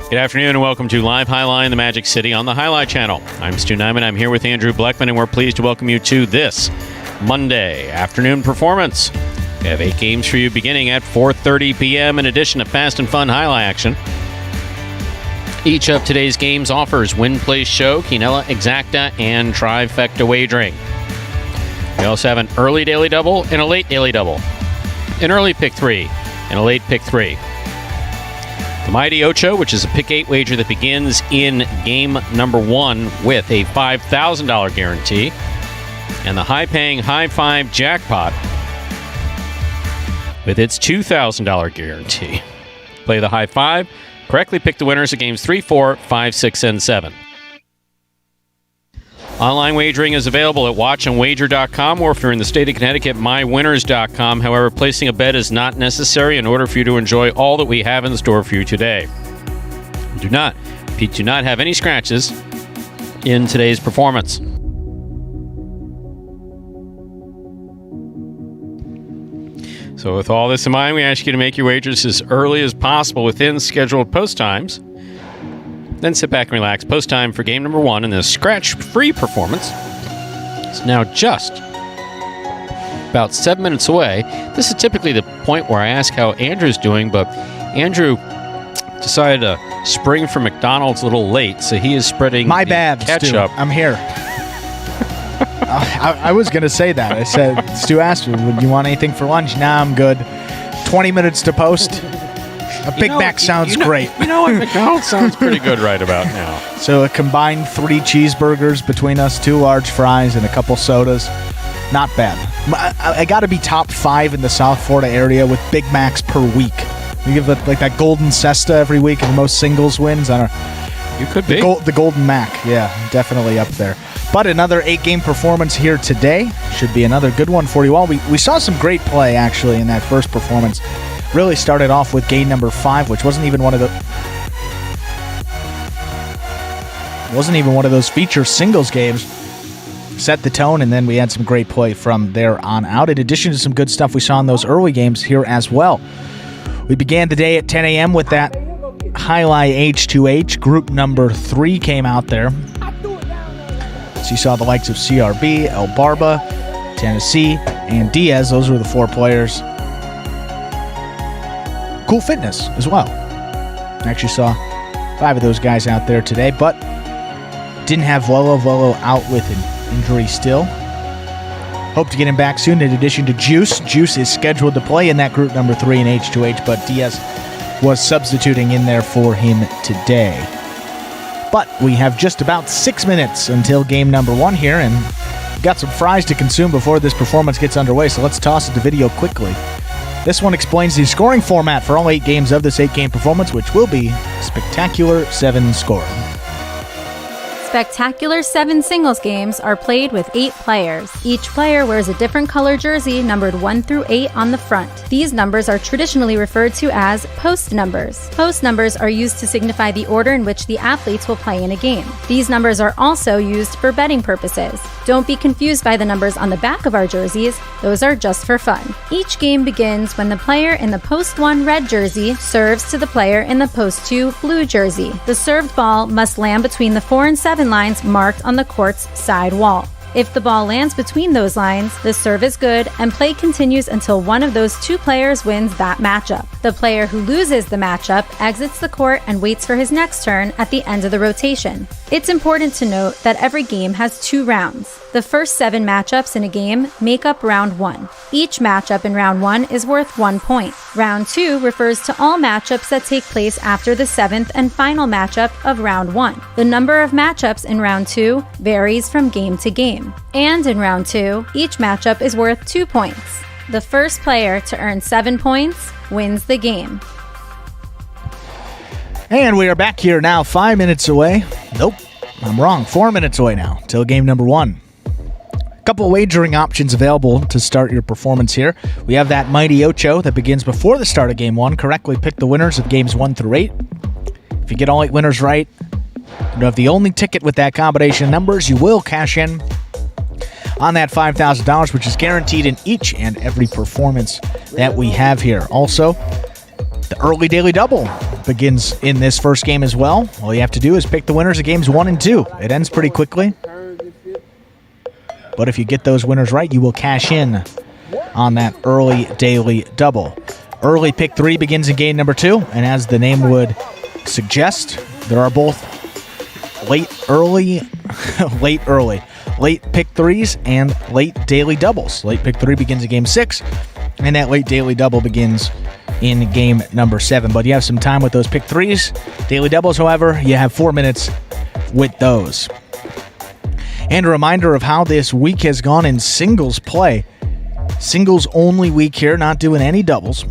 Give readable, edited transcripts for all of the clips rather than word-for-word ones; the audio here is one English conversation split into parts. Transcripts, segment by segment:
Good afternoon and welcome to Live Highline, the Magic City on the Highlight channel. I'm Stu Nyman. I'm here with Andrew Bleckman, and we're pleased to welcome you to this Monday afternoon performance. We have 8 games for you beginning at 4:30 p.m. in addition to fast and fun highlight action. Each of today's games offers win, place, show, quinella, exacta, and trifecta wagering. We also have an early daily double and a late daily double, an early pick 3 and a late pick 3. The Mighty Ocho, which is a pick 8 wager that begins in game number 1 with a $5,000 guarantee, and the high-paying High 5 Jackpot with its $2,000 guarantee. Play the High 5, correctly pick the winners of games 3, 4, 5, 6, and 7. Online wagering is available at watchandwager.com, or if you're in the state of Connecticut, mywinners.com. However, placing a bet is not necessary in order for you to enjoy all that we have in store for you today. Do not have any scratches in today's performance. So with all this in mind, we ask you to make your wagers as early as possible within scheduled post times. Then sit back and relax. Post time for game number 1 in this scratch-free performance. It's now just about 7 minutes away. This is typically the point where I ask how Andrew's doing, but Andrew decided to spring for McDonald's a little late, so he is spreading my bad, ketchup. Stu. I'm here. I was going to say that. I said, Stu asked me, would you want anything for lunch? Nah, I'm good. 20 minutes to post. A Big Mac sounds great. You know what? McDonald's sounds pretty good right about now. So a combined 3 cheeseburgers between us, 2 large fries, and a couple sodas. Not bad. I got to be top 5 in the South Florida area with Big Macs per week. We give like that golden Cesta every week and the most singles wins. I don't know. You could be. The golden Mac. Yeah, definitely up there. But another 8-game performance here today. Should be another good one for you all. We saw some great play, actually, in that first performance. Really started off with game number 5, which wasn't even one of those feature singles games. Set the tone, and then we had some great play from there on out. In addition to some good stuff we saw in those early games here as well. We began the day at 10 a.m. with that Highline H2H. Group number 3 came out there. So you saw the likes of CRB, El Barba, Tennessee, and Diaz. Those were the 4 players. Cool Fitness as well. Actually saw 5 of those guys out there today, but didn't have Volo out with an injury still. Hope to get him back soon in addition to Juice. Juice is scheduled to play in that group number 3 in H2H, but Diaz was substituting in there for him today. But we have just about 6 minutes until game number 1 here, and got some fries to consume before this performance gets underway, so let's toss it to video quickly. This one explains the scoring format for all 8 games of this 8-game performance, which will be spectacular 7 scoring. Spectacular 7 singles games are played with 8 players. Each player wears a different color jersey numbered 1 through 8 on the front. These numbers are traditionally referred to as post numbers. Post numbers are used to signify the order in which the athletes will play in a game. These numbers are also used for betting purposes. Don't be confused by the numbers on the back of our jerseys. Those are just for fun. Each game begins when the player in the post 1 red jersey serves to the player in the post 2 blue jersey. The served ball must land between the 4 and 7 lines marked on the court's side wall. If the ball lands between those lines, the serve is good and play continues until one of those 2 players wins that matchup. The player who loses the matchup exits the court and waits for his next turn at the end of the rotation. It's important to note that every game has 2 rounds. The first 7 matchups in a game make up round 1. Each matchup in round 1 is worth 1 point. Round 2 refers to all matchups that take place after the 7th and final matchup of round 1. The number of matchups in round 2 varies from game to game. And in round 2, each matchup is worth 2 points. The first player to earn 7 points wins the game. And we are back here now, 5 minutes away. Nope, I'm wrong. 4 minutes away now till game number 1. Couple wagering options available to start your performance here. We have that Mighty Ocho that begins before the start of Game 1. Correctly pick the winners of Games 1 through 8. If you get all 8 winners right, you have the only ticket with that combination of numbers. You will cash in on that $5,000, which is guaranteed in each and every performance that we have here. Also, the early daily double begins in this first game as well. All you have to do is pick the winners of games 1 and 2. It ends pretty quickly. But if you get those winners right, you will cash in on that early daily double. Early pick 3 begins in game number 2, and as the name would suggest, there are both late pick 3s and late daily doubles. Late pick 3 begins in game 6, and that late daily double begins in game number 7. But you have some time with those pick 3s. Daily doubles, however, you have 4 minutes with those. And a reminder of how this week has gone in singles play. Singles only week here, not doing any doubles.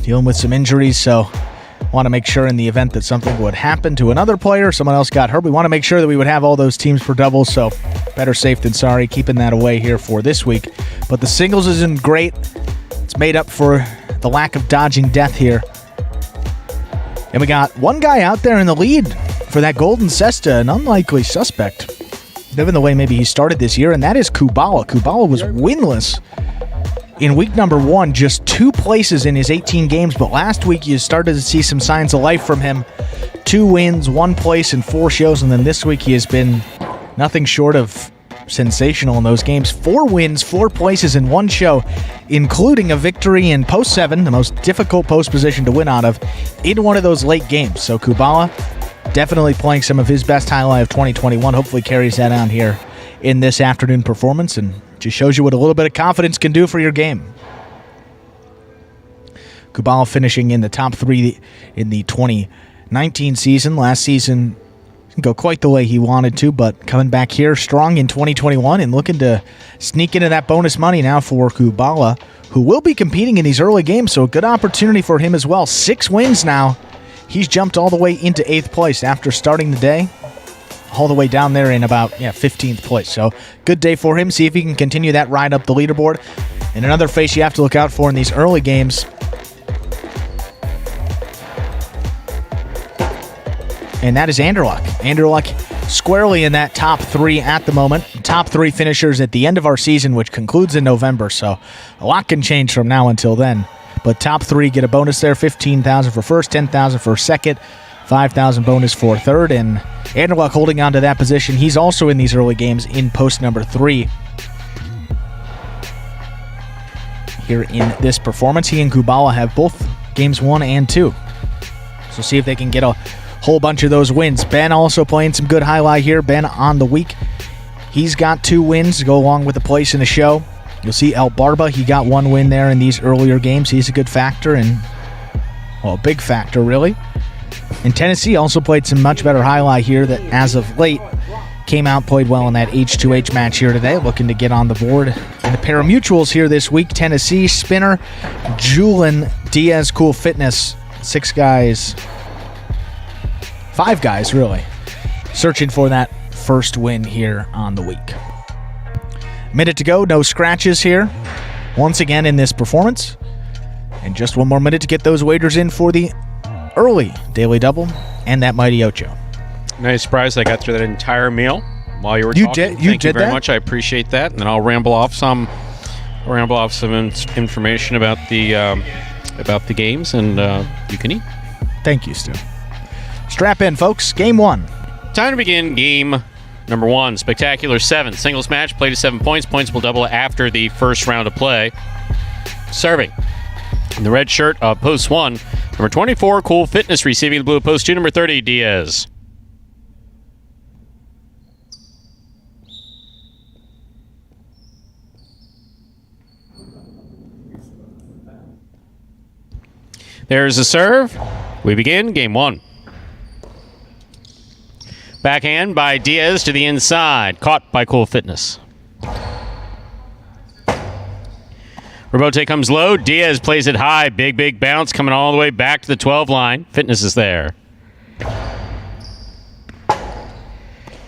Dealing with some injuries, so want to make sure in the event that something would happen to another player, someone else got hurt, we want to make sure that we would have all those teams for doubles, so better safe than sorry, keeping that away here for this week. But the singles isn't great. It's made up for the lack of dodging death here. And we got one guy out there in the lead for that golden Cesta, an unlikely suspect, given the way maybe he started this year, and that is Kubala. Kubala was winless in week number 1, just 2 places in his 18 games, but last week you started to see some signs of life from him. 2 wins, 1 place in 4 shows, and then this week he has been nothing short of sensational in those games. 4 wins, 4 places in 1 show, including a victory in post 7, the most difficult post position to win out of, in one of those late games. So Kubala definitely playing some of his best highlight of 2021. Hopefully carries that on here in this afternoon performance and just shows you what a little bit of confidence can do for your game. Kubala finishing in the top 3 in the 2019 season. Last season didn't go quite the way he wanted to, but coming back here strong in 2021 and looking to sneak into that bonus money now for Kubala, who will be competing in these early games, so a good opportunity for him as well. 6 wins now. He's jumped all the way into 8th place after starting the day, all the way down there in about 15th place. So good day for him. See if he can continue that ride up the leaderboard. And another face you have to look out for in these early games, and that is Anderluck. Anderluck squarely in that top 3 at the moment. Top 3 finishers at the end of our season, which concludes in November. So a lot can change from now until then. But top 3 get a bonus there, $15,000 for first, $10,000 for second, $5,000 bonus for third, and Anderluck holding on to that position. He's also in these early games in post number 3. Here in this performance, he and Kubala have both games 1 and 2. So see if they can get a whole bunch of those wins. Ben also playing some good highlight here. Ben on the week. He's got 2 wins to go along with the place in the show. You'll see El Barba, he got 1 win there in these earlier games. He's a good factor and, well, a big factor, really. And Tennessee also played some much better highlight here that, as of late, came out, played well in that H2H match here today, looking to get on the board. And the Parimutuels here this week, Tennessee, Spinner, Julin, Diaz, Cool Fitness, 6 guys, 5 guys, really, searching for that first win here on the week. Minute to go, no scratches here once again in this performance. And just 1 more minute to get those wagers in for the early daily double and that mighty Ocho. Nice surprise. I got through that entire meal while you were talking. Thank you very much. I appreciate that. And then I'll ramble off some information about the games, and you can eat. Thank you, Stu. Strap in, folks. Game 1. Time to begin game number 1. Spectacular 7. Singles match. Play to 7 points. Points will double after the first round of play. Serving in the red shirt of post 1. Number 24, Cool Fitness, receiving the blue post 2. Number 30, Diaz. There's a serve. We begin game 1. Backhand by Diaz to the inside. Caught by Cool Fitness. Robote comes low. Diaz plays it high. Big bounce coming all the way back to the 12 line. Fitness is there.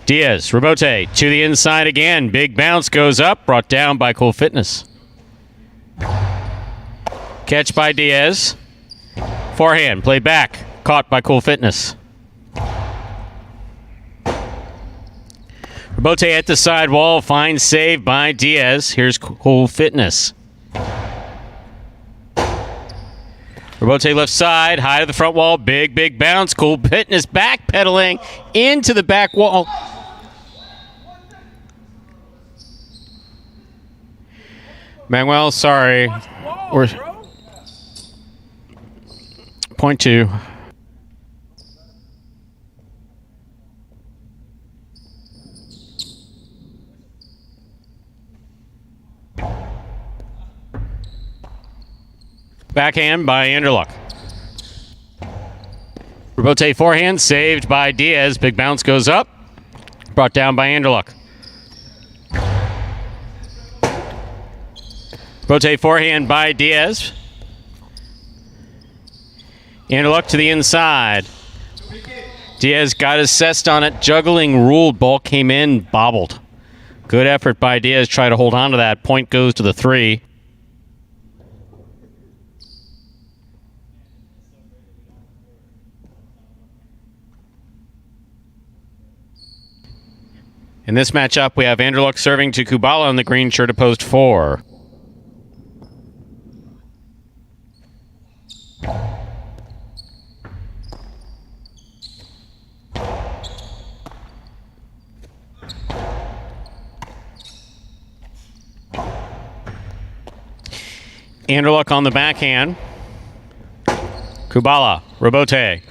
Diaz, Robote to the inside again. Big bounce goes up. Brought down by Cool Fitness. Catch by Diaz. Forehand. Play back. Caught by Cool Fitness. Robote at the sidewall. Fine save by Diaz. Here's Cool Fitness. Robote left side, high to the front wall, big bounce. Cool Fitness backpedaling into the back wall. Manuel, sorry. We're point two. Backhand by Anderluck. Robote forehand saved by Diaz. Big bounce goes up. Brought down by Anderluck. Robote forehand by Diaz. Anderluck to the inside. Diaz got his Cesta on it. Juggling ruled. Ball came in. Bobbled. Good effort by Diaz. Try to hold on to that. Point goes to the 3. In this matchup, we have Anderluck serving to Kubala on the green, sure to post 4. Anderluck on the backhand. Kubala, Robote.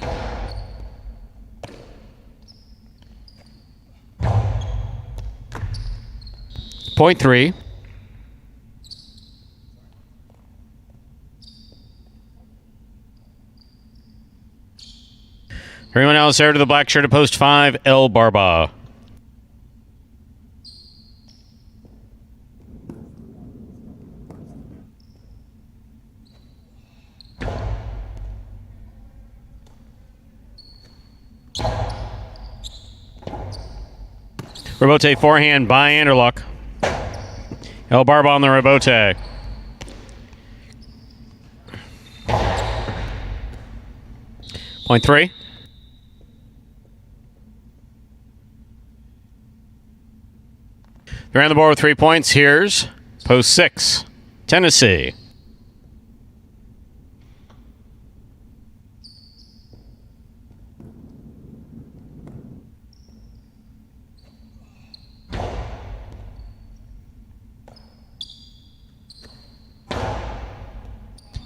Point 3. Everyone else there to the black shirt to post 5, El Barba. Robote forehand by Anderluck. El Barba on the Robote. Point 3. They're on the board with 3 points. Here's post 6, Tennessee.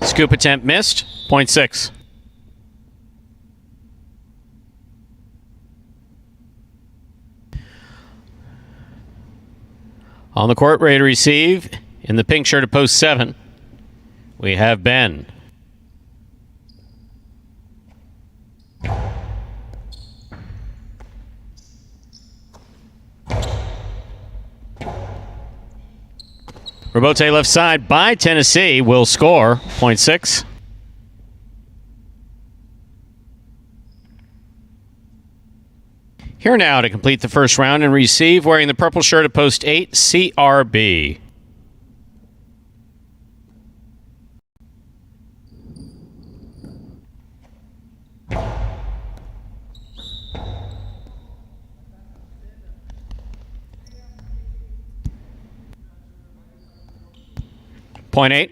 Scoop attempt missed. Point 6. On the court, ready to receive. In the pink shirt at post 7, we have Ben. Robote left side by Tennessee will score. Point 6. Here now to complete the first round and receive, wearing the purple shirt at post 8, CRB. Point 8.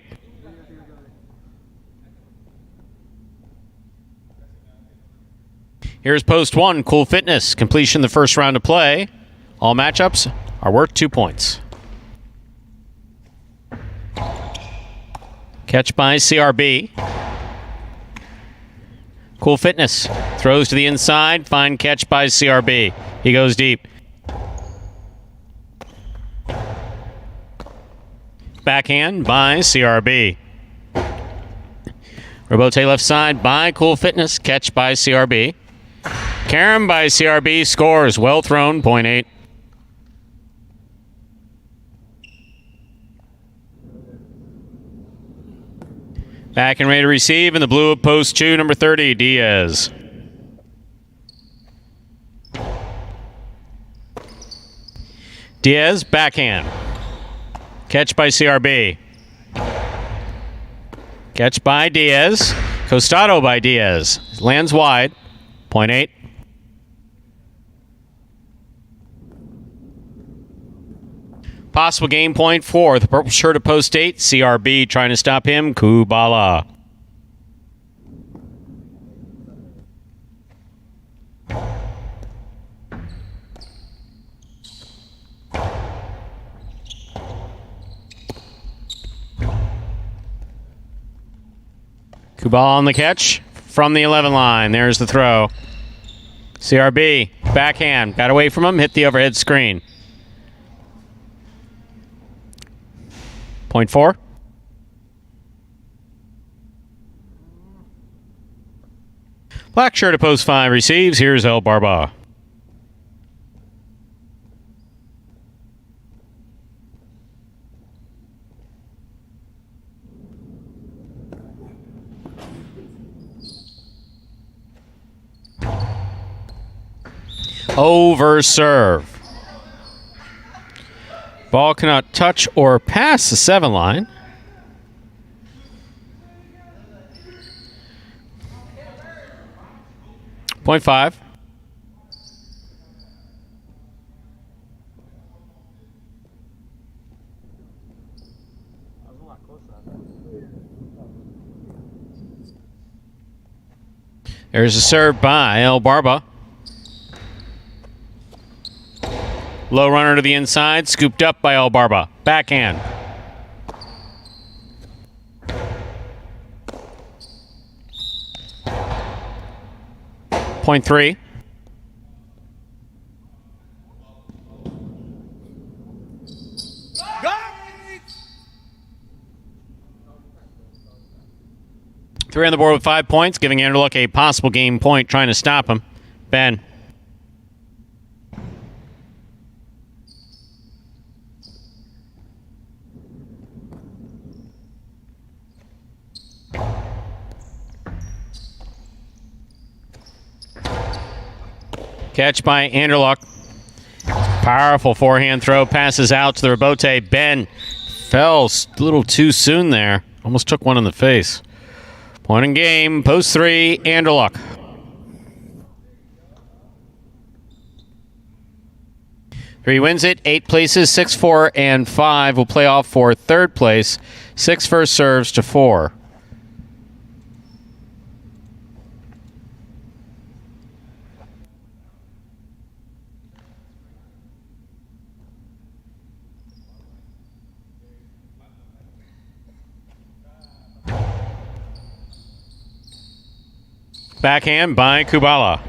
Here's post 1, Cool Fitness. Completion the first round of play. All matchups are worth 2 points. Catch by CRB. Cool Fitness throws to the inside. Fine catch by CRB. He goes deep. Backhand by CRB. Robote left side by Cool Fitness. Catch by CRB. Carom by CRB scores. Well thrown. Point 8. Back and ready to receive in the blue of post 2, number 30, Diaz. Diaz, backhand. Catch by CRB. Catch by Diaz. Costado by Diaz. Lands wide. Point 8. Possible game point for the purple shirt of post 8. CRB trying to stop him. Kubala. Kubala on the catch from the 11 line. There's the throw. CRB, backhand, got away from him, hit the overhead screen. Point 4. Black shirt at post 5 receives. Here's El Barba. Over serve. Ball cannot touch or pass the 7 line. Point 5. There's a serve by El Barba. Low runner to the inside, scooped up by El Barba. Backhand. Point 3. Three on the board with 5 points, giving Anderluck a possible game point, trying to stop him. Ben. Catch by Anderluck. Powerful forehand throw. Passes out to the rebote. Ben fell a little too soon there. Almost took one in the face. Point in game. Post 3. Anderluck. Three wins it. 8 places. 6, 4, and 5 will play off for 3rd place. 6 first serves to 4. Backhand by Kubala.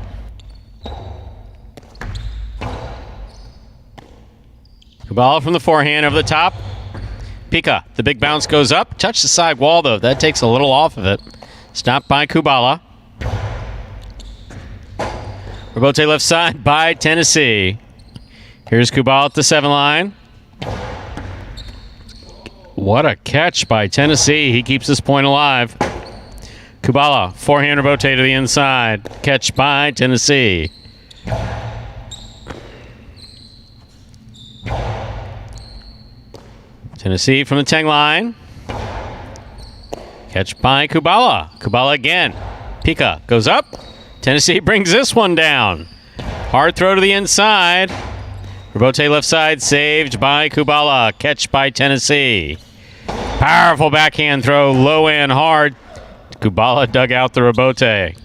Kubala from the forehand over the top. Pika, the big bounce goes up. Touch the side wall, though. That takes a little off of it. Stopped by Kubala. Rebote left side by Tennessee. Here's Kubala at the 7 line. What a catch by Tennessee. He keeps this point alive. Kubala, forehand rebote to the inside. Catch by Tennessee. Tennessee from the 10 line. Catch by Kubala. Kubala again. Pika goes up. Tennessee brings this one down. Hard throw to the inside. Rebote left side saved by Kubala. Catch by Tennessee. Powerful backhand throw, low and hard. Kubala dug out the rebote.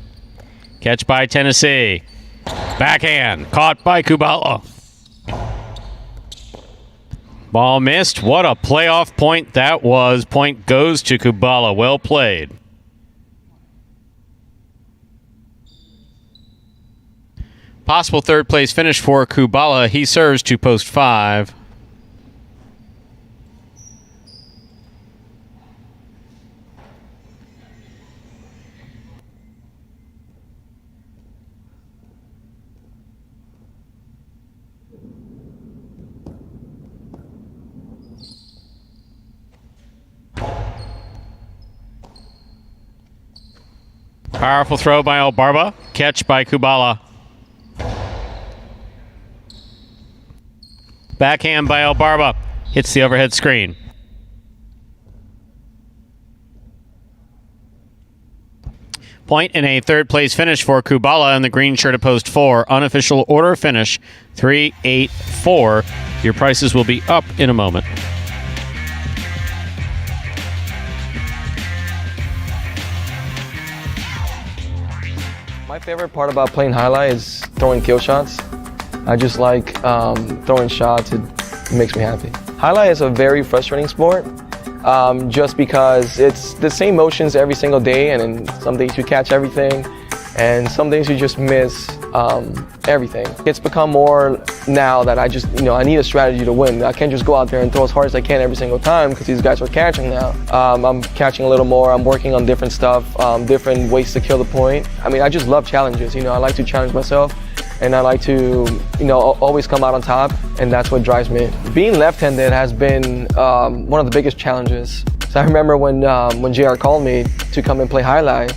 Catch by Tennessee. Backhand. Caught by Kubala. Ball missed. What a playoff point that was. Point goes to Kubala. Well played. Possible 3rd place finish for Kubala. He serves to post 5. Powerful throw by El Barba. Catch by Kubala. Backhand by El Barba. Hits the overhead screen. Point and a 3rd place finish for Kubala in the green shirt at post 4. Unofficial order finish 3-8-4. Your prices will be up in a moment. My favorite part about playing Highlight is throwing kill shots. I just like throwing shots. It makes me happy. Highlight is a very frustrating sport. just because it's the same motions every single day, and then some days you catch everything, and some days you just miss everything. It's become more now that I just, I need a strategy to win. I can't just go out there and throw as hard as I can every single time because these guys are catching now. I'm catching a little more. I'm working on different stuff, different ways to kill the point. I mean, I just love challenges. I like to challenge myself, and I like to, always come out on top, and that's what drives me. Being left-handed has been one of the biggest challenges. So I remember when JR called me to come and play Highline,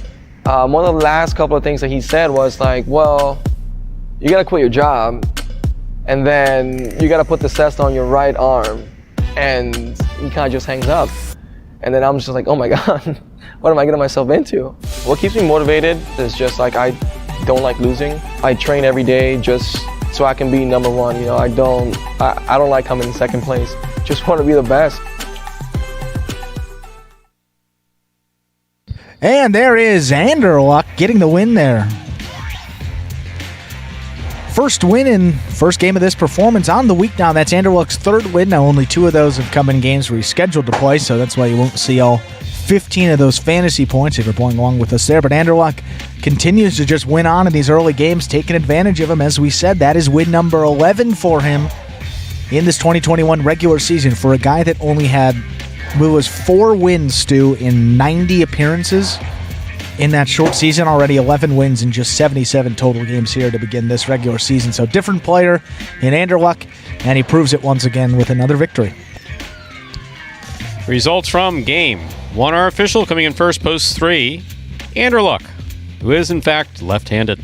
one of the last couple of things that he said was like, well, you gotta quit your job, and then you gotta put the Cesta on your right arm, and he kind of just hangs up. And then I'm just like, oh my God, what am I getting myself into? What keeps me motivated is just like, I don't like losing. I train every day just so I can be number one. I don't like coming in second place. Just want to be the best. And there is Anderluck getting the win there. First win in first game of this performance on the week now. That's Anderluck's third win. Now only 2 of those have come in games where he's scheduled to play, so that's why you won't see all 15 of those fantasy points if you're playing along with us there. But Anderluck continues to just win on in these early games, taking advantage of him. As we said, that is win number 11 for him in this 2021 regular season for a guy that only had, was 4 wins, Stu, in 90 appearances in that short season. Already 11 wins in just 77 total games here to begin this regular season. So different player in Anderluck, and he proves it once again with another victory. Results from game 1 are official. Coming in first, post 3, Anderluck, who is in fact left-handed.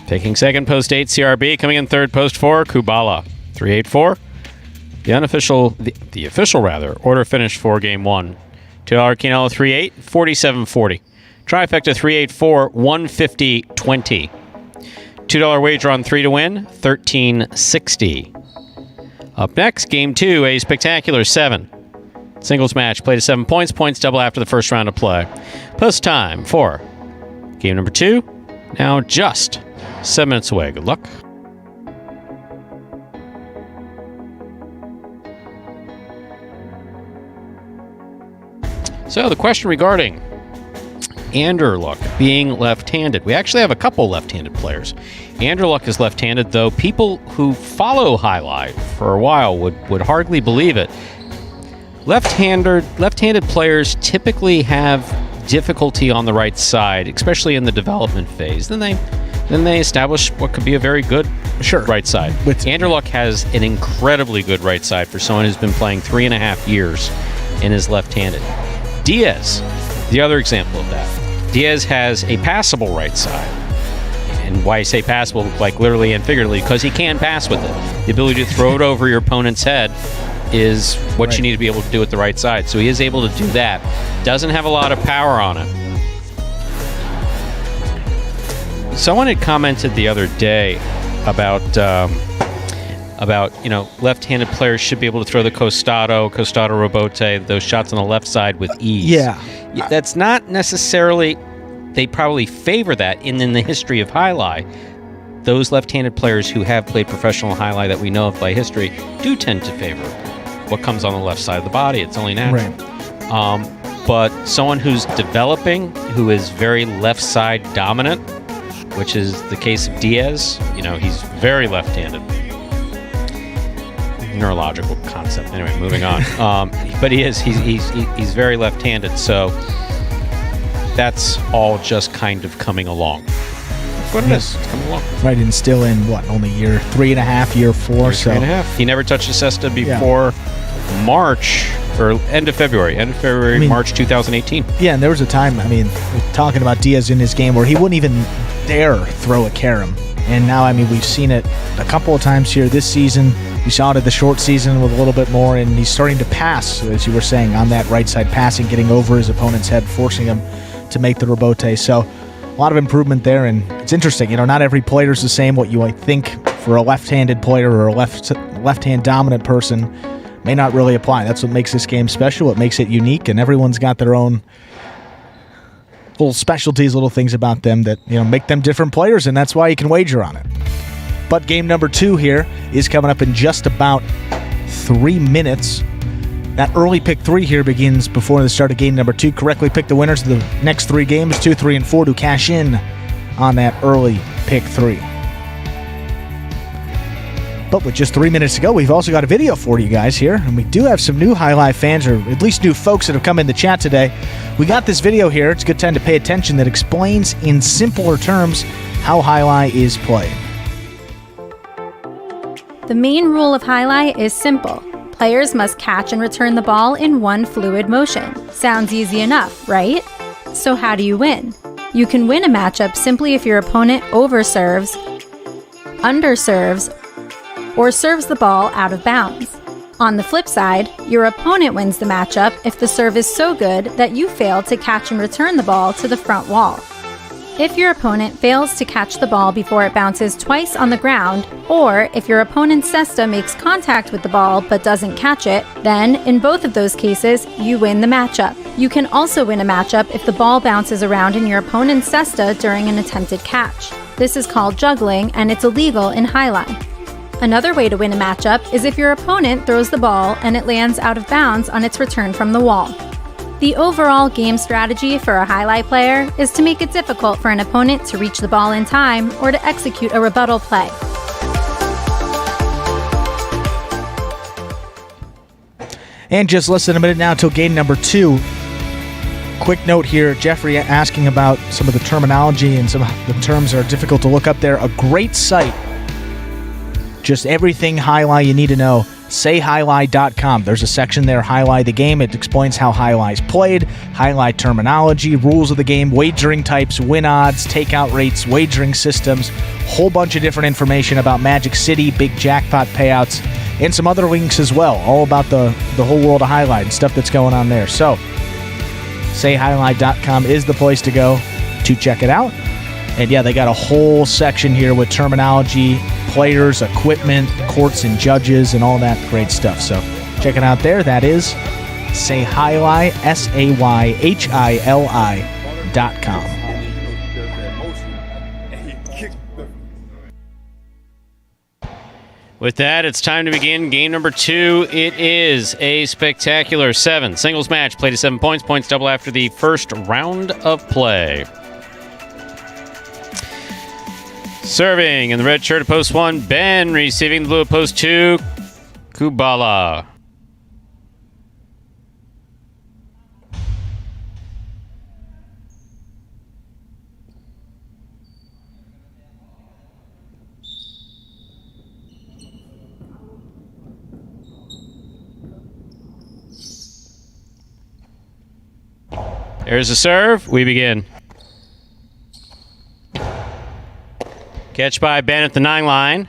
Taking second, post 8, CRB. Coming in third, post 4, Kubala, 3-8-4. The official order finished for game 1. $2 Quinella 3-8, 47-40. Trifecta 3-8-4, 150-20. $2 wager on 3 to win, 1360. Up next, game 2, a spectacular 7. Singles match, played to 7 points. Points double after the first round of play. Post time for game number 2. Now just 7 minutes away. Good luck. So the question regarding Anderluck being left-handed. We actually have a couple left-handed players. Anderluck is left-handed, though people who follow Highline for a while would hardly believe it. Left-handed players typically have difficulty on the right side, especially in the development phase. Then they establish what could be a very good right side. Anderluck has an incredibly good right side for someone who's been playing 3.5 years and is left-handed. Diaz, the other example of that. Diaz has a passable right side. And why I say passable, like literally and figuratively, because he can pass with it. The ability to throw it over your opponent's head is what you need to be able to do with the right side. So he is able to do that. Doesn't have a lot of power on it. Someone had commented the other day about left-handed players should be able to throw the costado rebote, those shots on the left side with ease. Yeah. That's not necessarily, they probably favor that in the history of Highline. Those left-handed players who have played professional Highline that we know of by history do tend to favor what comes on the left side of the body. It's only natural. Right. But someone who's developing, who is very left side dominant, which is the case of Diaz, he's very left-handed. Neurological concept. Anyway, moving on. But he's very left-handed, so that's all just kind of coming along. That's what it is. It's coming along. Right, and still in only year 3.5, year 4. So 3.5. He never touched a Cesta before March or end of February. March 2018. Yeah, and there was a time, talking about Diaz in his game where he wouldn't even dare throw a carom. And now, we've seen it a couple of times here this season. We saw it at the short season with a little bit more, and he's starting to pass, as you were saying, on that right side passing, getting over his opponent's head, forcing him to make the rebote. So a lot of improvement there, and it's interesting. Not every player is the same. What you might think for a left-handed player or a left-hand dominant person may not really apply. That's what makes this game special. It makes it unique, and everyone's got their own little specialties, little things about them that make them different players, and that's why you can wager on it. But game number 2 here is coming up in just about 3 minutes. That early pick 3 here begins before the start of game number 2. Correctly pick the winners of the next 3 games, 2, 3, and 4, to cash in on that early pick 3. But with just 3 minutes to go, we've also got a video for you guys here, and we do have some new Highline fans, or at least new folks that have come in the chat today. We got this video here, it's a good time to pay attention, that explains in simpler terms how Highline is played. The main rule of Highline is simple. Players must catch and return the ball in one fluid motion. Sounds easy enough, right? So how do you win? You can win a matchup simply if your opponent overserves, underserves, or serves the ball out of bounds. On the flip side, your opponent wins the matchup if the serve is so good that you fail to catch and return the ball to the front wall. If your opponent fails to catch the ball before it bounces twice on the ground, or if your opponent's Cesta makes contact with the ball but doesn't catch it, then in both of those cases, you win the matchup. You can also win a matchup if the ball bounces around in your opponent's Cesta during an attempted catch. This is called juggling, and it's illegal in Highline. Another way to win a matchup is if your opponent throws the ball and it lands out of bounds on its return from the wall. The overall game strategy for a Highline player is to make it difficult for an opponent to reach the ball in time or to execute a rebuttal play. And just less than a minute now till game number 2. Quick note here, Jeffrey asking about some of the terminology and some of the terms are difficult to look up there. A great site. Just everything Highline you need to know. SayHighline.com. There's a section there, Highline the game. It explains how Highline is played, Highline terminology, rules of the game, wagering types, win odds, takeout rates, wagering systems, whole bunch of different information about Magic City, big jackpot payouts, and some other links as well, all about the whole world of Highline and stuff that's going on there. So, SayHighline.com is the place to go to check it out. And yeah, they got a whole section here with terminology, players, equipment, courts and judges, and all that great stuff. So check it out there. That is SayHighline, SayHighli.com. With that, it's time to begin game number 2. It is a spectacular 7 singles match. Played to 7 points. Points double after the first round of play. Serving in the red shirt at post 1, Ben. Receiving the blue at post 2, Kubala. There's the serve. We begin. Catch by Ben at the 9 line.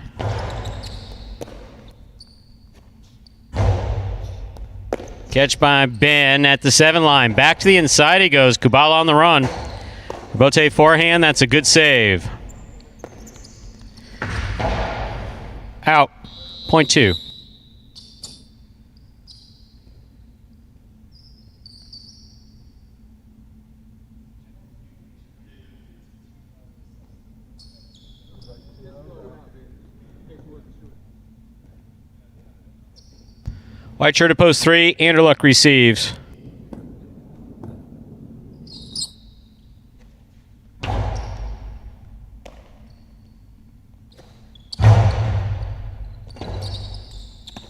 Catch by Ben at the 7 line. Back to the inside he goes. Kubala on the run. Bote forehand. That's a good save. Out. Point 2. White shirt at post 3, Anderluck receives.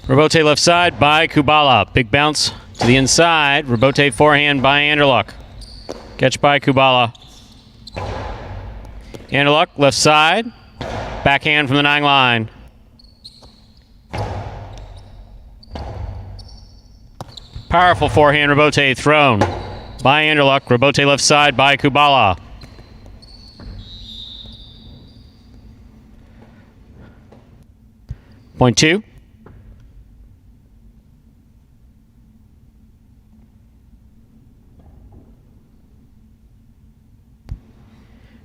Rabote left side by Kubala. Big bounce to the inside. Rabote forehand by Anderluck. Catch by Kubala. Anderluck left side. Backhand from the 9 line. Powerful forehand, Rabote thrown by Anderluck. Rabote left side by Kubala. Point 2.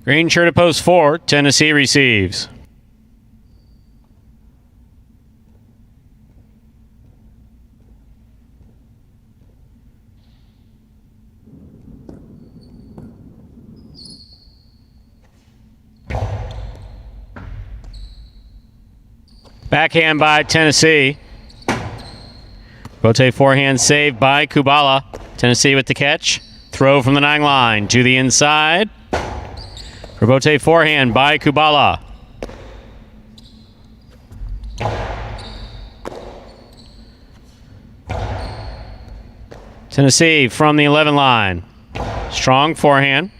Green shirt at post 4, Tennessee receives. Backhand by Tennessee. Rebote forehand saved by Kubala. Tennessee with the catch. Throw from the 9 line to the inside. Rebote forehand by Kubala. Tennessee from the 11 line. Strong forehand.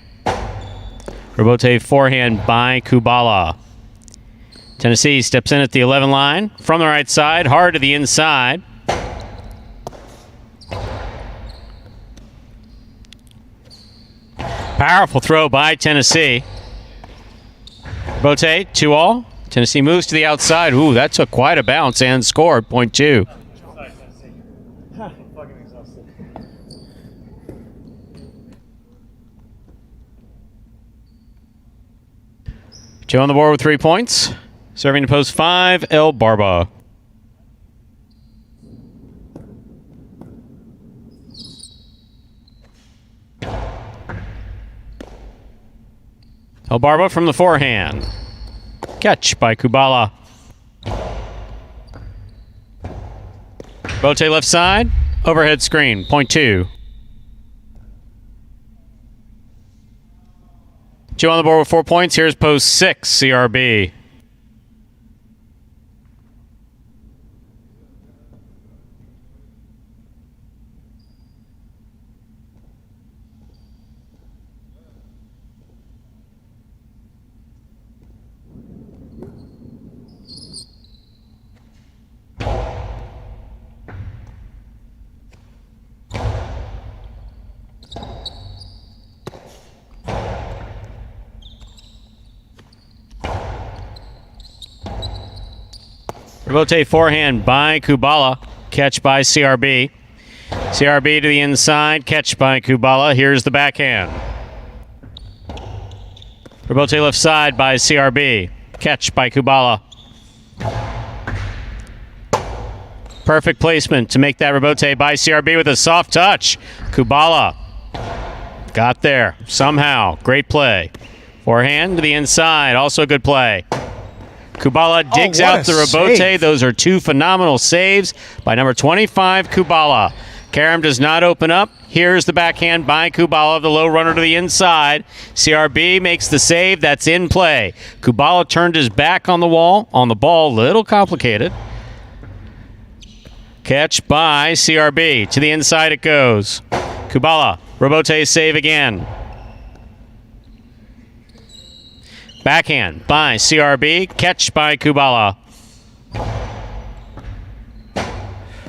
Rebote forehand by Kubala. Tennessee steps in at the 11 line. From the right side, hard to the inside. Powerful throw by Tennessee. Rebote, 2-all. Tennessee moves to the outside. Ooh, that took quite a bounce and scored, point 2. Joe on the board with 3 points. Serving to post 5, El Barba. El Barba from the forehand. Catch by Kubala. Bote left side. Overhead screen, point 2. Joe on the board with 4 points. Here's post 6, CRB. Rebote forehand by Kubala. Catch by CRB. CRB to the inside. Catch by Kubala. Here's the backhand. Rebote left side by CRB. Catch by Kubala. Perfect placement to make that rebote by CRB with a soft touch. Kubala got there somehow. Great play. Forehand to the inside. Also a good play. Kubala digs out the rebote. Save. Those are 2 phenomenal saves by number 25, Kubala. Karam does not open up. Here's the backhand by Kubala, the low runner to the inside. CRB makes the save. That's in play. Kubala turned his back on the ball. Little complicated. Catch by CRB. To the inside it goes. Kubala, rebote save again. Backhand by CRB. Catch by Kubala.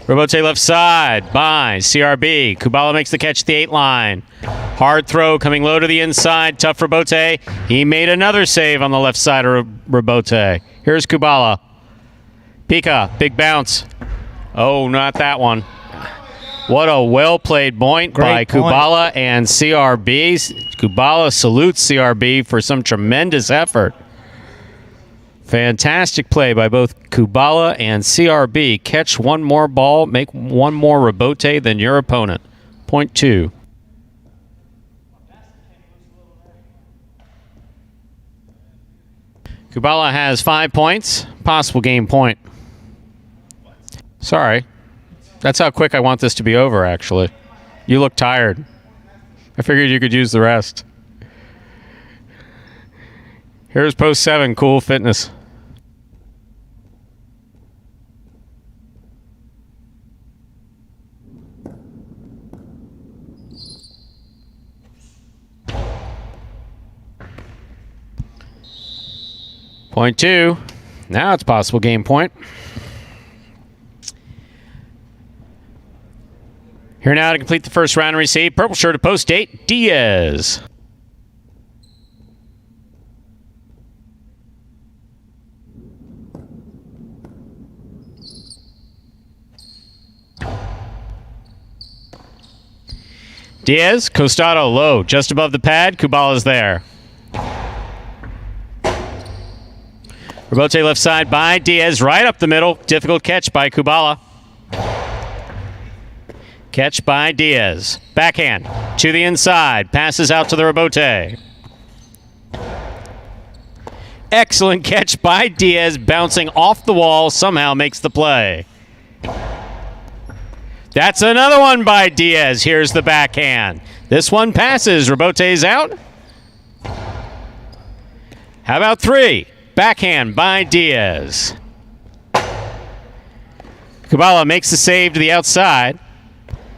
Rebote left side by CRB. Kubala makes the catch at the 8 line. Hard throw coming low to the inside. Tough rebote. He made another save on the left side of rebote. Here's Kubala. Pika, big bounce. Oh, not that one. What a well-played point by Kubala and CRB. Kubala salutes CRB for some tremendous effort. Fantastic play by both Kubala and CRB. Catch one more ball, make one more rebote than your opponent. Point 2. Kubala has 5 points. Possible game point. Sorry. That's how quick I want this to be over, actually. You look tired. I figured you could use the rest. Here's post 7, Cool Fitness. Point 2. Now it's possible game point. Here now to complete the first round and receive. Purple shirt of post 8, Diaz. Diaz, Costado low, just above the pad. Kubala's there. Rebote left side by Diaz, right up the middle. Difficult catch by Kubala. Catch by Diaz. Backhand to the inside. Passes out to the rebote. Excellent catch by Diaz. Bouncing off the wall. Somehow makes the play. That's another one by Diaz. Here's the backhand. This one passes. Rebote's out. How about 3? Backhand by Diaz. Kubala makes the save to the outside.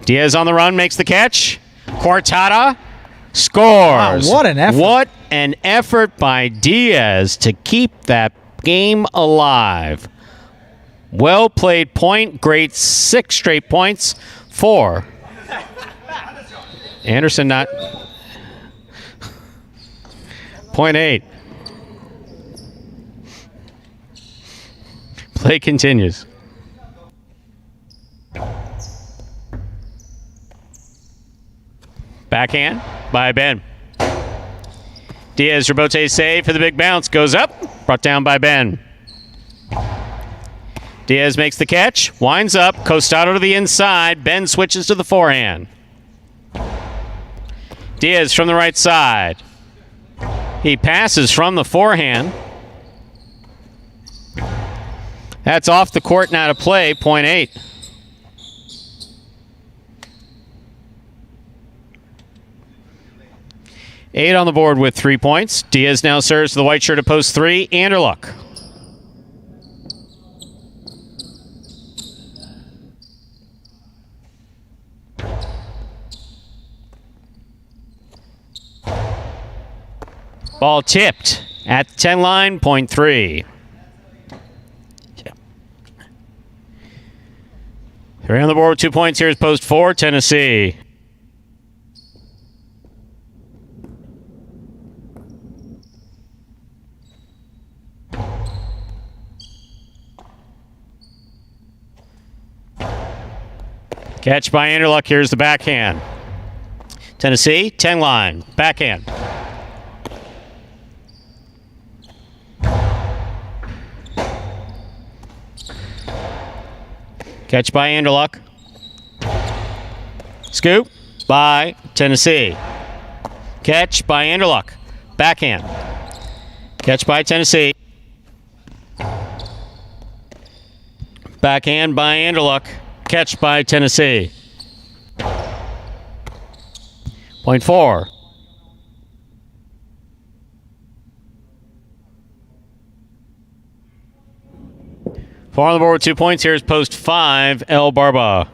Diaz on the run, makes the catch. Cortada scores. Wow, what an effort. What an effort by Diaz to keep that game alive. Well played point. Great 6 straight points for Anderson. Not .8. Play continues. Backhand by Ben. Diaz, Rebote save for the big bounce. Goes up. Brought down by Ben. Diaz makes the catch. Winds up. Costado to the inside. Ben switches to the forehand. Diaz from the right side. He passes from the forehand. That's off the court and out of play. .8. Eight on the board with 3 points. Diaz now serves to the white shirt at post 3. Anderluck. Ball tipped at the 10 line. .3. 3 on the board with 2 points. Here's post 4, Tennessee. Catch by Anderluck. Here's the backhand. Tennessee, 10 line. Backhand. Catch by Anderluck. Scoop by Tennessee. Catch by Anderluck. Backhand. Catch by Tennessee. Backhand by Anderluck. Catch by Tennessee. .4. 4 on the board with 2 points. Here's post 5, El Barba.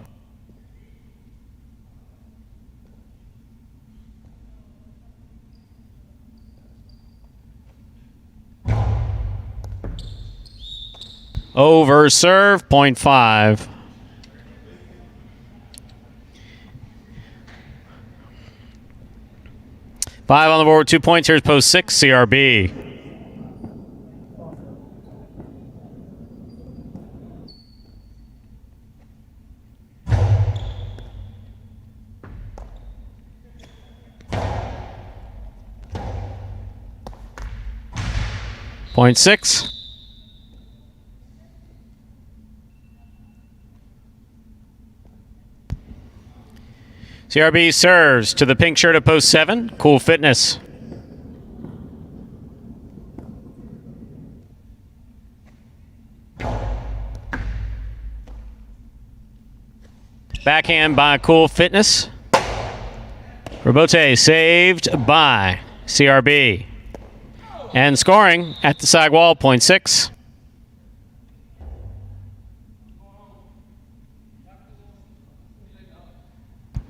Over serve, .5. Five on the board with 2 points. Here's post 6, CRB. .6. CRB serves to the pink shirt at post 7, Cool Fitness. Backhand by Cool Fitness. Rebote saved by CRB. And scoring at the side wall, .6.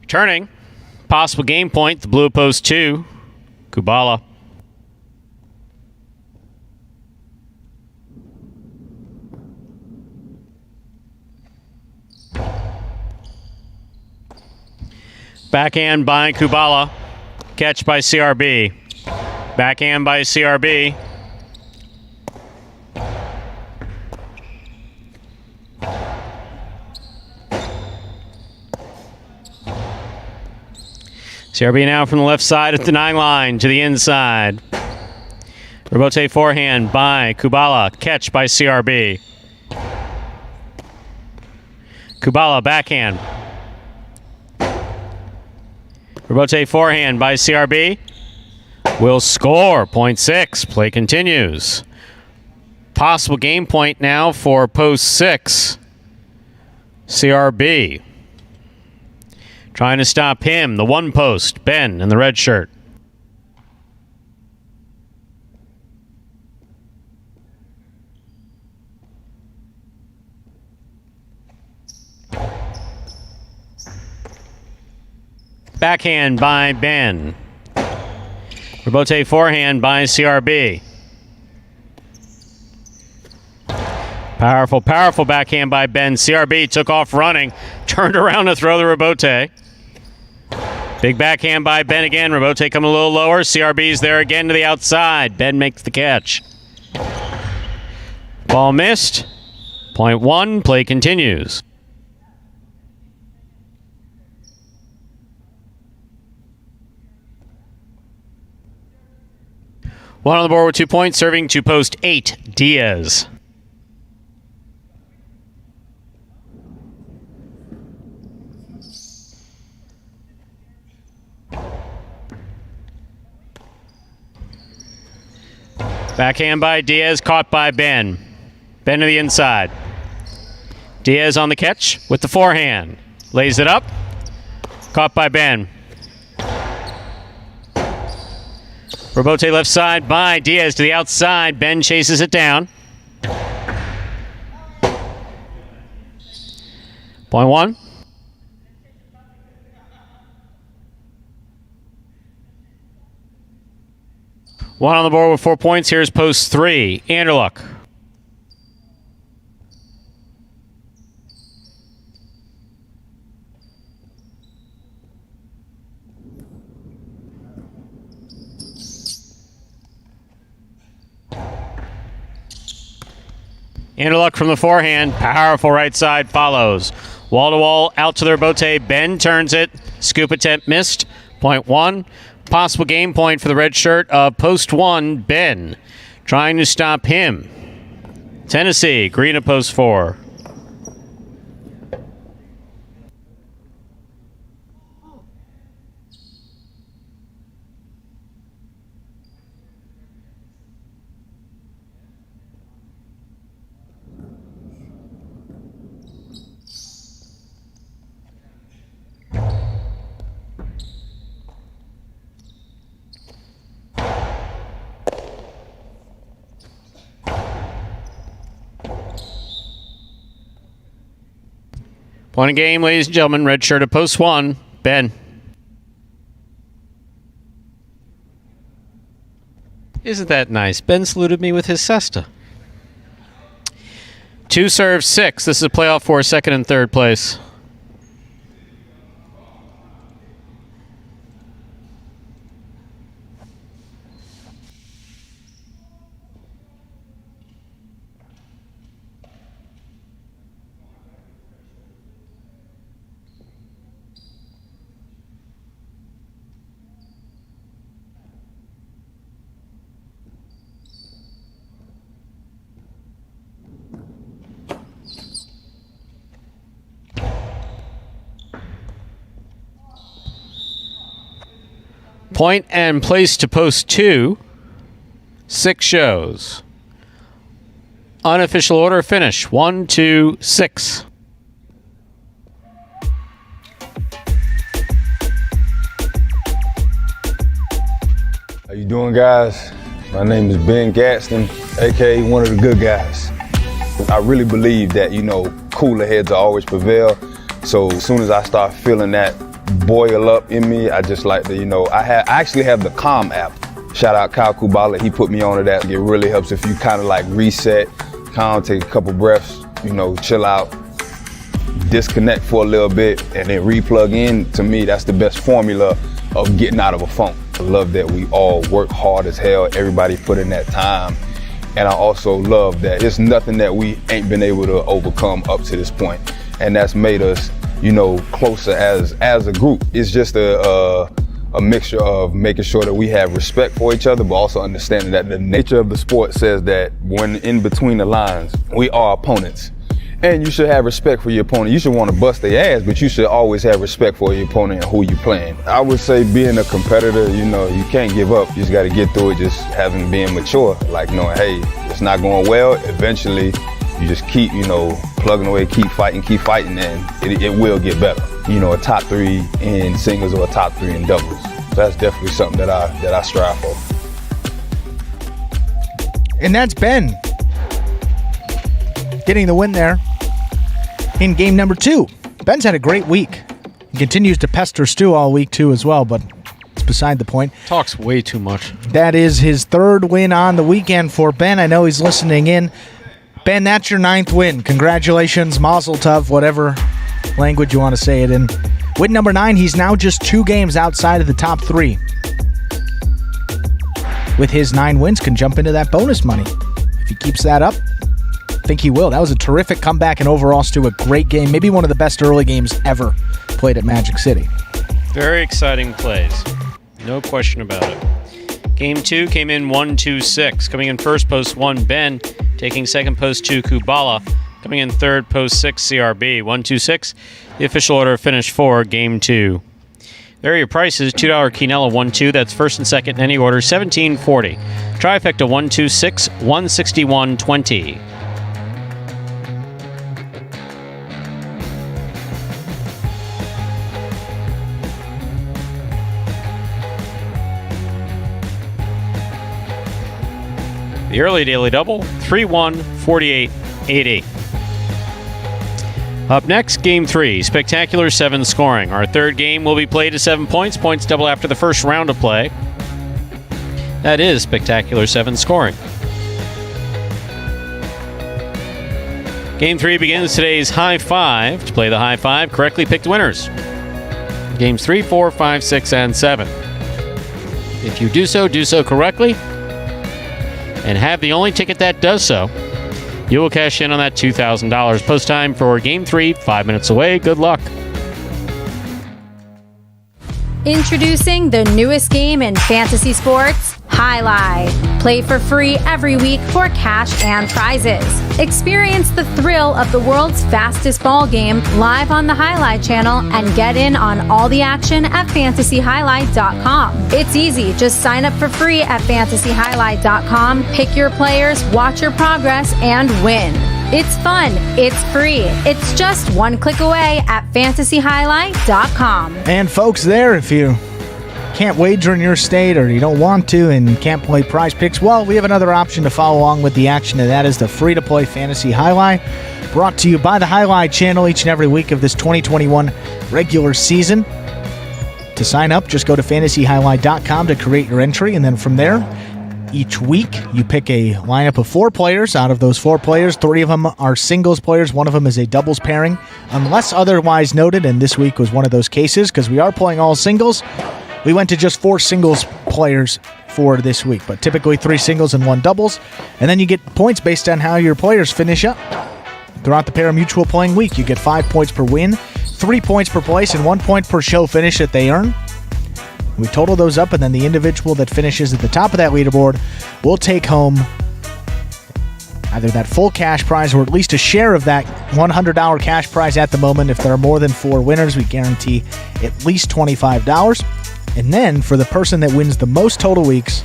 Turning, possible game point, the blue post 2, Kubala. Backhand by Kubala, catch by CRB. Backhand by CRB. CRB now from the left side at the 9 line to the inside. Rebote forehand by Kubala. Catch by CRB. Kubala backhand. Rebote forehand by CRB. Will score. .6. Play continues. Possible game point now for post 6. CRB. Trying to stop him, the one post, Ben in the red shirt. Backhand by Ben. Rebote forehand by CRB. Powerful, powerful backhand by Ben. CRB took off running, turned around to throw the rebote. Big backhand by Ben again. Rebote coming a little lower. CRB's there again to the outside. Ben makes the catch. Ball missed. Point one, play continues. One on the board with 2 points, serving to post 8, Diaz. Backhand by Diaz, caught by Ben. Ben to the inside. Diaz on the catch with the forehand. Lays it up. Caught by Ben. Rebote left side by Diaz to the outside. Ben chases it down. Point one. One on the board with 4 points. Here's post 3. Anderluck. Anderluck from the forehand. Powerful right side follows. Wall to wall, out to the rebote. Ben turns it. Scoop attempt missed. Point one. Possible game point for the red shirt of post 1, Ben. Trying to stop him. Tennessee, green at post 4. Point of game, ladies and gentlemen. Red shirt at post 1, Ben. Isn't that nice? Ben saluted me with his Cesta. 2 serves 6. This is a playoff for second and third place. Point and place to post 2. 6 shows. Unofficial order finish. 1, 2, 6. How you doing, guys? My name is Ben Gadsden, aka one of the good guys. I really believe that, cooler heads always prevail. So as soon as I start feeling that boil up in me, I just like to, I actually have the Calm app. Shout out Kyle Kubala, he put me onto that. It really helps if you kind of like reset, calm, take a couple breaths, chill out, disconnect for a little bit, and then re-plug in. To me, that's the best formula of getting out of a funk. I love that we all work hard as hell, everybody put in that time. And I also love that it's nothing that we ain't been able to overcome up to this point. And that's made us closer as a group. It's just a mixture of making sure that we have respect for each other, but also understanding that the nature of the sport says that when in between the lines, we are opponents. And you should have respect for your opponent. You should want to bust their ass, but you should always have respect for your opponent and who you're playing. I would say being a competitor, you can't give up. You just got to get through it, just being mature. Like knowing, hey, it's not going well. Eventually, you just keep, plugging away, keep fighting, and it will get better. a top 3 in singles or a top 3 in doubles. So that's definitely something that I strive for. And that's Ben getting the win there in game number 2. Ben's had a great week. He continues to pester Stu all week too as well, but it's beside the point. Talks way too much. That is his 3rd win on the weekend for Ben. I know he's listening in. Ben, that's your 9th win. Congratulations, mazel tov, whatever language you want to say it in. Win number 9, he's now just 2 games outside of the top 3. With his 9 wins, can jump into that bonus money. If he keeps that up, I think he will. That was a terrific comeback, and overall, Stu, a great game. Maybe one of the best early games ever played at Magic City. Very exciting plays. No question about it. Game 2 came in 1-2-6. Coming in first, post 1, Ben. Taking second, post 2, Kubala. Coming in third, post 6, CRB. 1-2-6. The official order of finish for Game 2. There are your prices. $2 Quinella 1-2. That's first and second in any order. $17.40. Trifecta 1-2-6. $161.20. The early daily double, 3-1, 48-80. Up next, Game 3, spectacular 7 scoring. Our third game will be played at 7 points. Points double after the first round of play. That is spectacular 7 scoring. Game 3 begins today's High 5. To play the High 5, correctly picked winners. Games 3, 4, 5, 6, and 7. If you do so correctly, and have the only ticket that does so, you will cash in on that $2,000. Post time for Game 3, 5 minutes away. Good luck. Introducing the newest game in fantasy sports, Highline. Play for free every week for cash and prizes. Experience the thrill of the world's fastest ball game live on the Highlight channel and get in on all the action at fantasyhighlight.com. It's easy. Just sign up for free at fantasyhighlight.com, pick your players, watch your progress, and win. It's fun. It's free. It's just one click away at fantasyhighlight.com. And folks, there, if you can't wager in your state or you don't want to and can't play prize picks, well, we have another option to follow along with the action, and that is the free-to-play Fantasy Highlight, brought to you by the Highlight channel each and every week of this 2021 regular season. To sign up, just go to fantasyhighlight.com to create your entry, and then from there, each week, you pick a lineup of 4 players. Out of those 4 players, 3 of them are singles players. 1 of them is a doubles pairing, unless otherwise noted, and this week was one of those cases because we are playing all singles. We went to just 4 singles players for this week, but typically 3 singles and 1 doubles. And then you get points based on how your players finish up. Throughout the Parimutuel playing week, you get 5 points per win, 3 points per place, and 1 point per show finish that they earn. We total those up, and then the individual that finishes at the top of that leaderboard will take home either that full cash prize or at least a share of that $100 cash prize at the moment. If there are more than 4 winners, we guarantee at least $25. And then for the person that wins the most total weeks,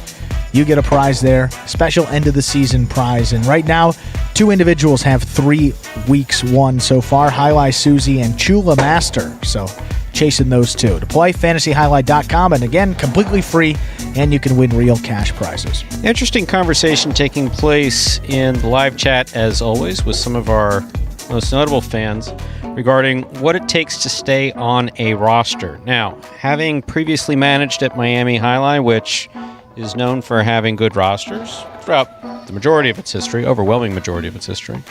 you get a prize there, special end of the season prize. And right now, 2 individuals have 3 weeks won so far, Highlight Susie and Chula Master. So chasing those 2. To play, fantasyhighlight.com, and again, completely free, and you can win real cash prizes. Interesting conversation taking place in the live chat, as always, with some of our most notable fans regarding what it takes to stay on a roster. Now, having previously managed at Miami Highline, which is known for having good rosters throughout the majority of its history, overwhelming majority of its history,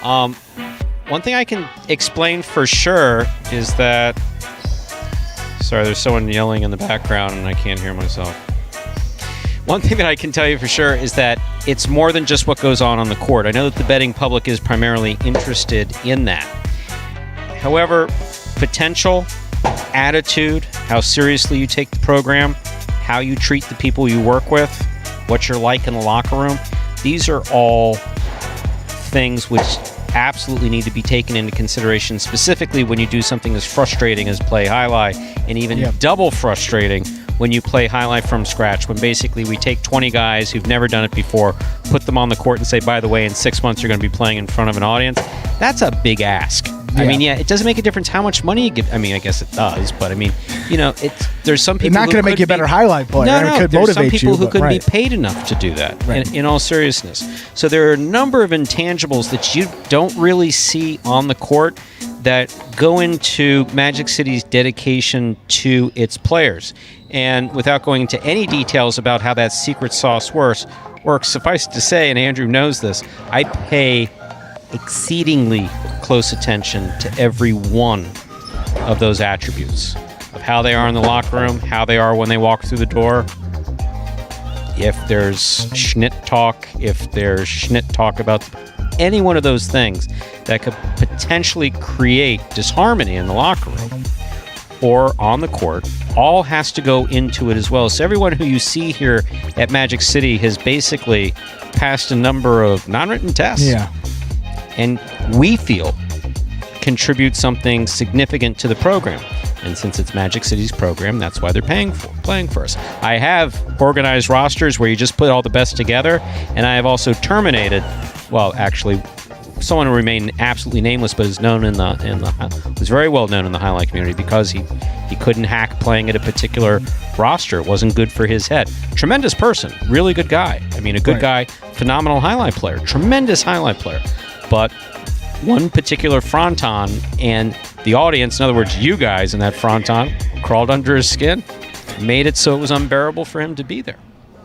one thing I can explain for sure is that... Sorry, there's someone yelling in the background and I can't hear myself. One thing that I can tell you for sure is that it's more than just what goes on the court. I know that the betting public is primarily interested in that. However, potential, attitude, how seriously you take the program, how you treat the people you work with, what you're like in the locker room, these are all things which absolutely need to be taken into consideration, specifically when you do something as frustrating as play Highlight, and even double frustrating when you play Highlight from scratch, when basically we take 20 guys who've never done it before, put them on the court and say, by the way, in 6 months you're going to be playing in front of an audience. That's a big ask. I mean, yeah, it doesn't make a difference how much money you give. I mean, I guess it does, but I mean, you know, there's some people. It's not going to make you a better highlight player. No, it could there's motivate some people you, who couldn't right. be paid enough to do that. Right. In all seriousness, so there are a number of intangibles that you don't really see on the court that go into Magic City's dedication to its players. And without going into any details about how that secret sauce works, suffice it to say, and Andrew knows this, I pay exceedingly close attention to every one of those attributes of how they are in the locker room, how they are when they walk through the door. If there's schnitt talk about any one of those things that could potentially create disharmony in the locker room or on the court, all has to go into it as well. So everyone who you see here at Magic City has basically passed a number of non-written tests. Yeah. And we feel contribute something significant to the program. And since it's Magic City's program, that's why they're playing for us. I have organized rosters where you just put all the best together, and I have also terminated, well, actually, someone who remained absolutely nameless, but is known was very well known in the Highline community because he couldn't hack playing at a particular roster. It wasn't good for his head. Tremendous person, really good guy. I mean, a good guy, phenomenal Highline player, tremendous Highline player. But one particular fronton and the audience, in other words, you guys in that fronton, crawled under his skin, made it so it was unbearable for him to be there.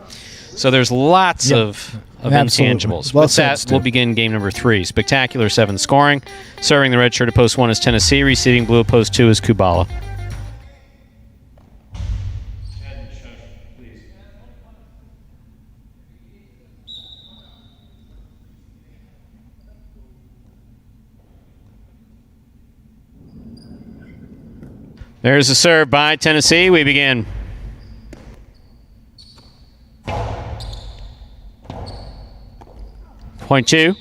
So there's lots of intangibles. Well With said, that, Stu. we'll begin game number 3. Spectacular 7 scoring. Serving the red shirt at post 1 is Tennessee. Receiving blue at post 2 is Kubala. There's a serve by Tennessee. We begin. Point 2.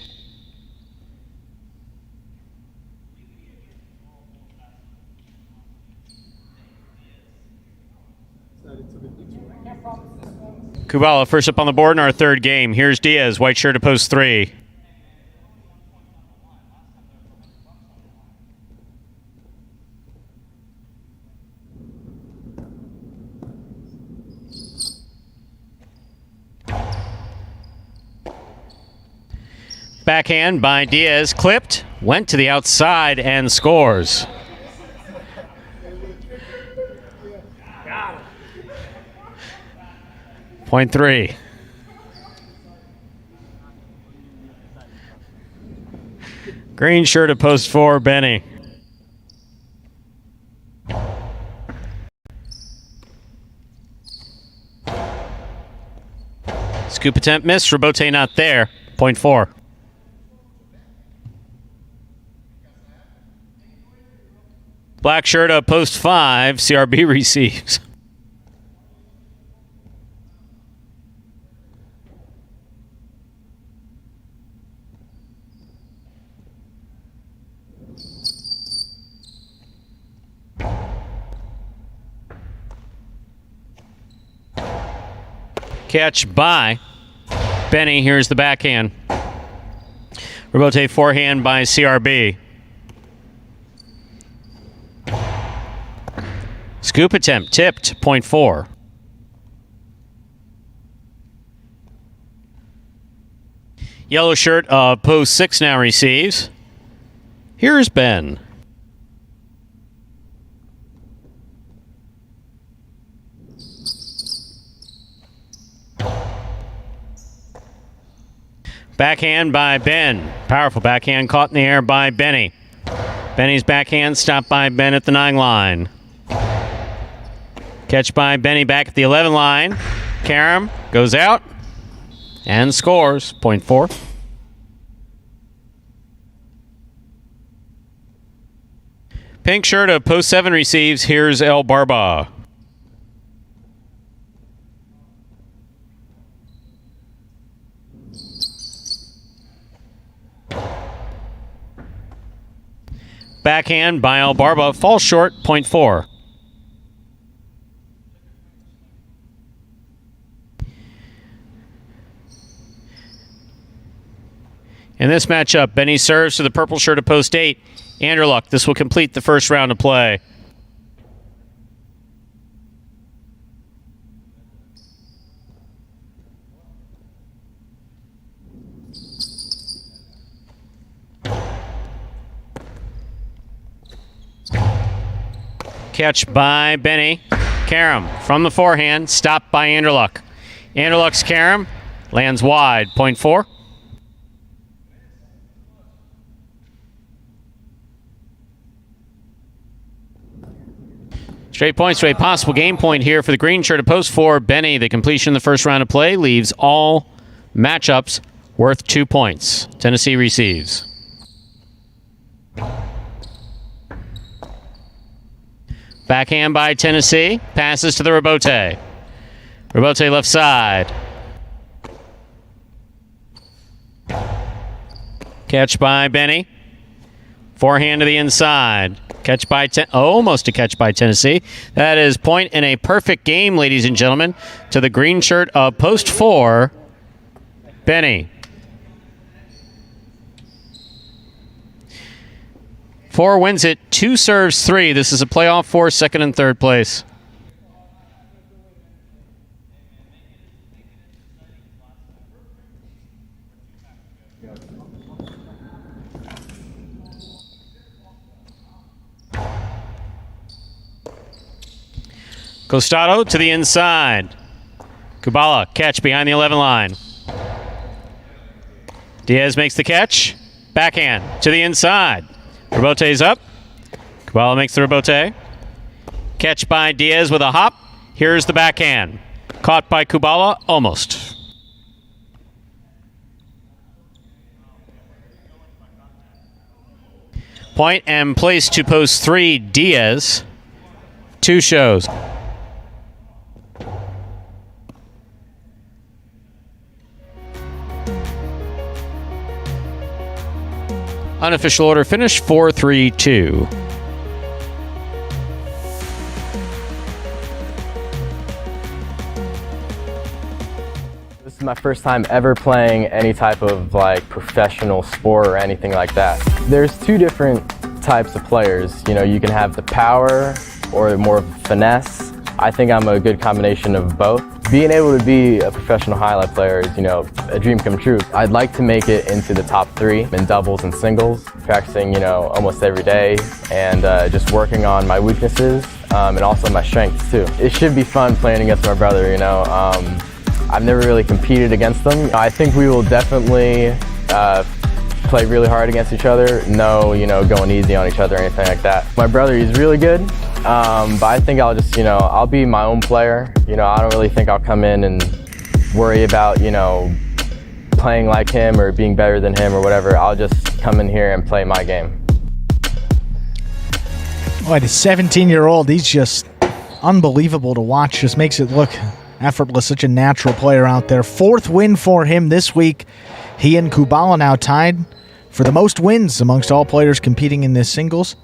Kubala first up on the board in our third game. Here's Diaz, white shirt at post 3. Backhand by Diaz, clipped, went to the outside and scores. Point 3. Green shirt at post 4, Benny. Scoop attempt missed, Rabote not there. Point 4. Black shirt up post 5. CRB receives. Catch by Benny. Here's the backhand. Rabote forehand by CRB. Scoop attempt tipped, point 4. Yellow shirt post 6 now receives. Here's Ben. Backhand by Ben. Powerful backhand caught in the air by Benny. Benny's backhand stopped by Ben at the 9 line. Catch by Benny back at the 11 line. Karam goes out and scores. Point 4. Pink shirt of post 7 receives. Here's El Barba. Backhand by El Barba. Falls short. Point 4. In this matchup, Benny serves to the purple shirt at post 8. Anderluck, this will complete the first round of play. Catch by Benny. Karam from the forehand, stopped by Anderluck. Anderluck's Karam lands wide, point 4. Straight point, straight possible game point here for the green shirt at post 4. Benny, the completion of the first round of play, leaves all matchups worth 2 points. Tennessee receives. Backhand by Tennessee. Passes to the Rebote. Rebote left side. Catch by Benny. Forehand to the inside. Catch by almost a catch by Tennessee. That is point in a perfect game, ladies and gentlemen, to the green shirt of post 4, Benny. 4 wins it, 2 serves 3. This is a playoff for second and third place. Costado to the inside. Kubala, catch behind the 11 line. Diaz makes the catch. Backhand to the inside. Rebote's up. Kubala makes the rebote. Catch by Diaz with a hop. Here's the backhand. Caught by Kubala, almost. Point and place to post 3, Diaz. 2 shows. Unofficial order finish 4-3-2. This is my first time ever playing any type of like professional sport or anything like that. There's 2 different types of players. You know, you can have the power or more finesse. I think I'm a good combination of both. Being able to be a professional highlight player is, you know, a dream come true. I'd like to make it into the top 3 in doubles and singles, practicing, you know, almost every day and just working on my weaknesses and also my strengths too. It should be fun playing against my brother, you know. I've never really competed against them. I think we will definitely play really hard against each other. No, you know, going easy on each other or anything like that. My brother, he's really good. But I think I'll just, you know, I'll be my own player. You know, I don't really think I'll come in and worry about, you know, playing like him or being better than him or whatever. I'll just come in here and play my game. Boy, the 17-year-old, he's just unbelievable to watch. Just makes it look effortless. Such a natural player out there. 4th win for him this week. He and Kubala now tied for the most wins amongst all players competing in this singles.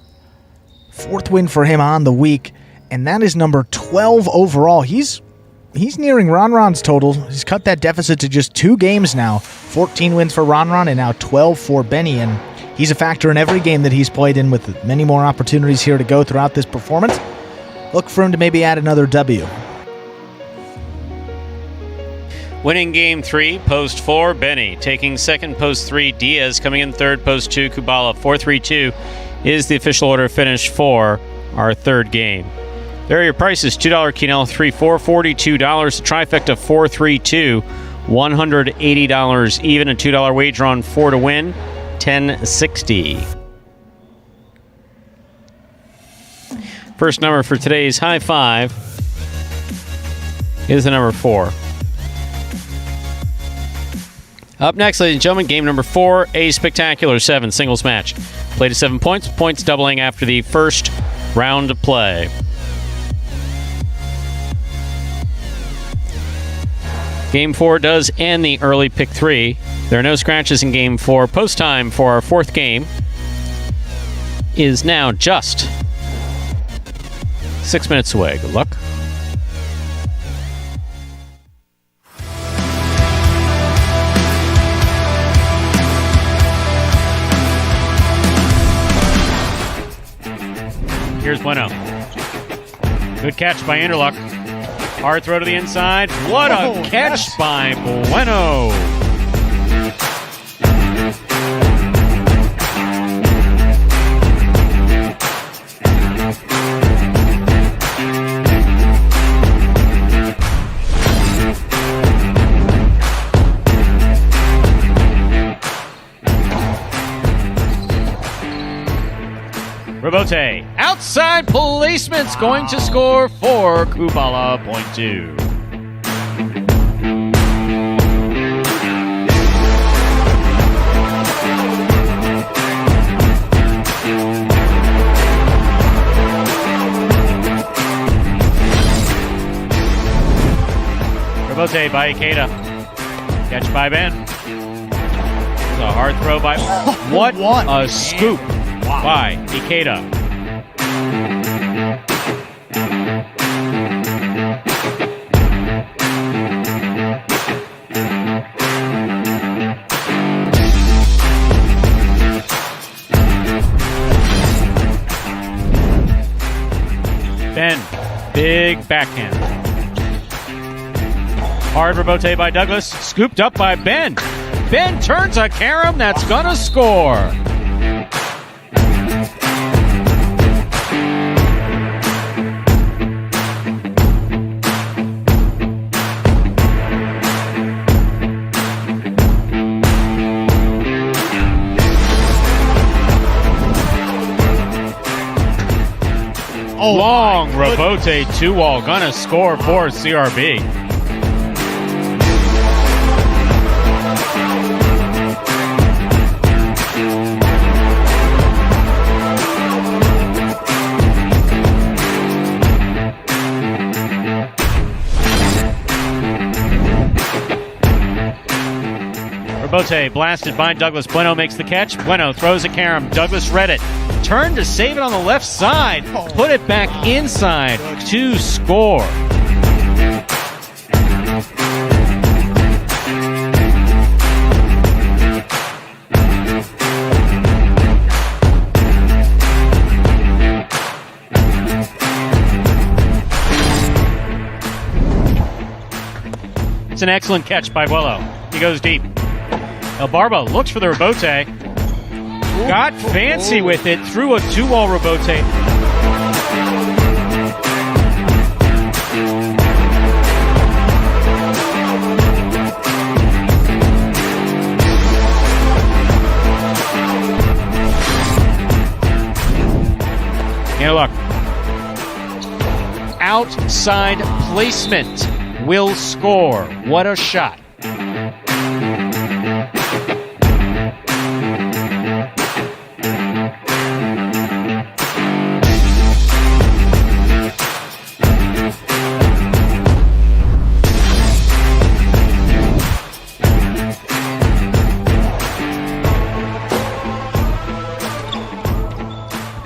4th win for him on the week, and that is number 12 overall. He's nearing Ronron's total. He's cut that deficit to just 2 games now. 14 wins for Ronron and now 12 for Benny, and he's a factor in every game that he's played in with many more opportunities here to go throughout this performance. Look for him to maybe add another W. Winning game 3, post 4, Benny. Taking second, post 3, Diaz. Coming in third, post 2, Kubala. 4-3-2 is the official order finish for our third game. There are your prices. $2 Quinel, 3-4, $42. A trifecta, 4-3-2, $180 even. A $2 wager on 4 to win, $10.60. First number for today's high 5 is the number 4. Up next, ladies and gentlemen, game number 4, a spectacular 7 singles match. Played to 7 points, points doubling after the first round of play. Game 4 does end the early pick 3. There are no scratches in game 4. Post time for our 4th game is now just 6 minutes away. Good luck. Here's Bueno. Good catch by Anderluck. Hard throw to the inside. What a catch by Bueno. Robote, outside placement's going to score for Kubala, point 2. Robote by Ikeda. Catch by Ben. It's a hard throw by... What a scoop by Ikeda. Ben, big backhand. Hard Robote by Douglas, scooped up by Ben. Ben turns a carom that's gonna score. Long Robote 2-wall, gonna score for CRB. Robote blasted by Douglas. Bueno makes the catch. Bueno throws a carom. Douglas read it. Turned to save it on the left side. Put it back inside to score. It's an excellent catch by Buello. He goes deep. El Barba looks for the Robote. Got fancy with it. Threw a 2-wall Robote. And look. Outside placement will score. What a shot.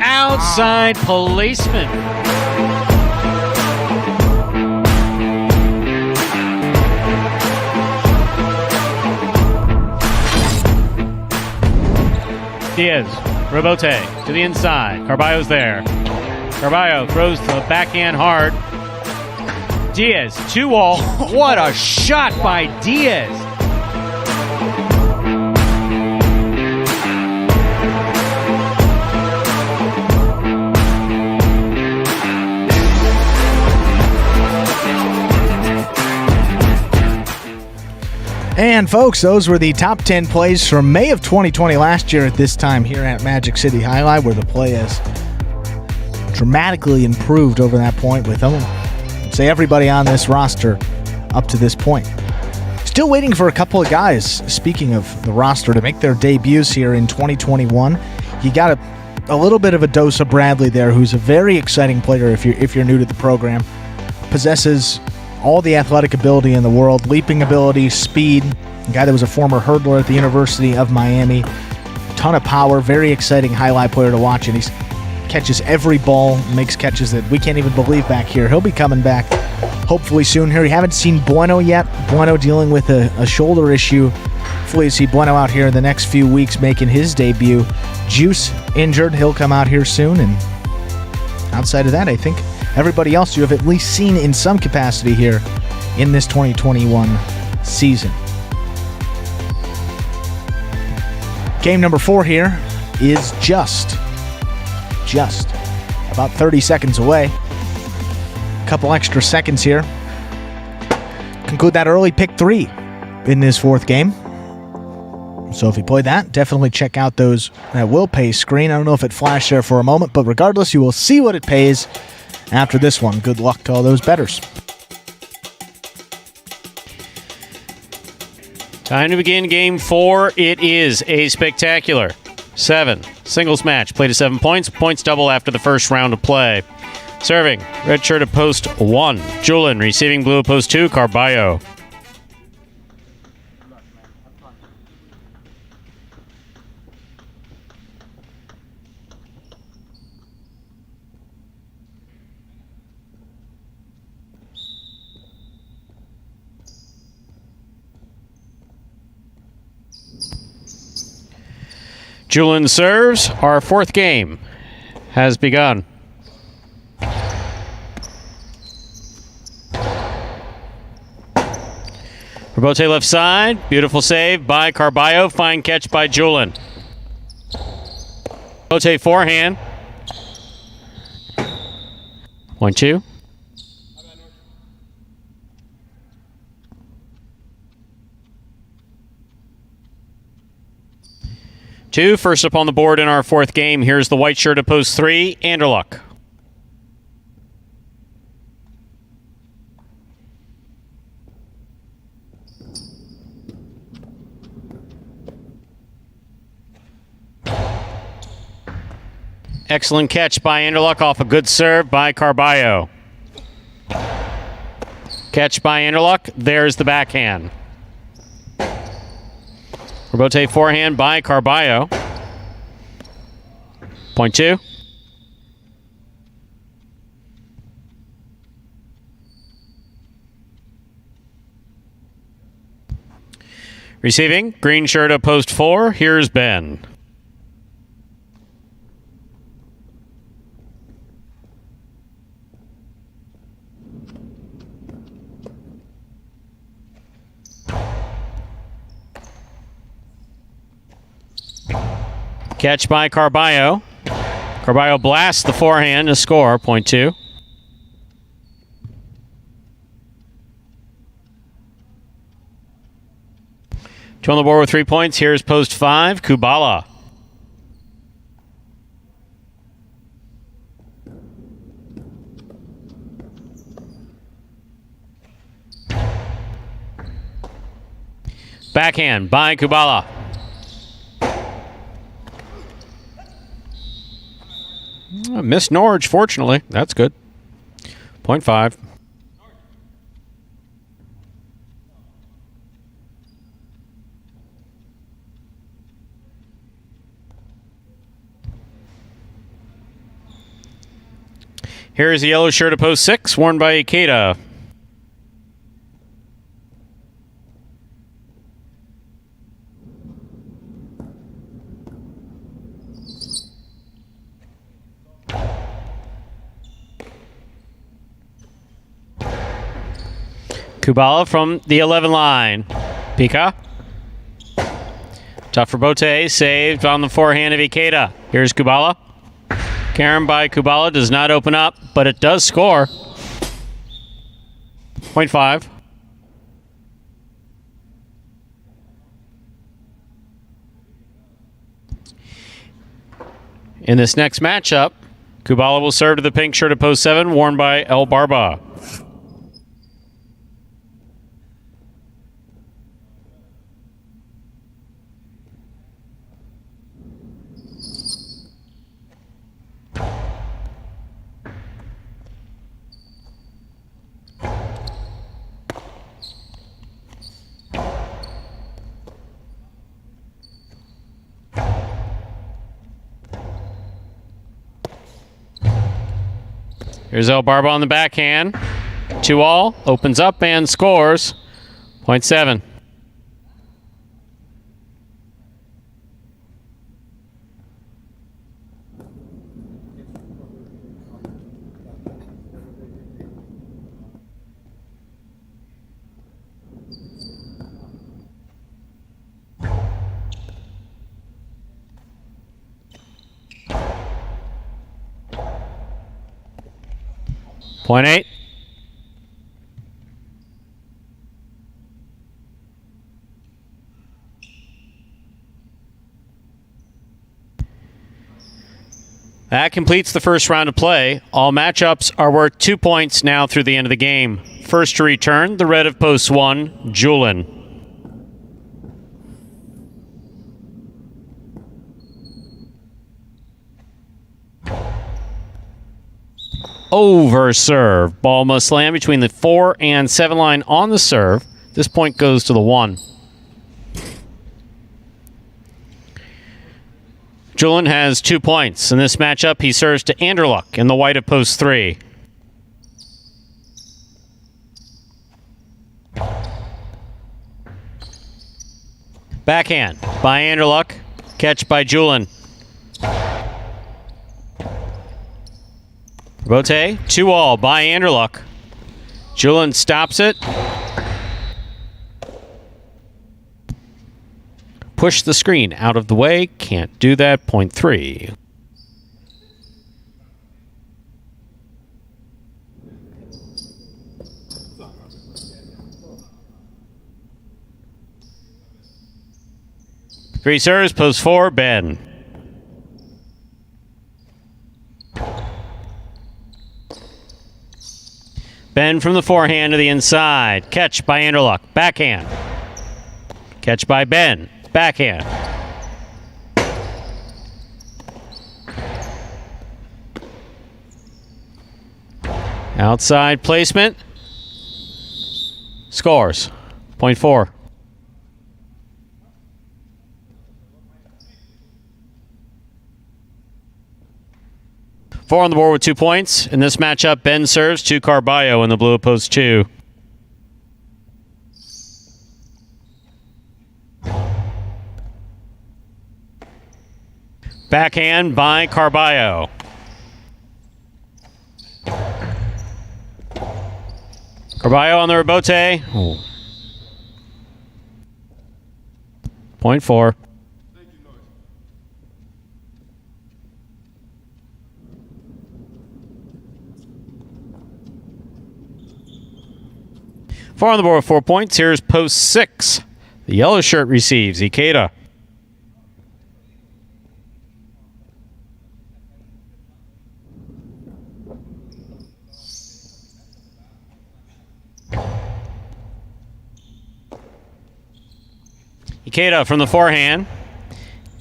Outside placement. Diaz, Robote to the inside. Carballo's there. Carballo throws to the backhand hard. Diaz, 2-wall. What a shot by Diaz. And folks, those were the top 10 plays from May of 2020 last year at this time here at Magic City Jai-Alai, where the play has dramatically improved over that point with them. Say everybody on this roster up to this point. Still waiting for a couple of guys, speaking of the roster, to make their debuts here in 2021. You got a little bit of a dose of Bradley there, who's a very exciting player if you're new to the program. Possesses all the athletic ability in the world, leaping ability, speed, a guy that was a former hurdler at the University of Miami, ton of power, very exciting highlight player to watch, and he catches every ball, makes catches that we can't even believe back here. He'll be coming back hopefully soon here. You haven't seen Bueno yet. Bueno dealing with a shoulder issue. Hopefully you see Bueno out here in the next few weeks making his debut. Juice injured. He'll come out here soon, and outside of that, I think everybody else you have at least seen in some capacity here in this 2021 season. Game number 4 here is just about 30 seconds away. A couple extra seconds here. Conclude that early pick 3 in this 4th game. So if you play that, definitely check out that will pay screen. I don't know if it flashed there for a moment, but regardless, you will see what it pays after this one. Good luck to all those bettors. Time to begin game 4. It is a spectacular 7 singles match. Play to 7 points. Points double after the first round of play. Serving, red shirt at post 1, Julian. Receiving blue at post 2, Carballo. Julian serves. Our 4th game has begun. Rebote left side. Beautiful save by Carballo. Fine catch by Julian. Rebote forehand. 1-2. Two, first up on the board in our 4th game. Here's the white shirt at post 3, Anderluck. Excellent catch by Anderluck off a good serve by Carballo. Catch by Anderluck. There's the backhand. Rebote forehand by Carballo. Point 2. Receiving, green shirt at post 4. Here's Ben. Catch by Carballo. Carballo blasts the forehand to score, point 2. Two on the board with 3 points. Here's post 5, Kubala. Backhand by Kubala. Missed Norwich, fortunately. That's good. Point 5. Here is the yellow shirt at post 6, worn by Ikeda. Kubala from the 11 line. Pika. Tough for Bote. Saved on the forehand of Ikeda. Here's Kubala. Carom by Kubala does not open up, but it does score. Point 5. In this next matchup, Kubala will serve to the pink shirt at post 7, worn by El Barba. Here's El Barba on the backhand. 2-all. Opens up and scores. Point 7. Point 8. That completes the first round of play. All matchups are worth 2 points now through the end of the game. First to return, the red of post 1, Julian. Over serve. Ball must land between the 4 and 7 line on the serve. This point goes to the 1. Julian has 2 points. In this matchup, he serves to Anderluck in the white of post 3. Backhand by Anderluck. Catch by Julian. Bote, 2-all by Anderluck. Julian stops it. Push the screen out of the way. Can't do that. Point 3. Three serves, post 4, Ben. Ben from the forehand to the inside. Catch by Anderluck. Backhand. Catch by Ben. Backhand. Outside placement. Scores. Point 4. Four on the board with 2 points. In this matchup, Ben serves to Carballo in the blue of post 2. Backhand by Carballo. Carballo on the rebote. Oh. Point 4. Four on the board with 4 points. Here's post 6. The yellow shirt receives. Ikeda. Ikeda from the forehand.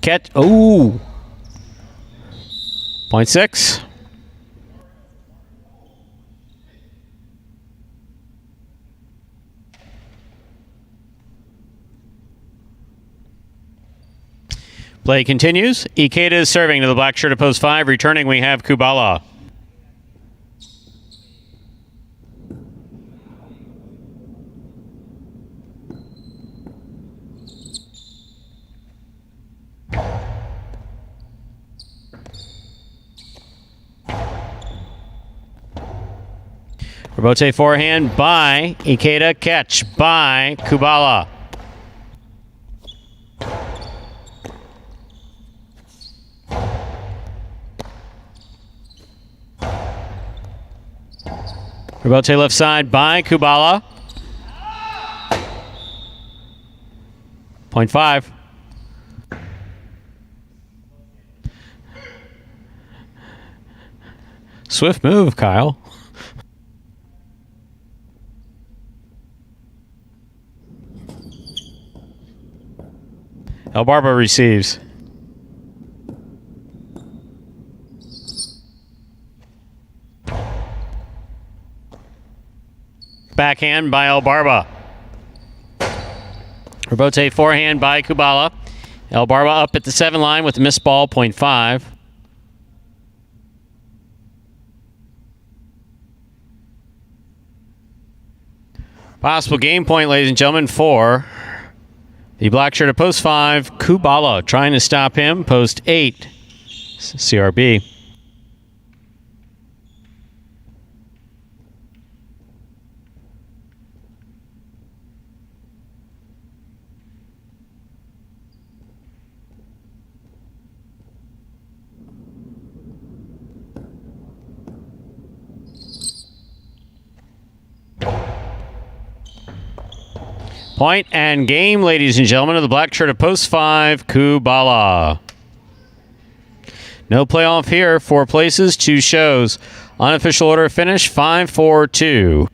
Catch. Oh. Point 6. Play continues. Ikeda is serving to the black shirt of post 5. Returning, we have Kubala. Rebote forehand by Ikeda. Catch by Kubala. Rebote left side by Kubala. Point 5. Swift move, Kyle. El Barba receives. Backhand by El Barba. Rebote forehand by Kubala. El Barba up at the 7 line with a missed ball, point 5. Possible game point, ladies and gentlemen, for the black shirt at post 5, Kubala trying to stop him, post 8, CRB. Point and game, ladies and gentlemen, of the black shirt of post 5, Kubala. No playoff here. 4 places, 2 shows. Unofficial order of finish, 5, 4, 2.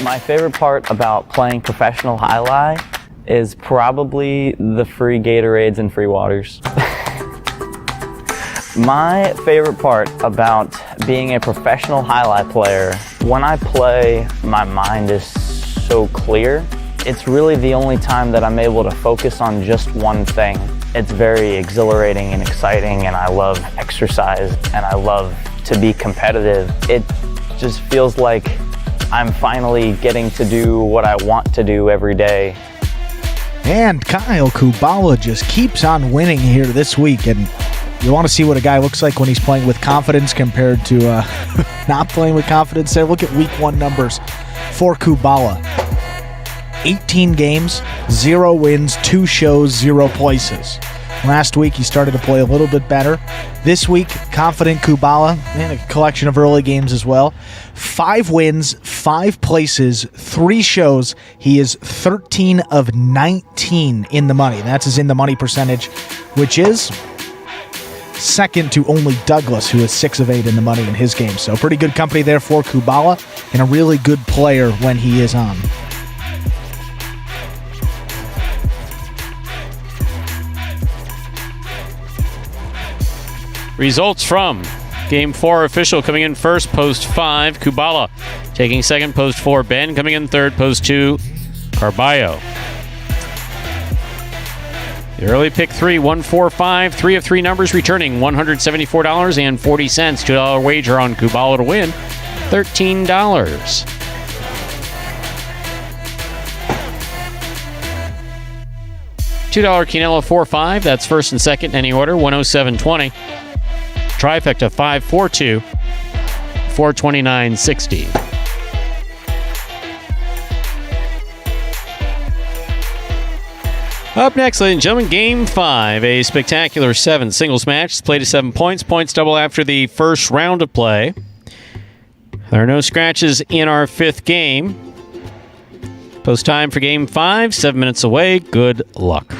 My favorite part about playing professional Highline is probably the free Gatorades and free waters. My favorite part about being a professional Highline player, when I play, my mind is so clear. It's really the only time that I'm able to focus on just one thing. It's very exhilarating and exciting, and I love exercise, and I love to be competitive. It just feels like I'm finally getting to do what I want to do every day. And Kyle Kubala just keeps on winning here this week, and you want to see what a guy looks like when he's playing with confidence compared to not playing with confidence. So look at week 1 numbers for Kubala. 18 games, 0 wins, 2 shows, 0 places. Last week, he started to play a little bit better. This week, confident Kubala, and a collection of early games as well. 5 wins, 5 places, 3 shows. He is 13 of 19 in the money. That's his in the money percentage, which is second to only Douglas, who is 6 of 8 in the money in his game. So pretty good company there for Kubala, and a really good player when he is on. Results from Game 4 official coming in first, post 5, Kubala. Taking second, post 4, Ben. Coming in third, post 2, Carballo. The early pick 3, 1, 4, 5. 3 of 3 numbers returning $174.40. $2 wager on Kubala to win $13. $2 Quinella 4-5. That's first and second in any order. 107.20. Trifecta 5-4-2. 429.60. Up next, ladies and gentlemen, Game 5, a spectacular 7 singles match. It's played to 7 points. Points double after the first round of play. There are no scratches in our 5th game. Post time for Game 5, 7 minutes away. Good luck.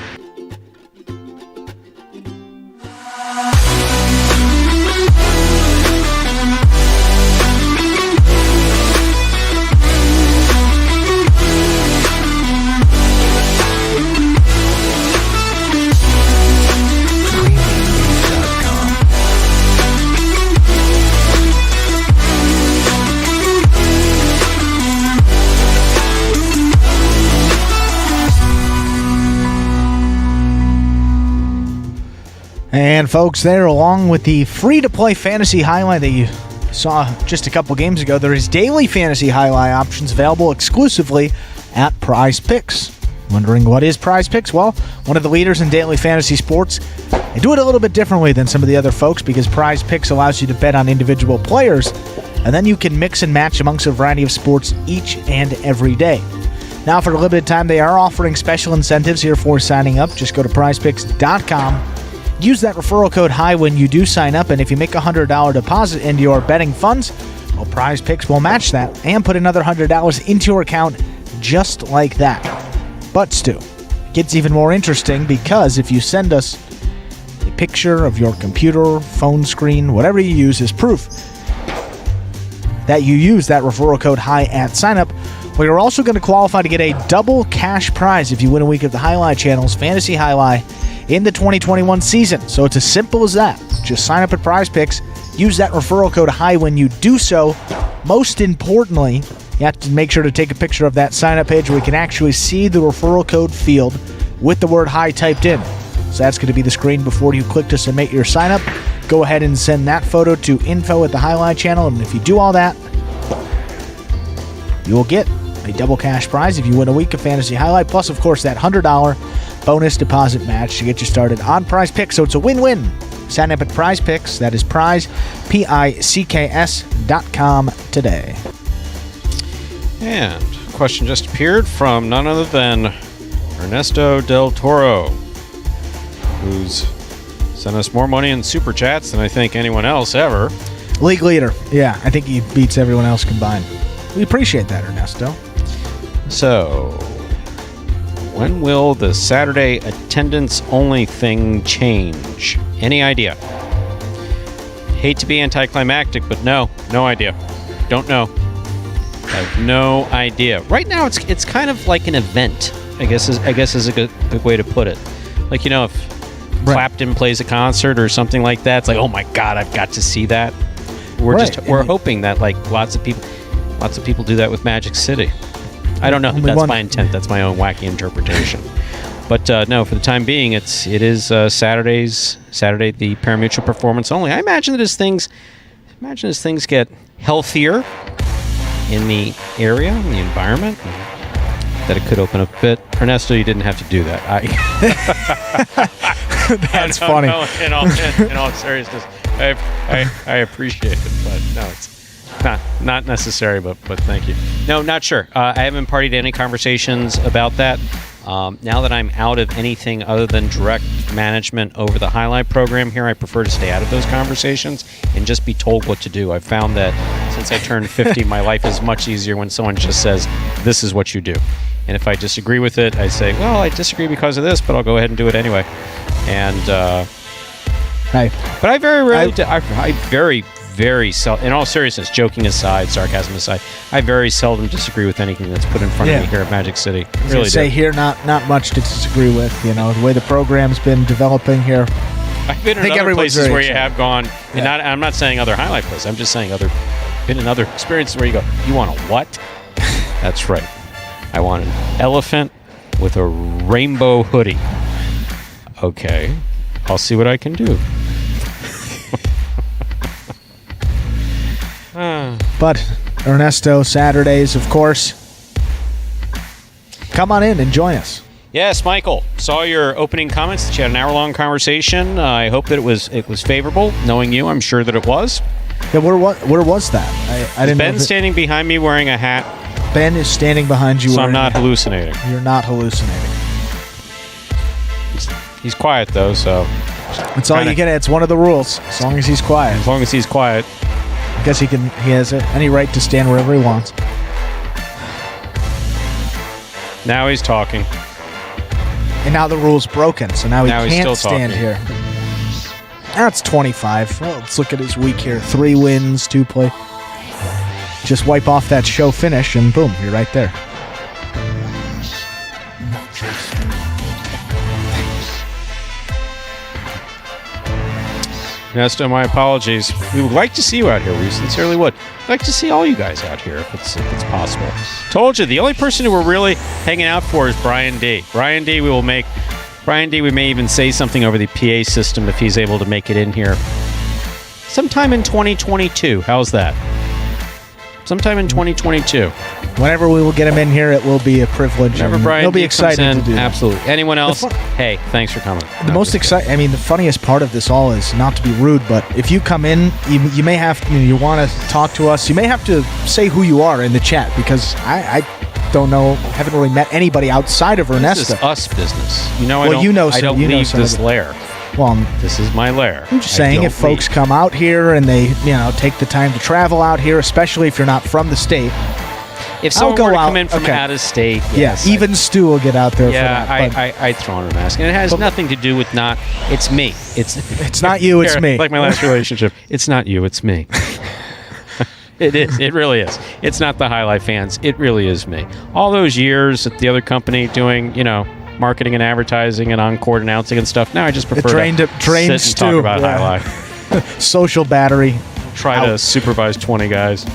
And folks, there, along with the free-to-play fantasy highlight that you saw just a couple games ago, there is daily fantasy highlight options available exclusively at Prize Picks. Wondering what is Prize Picks? Well, one of the leaders in daily fantasy sports. They do it a little bit differently than some of the other folks because Prize Picks allows you to bet on individual players, and then you can mix and match amongst a variety of sports each and every day. Now, for a limited time, they are offering special incentives here for signing up. Just go to prizepicks.com. Use that referral code HIGH when you do sign up, and if you make a $100 deposit into your betting funds, well, Prize Picks will match that and put another $100 into your account just like that. But Stu, it gets even more interesting because if you send us a picture of your computer, phone screen, whatever you use as proof that you use that referral code HIGH at sign up, well, you're also going to qualify to get a double cash prize if you win a week of the Highline Channel's Fantasy Highlight in the 2021 season. So it's as simple as that. Just sign up at Prize Picks, use that referral code HIGH when you do so. Most importantly, you have to make sure to take a picture of that sign up page where we can actually see the referral code field with the word HIGH typed in. So that's going to be the screen before you click to submit your sign up. Go ahead and send that photo to info@the-highline channel, and if you do all that, you will get a double cash prize if you win a week of Fantasy Highlight, plus, of course, that $100 bonus deposit match to get you started on Prize Picks. So it's a win-win. Sign up at Prize Picks. That is Prize, PICKS.com today. And a question just appeared from none other than Ernesto Del Toro, who's sent us more money in Super Chats than I think anyone else ever. League leader. Yeah, I think he beats everyone else combined. We appreciate that, Ernesto. So, when will the Saturday attendance-only thing change? Any idea? Hate to be anticlimactic, but no idea. Don't know. I have no idea. Right now, it's kind of like an event. I guess is a good way to put it. Like, if Clapton plays a concert or something like that, it's like, oh my God, I've got to see that. We're hoping that like lots of people do that with Magic City. I don't know if that's my intent. That's my own wacky interpretation. But no, for the time being, it is Saturday the Parimutuel performance only. I imagine that as things get healthier in the area, in the environment, that it could open up a bit. Ernesto, you didn't have to do that. That's funny. No, in all seriousness, I appreciate it, but no, it's not necessary. But thank you. No, not sure. I haven't partied any conversations about that. Now that I'm out of anything other than direct management over the Highline program here, I prefer to stay out of those conversations and just be told what to do. I've found that since I turned 50, my life is much easier when someone just says, "This is what you do." And if I disagree with it, I say, well, I disagree because of this, but I'll go ahead and do it anyway. And, but I very rarely, I very, very seldom, in all seriousness, joking aside, sarcasm aside, I very seldom disagree with anything that's put in front of me here at Magic City. Really say here, not much to disagree with, the way the program's been developing here. I've been in other places where you have gone, and I'm not saying other highlight places, I'm just saying been in other experiences where you go, you want a what? That's right. I want an elephant with a rainbow hoodie. Okay, I'll see what I can do. But Ernesto, Saturdays, of course. Come on in and join us. Yes, Michael. Saw your opening comments that you had an hour-long conversation. I hope that it was favorable. Knowing you, I'm sure that it was. Yeah, where was that? I didn't know. Ben standing behind me wearing a hat. Ben is standing behind you. So I'm not hallucinating. You're not hallucinating. He's quiet, though, so... That's all you get. It's one of the rules. As long as he's quiet. As long as he's quiet. I guess he has any right to stand wherever he wants. Now he's talking. And now the rule's broken, so now he can't stand talking. here. That's 25. Well, let's look at his week here. 3 wins, 2 play. Just wipe off that show finish, and boom, you're right there. Ernesto, my apologies. We would like to see you out here. We sincerely would. We'd like to see all you guys out here if it's possible. Told you, the only person who we're really hanging out for is Brian D. Brian D, we may even say something over the PA system if he's able to make it in here. Sometime in 2022. How's that? Sometime in 2022. Whenever we will get him in here, it will be a privilege. Whenever Brian he'll be excited to do that. Absolutely. Anyone else? Hey, thanks for coming. The funniest part of this all is, not to be rude, but if you come in, you may have to, you want to talk to us, you may have to say who you are in the chat, because I don't know, haven't really met anybody outside of Ernesto. This is us business. I don't leave this lair. Well, this is my lair. I'm just saying, if folks come out here and they, take the time to travel out here, especially if you're not from the state. If someone were to come in from out of state, yes. Even Stu will get out there for that. Yeah, I throw on a mask. And it has nothing to do with it's me. It's not you, it's me. Like my last relationship. It's not you, it's me. It is. It really is. It's not the Highlight fans. It really is me. All those years at the other company doing, marketing and advertising and on-court announcing and stuff. Now I just prefer to sit and talk about Highlight. Social battery. Try to supervise 20 guys.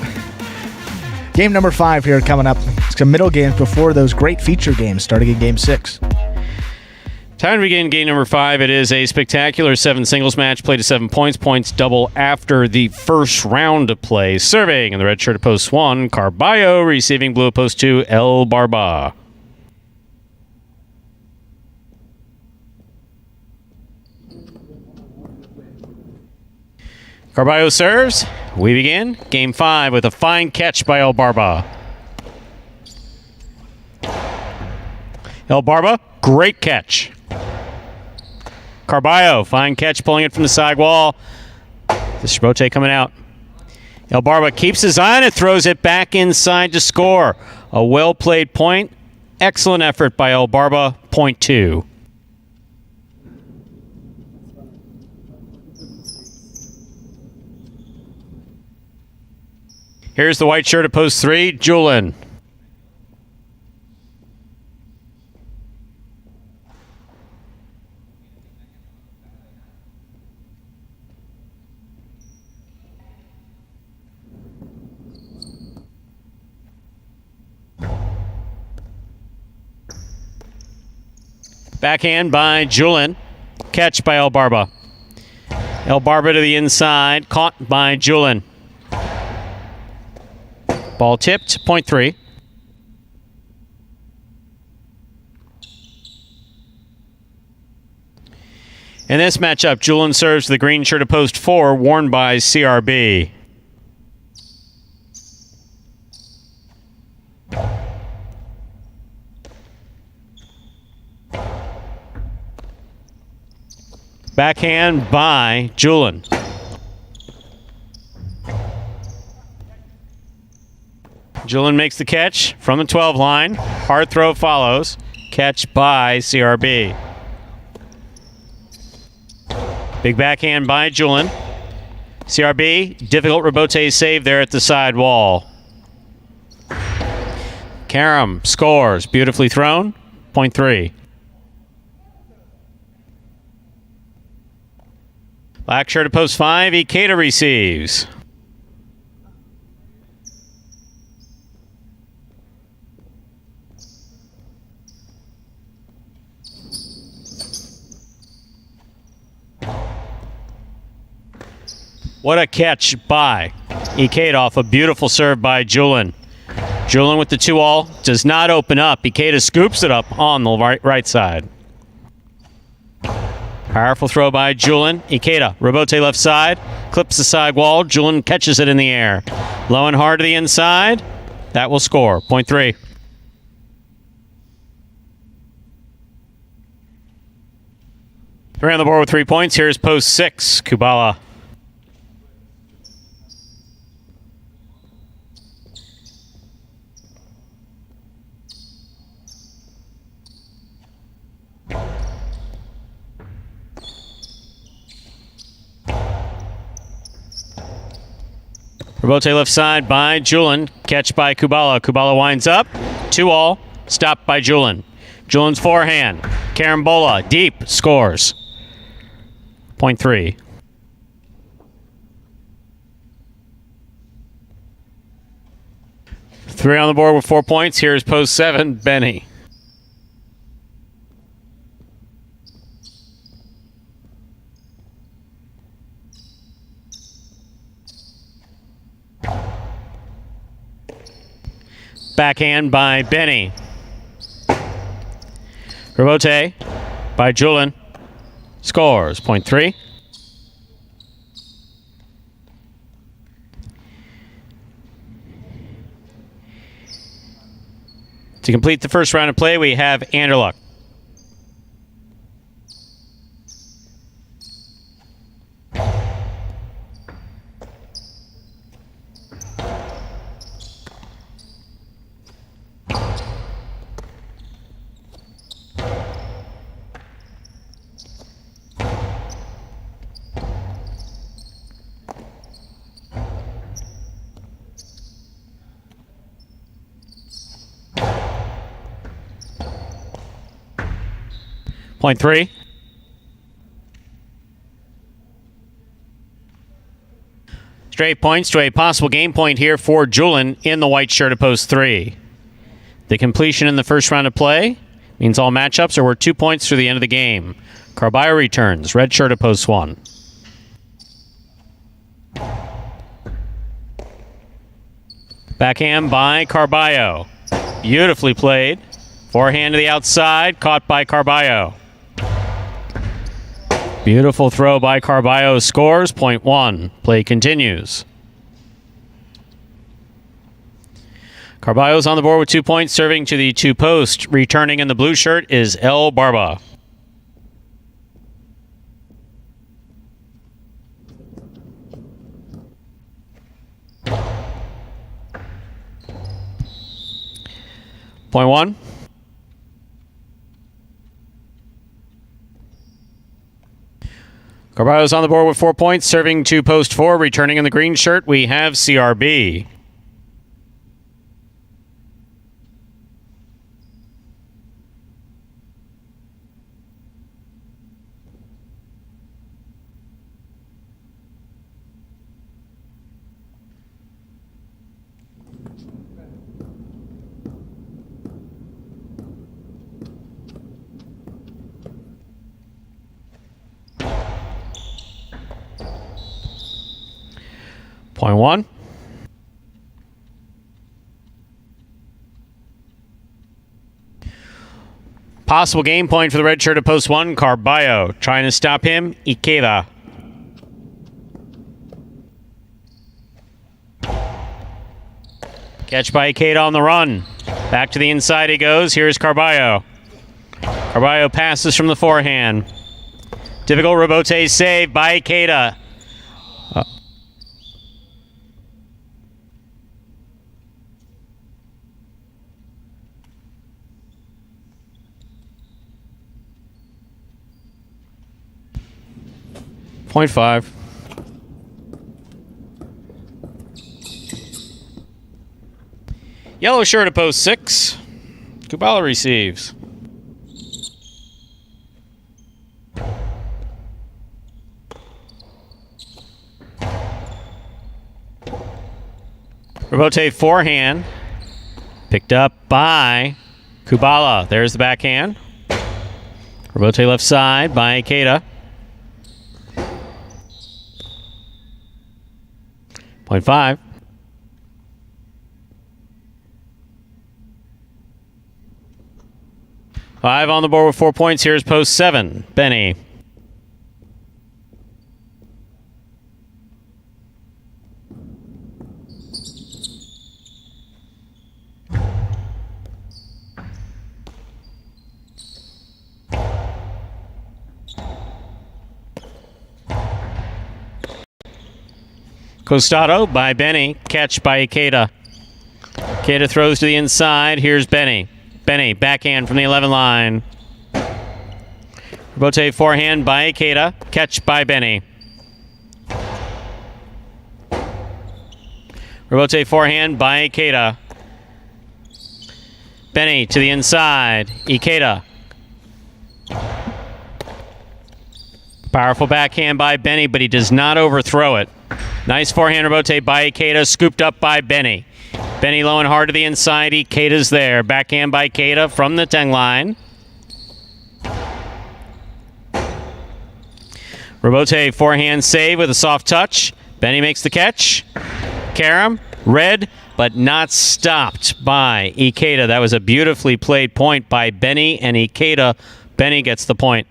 Game number 5 here coming up. It's some middle games before those great feature games starting in Game 6. Time to begin game number 5. It is a spectacular 7 singles match. Played to 7 points. Points double after the first round of play. Serving in the red shirt at post 1, Carballo. Receiving blue at post 2, El Barba. Carballo serves. We begin game 5 with a fine catch by El Barba. El Barba, great catch. Carballo, fine catch, pulling it from the side wall. The Strobote coming out. El Barba keeps his eye on it, throws it back inside to score. A well-played point. Excellent effort by El Barba, point 2. Here's the white shirt at post 3, Julian. Backhand by Julian. Catch by El Barba. El Barba to the inside. Caught by Julian. Ball tipped. Point 3. In this matchup, Julian serves the green shirt of post 4, worn by CRB. Backhand by Julian. Julian makes the catch from the 12 line. Hard throw follows. Catch by CRB. Big backhand by Julian. CRB, difficult rebote save there at the side wall. Karam scores. Beautifully thrown. Point 3. Black shirt at post 5, Ikeda receives. What a catch by Ikeda off a beautiful serve by Julian. Julian with the 2-all does not open up. Ikeda scoops it up on the right side. Powerful throw by Julian. Ikeda, rebote left side, clips the side wall. Julian catches it in the air. Low and hard to the inside. That will score. Point 3. Three on the board with 3 points. Here's post 6, Kubala. Rebote left side by Julian. Catch by Kubala. Kubala winds up. 2-all. Stopped by Julian. Julian's forehand. Carambola. Deep. Scores. Point 3. Three on the board with 4 points. Here's post 7, Benny. Backhand by Benny. Rebote by Julian. Scores. Point 3. To complete the first round of play, we have Anderluck. Point 3. Straight points to a possible game point here for Julian in the white shirt at post 3. The completion in the first round of play means all matchups are worth 2 points through the end of the game. Carballo returns, red shirt at post 1. Backhand by Carballo. Beautifully played. Forehand to the outside, caught by Carballo. Beautiful throw by Carballo. Scores. Point 1. Play continues. Carballo's on the board with 2 points, serving to the 2 post. Returning in the blue shirt is El Barba. Point 1. Carballo's on the board with 4 points, serving to post 4. Returning in the green shirt, we have CRB. Point 1. Possible game point for the red shirt at post 1, Carballo. Trying to stop him, Ikeda. Catch by Ikeda on the run. Back to the inside he goes. Here's Carballo. Carballo passes from the forehand. Difficult rebote save by Ikeda. Point 5. Yellow shirt at post 6. Kubala receives. Rebote forehand. Picked up by Kubala. There's the backhand. Rebote left side by Ikeda. Point 5. Five on the board with 4 points. Here's post 7. Benny. Costado by Benny. Catch by Ikeda. Ikeda throws to the inside. Here's Benny. Benny, backhand from the 11 line. Rebote forehand by Ikeda. Catch by Benny. Rebote forehand by Ikeda. Benny to the inside. Ikeda. Powerful backhand by Benny, but he does not overthrow it. Nice forehand rebote by Ikeda, scooped up by Benny. Benny low and hard to the inside. Ikeda's there. Backhand by Ikeda from the 10 line. Rebote forehand save with a soft touch. Benny makes the catch. Karam, red, but not stopped by Ikeda. That was a beautifully played point by Benny and Ikeda. Benny gets the point.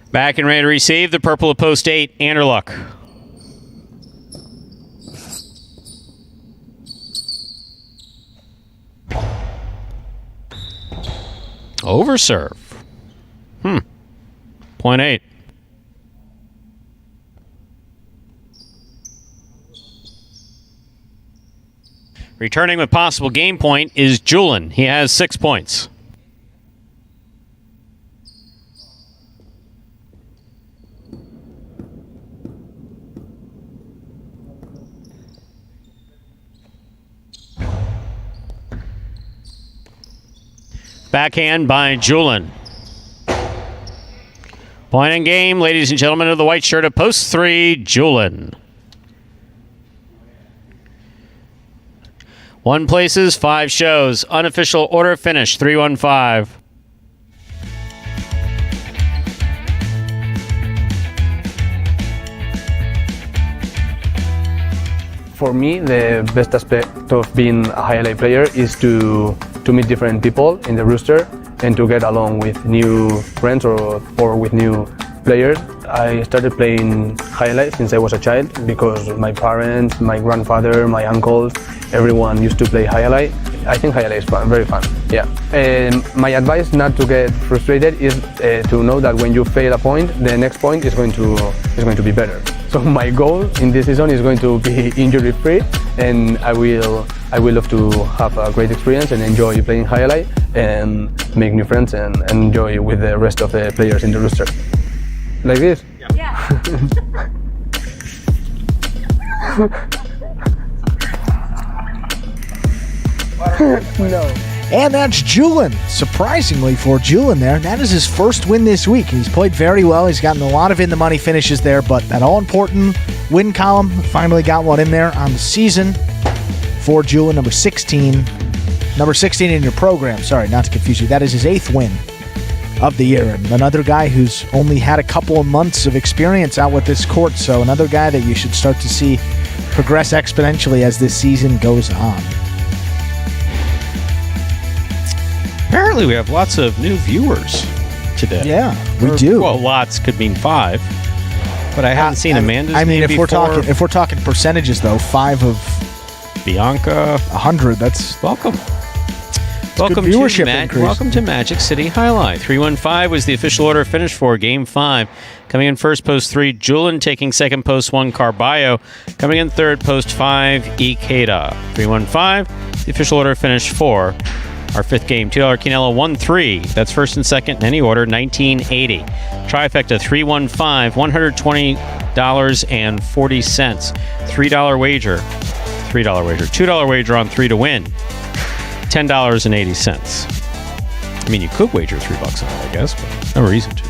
Back and ready to receive the purple of post 8, Anderluck. Overserve. Point 8. Returning with possible game point is Julian. He has 6 points. Backhand by Julian. Point in game, ladies and gentlemen, of the white shirt of post 3, Julian. 1 places, 5 shows. Unofficial order finish, 3-1-5. For me, the best aspect of being a highlight player is to meet different people in the roster and to get along with new friends or with new players. I started playing highlight since I was a child because my parents, my grandfather, my uncles, everyone used to play highlight. I think Highlight is fun, very fun. Yeah. And my advice not to get frustrated is to know that when you fail a point, the next point is going to be better. So my goal in this season is going to be injury free, and I will love to have a great experience and enjoy playing Highlight and make new friends and enjoy with the rest of the players in the roster. Like this. Yeah. No. And that's Julian. Surprisingly for Julian there, that is his first win this week. He's played very well. He's gotten a lot of in-the-money finishes there, but that all-important win column finally got one in there on the season for Julian, number 16. Number 16 in your program. Sorry, not to confuse you. That is his 8th win of the year. And another guy who's only had a couple of months of experience out with this court, so another guy that you should start to see progress exponentially as this season goes on. Apparently, we have lots of new viewers today. Yeah, we do. Well, lots could mean 5, but I haven't seen Amanda's name if before. we're talking percentages, though, 5 of Bianca, 100. That's welcome. good viewership increase. Welcome to Magic City Jai-Alai. 315 was the official order of finish for Game 5. Coming in first, post 3, Julian. Taking second, post 1, Carballo. Coming in third, post 5, Ikeda. 315, the official order of finish for our 5th game. $2 Quinello 1-3. That's first and second in any order, 1980. Trifecta 315, $120.40. $3 wager. $2 wager on 3 to win. $10.80. I mean, you could wager $3 on it, I guess, but no reason to.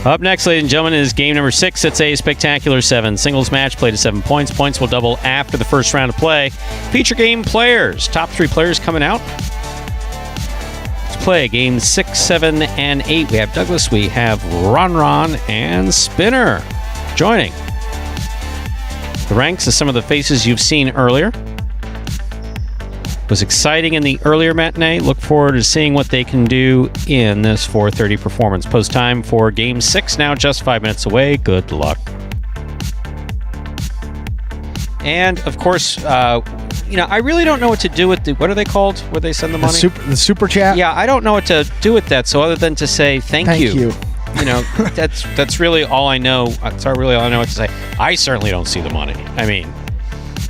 Up next, ladies and gentlemen, is game number 6. It's a spectacular 7 singles match played to 7 points. Points will double after the first round of play. Feature game players. Top 3 players coming out. Let's play games 6, 7, and 8. We have Douglas, we have Ron, and Spinner joining. The ranks of some of the faces you've seen earlier. Was exciting in the earlier matinee. Look forward to seeing what they can do in this 4:30 performance. Post time for Game 6 now just 5 minutes away. Good luck. And, of course, I really don't know what to do with what are they called where they send the money? The super chat? Yeah, I don't know what to do with that, so other than to say thank you. That's really all I know. That's really all I know what to say. I certainly don't see the money. I mean,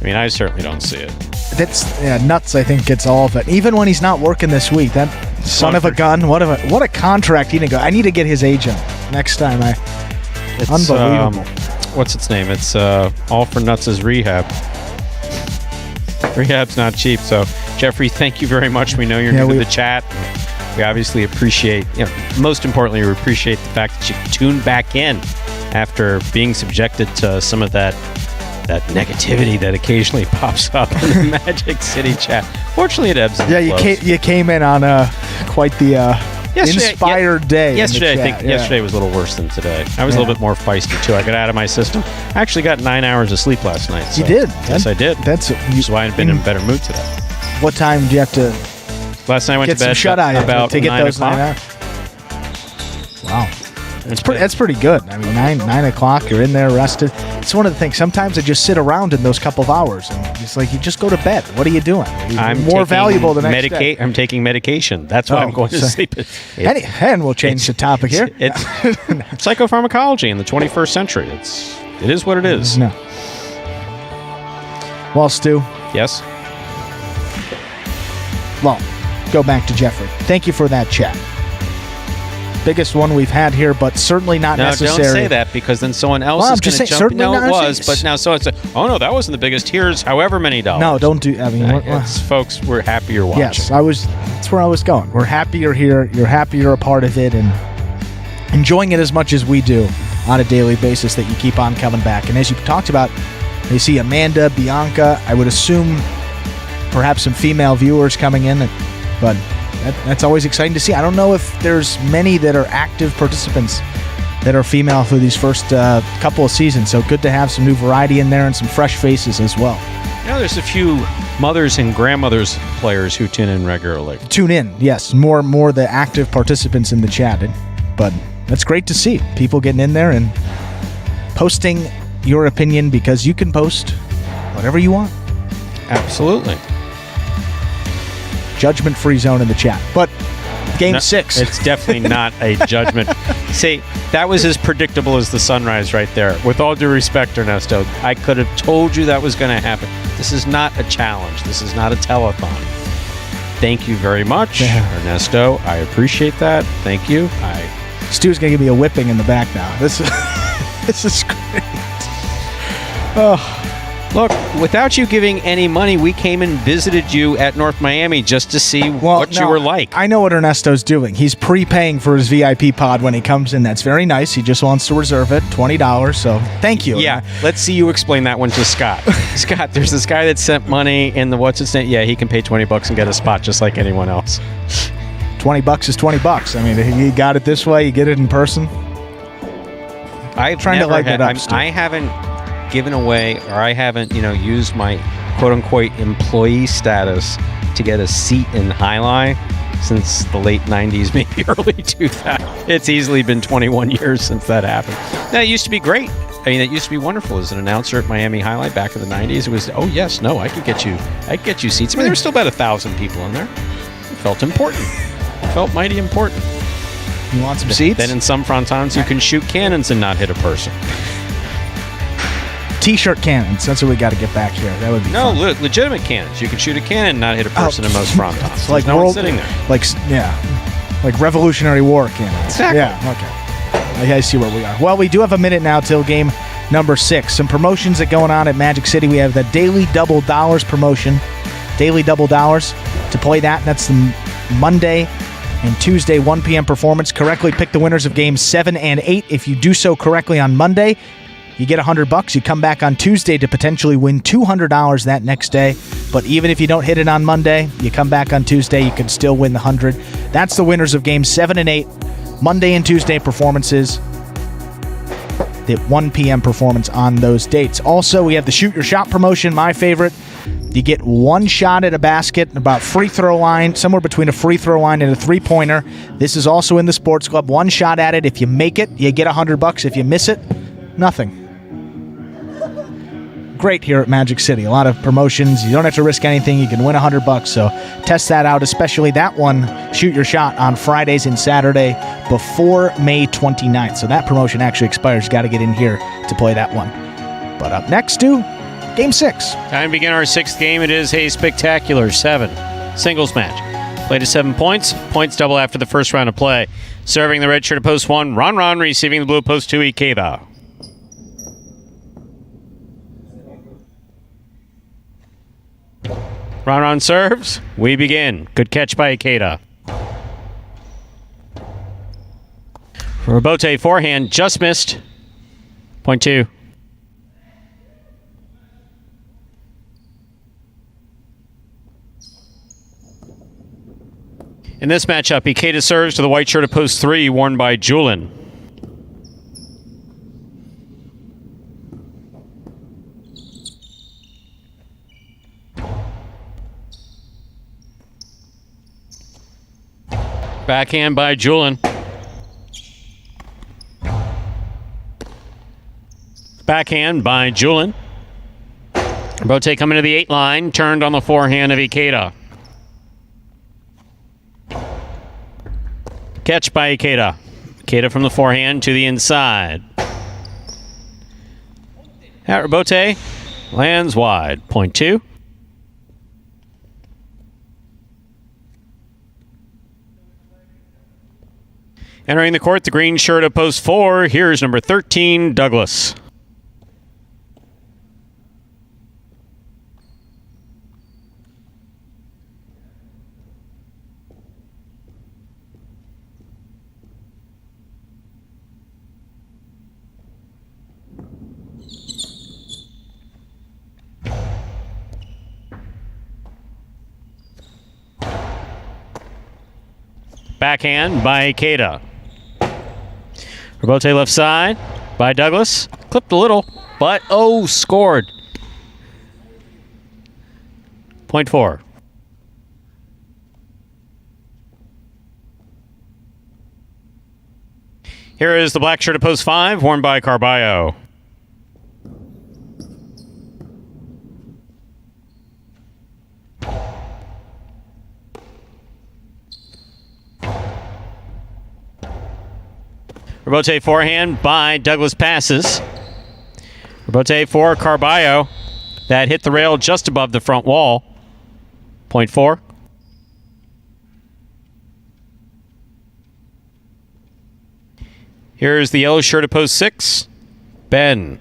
I certainly don't see it. That's nuts. I think it's all of it. Even when he's not working this week, that son of a gun. What a contract he didn't go. I need to get his agent next time. It's unbelievable. What's its name? It's All for Nuts' Rehab. Rehab's not cheap. So Jeffrey, thank you very much. We know you're new to the chat. We obviously appreciate. Most importantly, we appreciate the fact that you tuned back in after being subjected to some of that negativity that occasionally pops up in the Magic City chat. Fortunately, it ebbs and flows. You came in on quite the inspired day. Yesterday, I think yesterday was a little worse than today. I was a little bit more feisty too. I got out of my system. I actually got 9 hours of sleep last night. So. You did? Yes, I did. That's why I've been in a better mood today. What time do you have to? Last night I went to bed about to get 9 those o'clock. 9 hours. Wow. That's pretty good. I mean, 9 o'clock, you're in there rested. It's one of the things. Sometimes I just sit around in those couple of hours and it's like you just go to bed. What are you doing? I'm more valuable the next day. I'm taking medication. That's why I'm going to sleep. And we'll change the topic here. It's psychopharmacology in the 21st century. It is what it is. No. Well, Stu. Yes. Well, go back to Jeffrey. Thank you for that chat. Biggest one we've had here, but certainly not necessary. Don't say that because then someone else is going to jump in. No, it was, but now someone said, oh no, that wasn't the biggest. Here's however many dollars. No, don't do. I mean, folks, we're happy you're watching. Yes, that's where I was going. We're happy you're here. You're happy you're a part of it and enjoying it as much as we do on a daily basis. That you keep on coming back. And as you talked about, you see Amanda, Bianca. I would assume perhaps some female viewers coming in, but. That's always exciting to see. I don't know if there's many that are active participants that are female through these first couple of seasons. So good to have some new variety in there and some fresh faces as well. There's a few mothers and grandmothers players who tune in regularly. Tune in, yes. More the active participants in the chat. But that's great to see. People getting in there and posting your opinion because you can post whatever you want. Absolutely. judgment-free zone in the chat. But game 6. It's definitely not a judgment. See, that was as predictable as the sunrise right there. With all due respect, Ernesto, I could have told you that was going to happen. This is not a challenge. This is not a telethon. Thank you very much, Ernesto. I appreciate that. Thank you. Stu's going to give me a whipping in the back now. This is great. Oh. Look, without you giving any money, we came and visited you at North Miami just to see what you were like. I know what Ernesto's doing. He's prepaying for his VIP pod when he comes in. That's very nice. He just wants to reserve it, $20. So thank you. Yeah, let's see you explain that one to Scott. Scott, there's this guy that sent money in the what's his name? Yeah, he can pay $20 and get a spot just like anyone else. $20 is $20. I mean, you got it this way, you get it in person. I'm trying to lighten it up. I haven't given away, or I haven't, used my quote-unquote employee status to get a seat in Highline since the late 90s, maybe early 2000s. It's easily been 21 years since that happened. Now, it used to be great. I mean, it used to be wonderful as an announcer at Miami Highlight back in the 90s. It was, I could get you seats. I mean, there were still about 1,000 people in there. It felt important. It felt mighty important. You want some seats? Then in some frontons, you can shoot cannons and not hit a person. T-shirt cannons. That's what we got to get back here. That would be fun. Legitimate cannons. You can shoot a cannon and not hit a person in most frontons. It's like no one sitting there. Like Revolutionary War cannons. Exactly. Yeah, okay. I see where we are. Well, we do have a minute now till game number 6. Some promotions that going on at Magic City. We have the Daily Double Dollars promotion. Daily Double Dollars. To play that, that's the Monday and Tuesday 1 p.m. performance. Correctly pick the winners of games 7 and 8. If you do so correctly on Monday, you get $100. You come back on Tuesday to potentially win $200 that next day. But even if you don't hit it on Monday, you come back on Tuesday, you can still win the $100. That's the winners of games 7 and 8. Monday and Tuesday performances. The 1 p.m. performance on those dates. Also, we have the Shoot Your Shot promotion, my favorite. You get one shot at a basket, about free throw line, somewhere between a free throw line and a three-pointer. This is also in the sports club. One shot at it. If you make it, you get $100. If you miss it, nothing. Great here at Magic City. A lot of promotions. You don't have to risk anything. You can win $100. So test that out, especially that one, Shoot Your Shot, on Fridays and Saturday before May 29th. So that promotion actually expires. Got to get in here to play that one. But up next, Game 6. Time to begin our 6th game. It is a spectacular 7 singles match. Played to 7 points. Points double after the first round of play. Serving the red shirt at post 1, Ron. Receiving the blue at post 2, Ikeda. Ron serves. We begin. Good catch by Ikeda. Robote forehand just missed. Point 2. In this matchup, Ikeda serves to the white shirt at post 3, worn by Julin. Backhand by Julin. Backhand by Julin. Robote coming to the 8 line, turned on the forehand of Ikeda. Catch by Ikeda. Ikeda from the forehand to the inside. At Robote lands wide. Point 2. Entering the court, the green shirt at post 4. Here's number 13, Douglas. Backhand by Ikeda. Robote left side by Douglas. Clipped a little, but scored. Point 4. Here is the black shirt at post 5, worn by Carballo. Rebote forehand by Douglas passes. Rebote for Carballo. That hit the rail just above the front wall. Point 4. Here's the yellow shirt at post 6. Ben.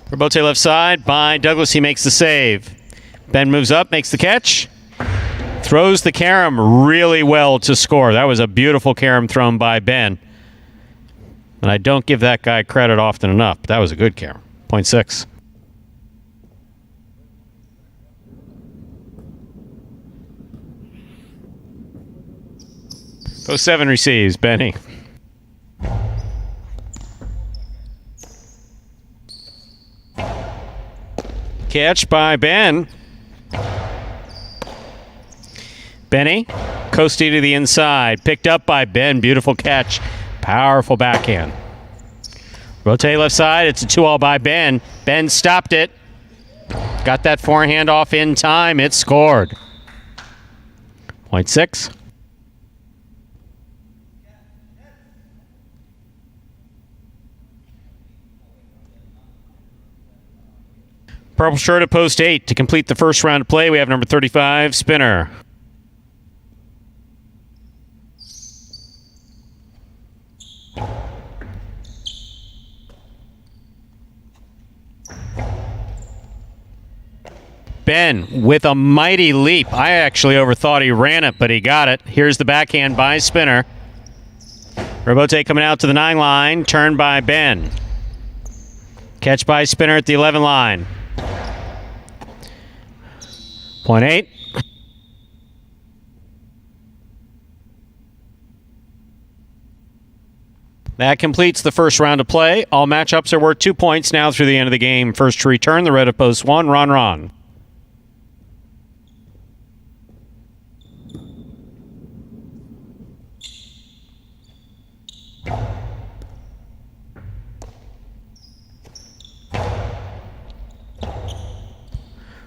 Rebote left side by Douglas. He makes the save. Ben moves up, makes the catch. Throws the carom really well to score. That was a beautiful carom thrown by Ben. And I don't give that guy credit often enough. But that was a good carom. Point 6. Post 7 receives. Benny. Catch by Ben. Benny, coasting to the inside. Picked up by Ben. Beautiful catch. Powerful backhand. Rotate left side. It's a 2-all by Ben. Ben stopped it. Got that forehand off in time. It scored. Point 6. Purple shirt at post 8. To complete the first round of play, we have number 35, Spinner. Ben with a mighty leap. I actually overthought he ran it, but he got it. Here's the backhand by Spinner. Rebote coming out to the 9 line. Turn by Ben. Catch by Spinner at the 11 line. Point 8. That completes the first round of play. All matchups are worth 2 points now through the end of the game. First to return, the red of post 1, Ron.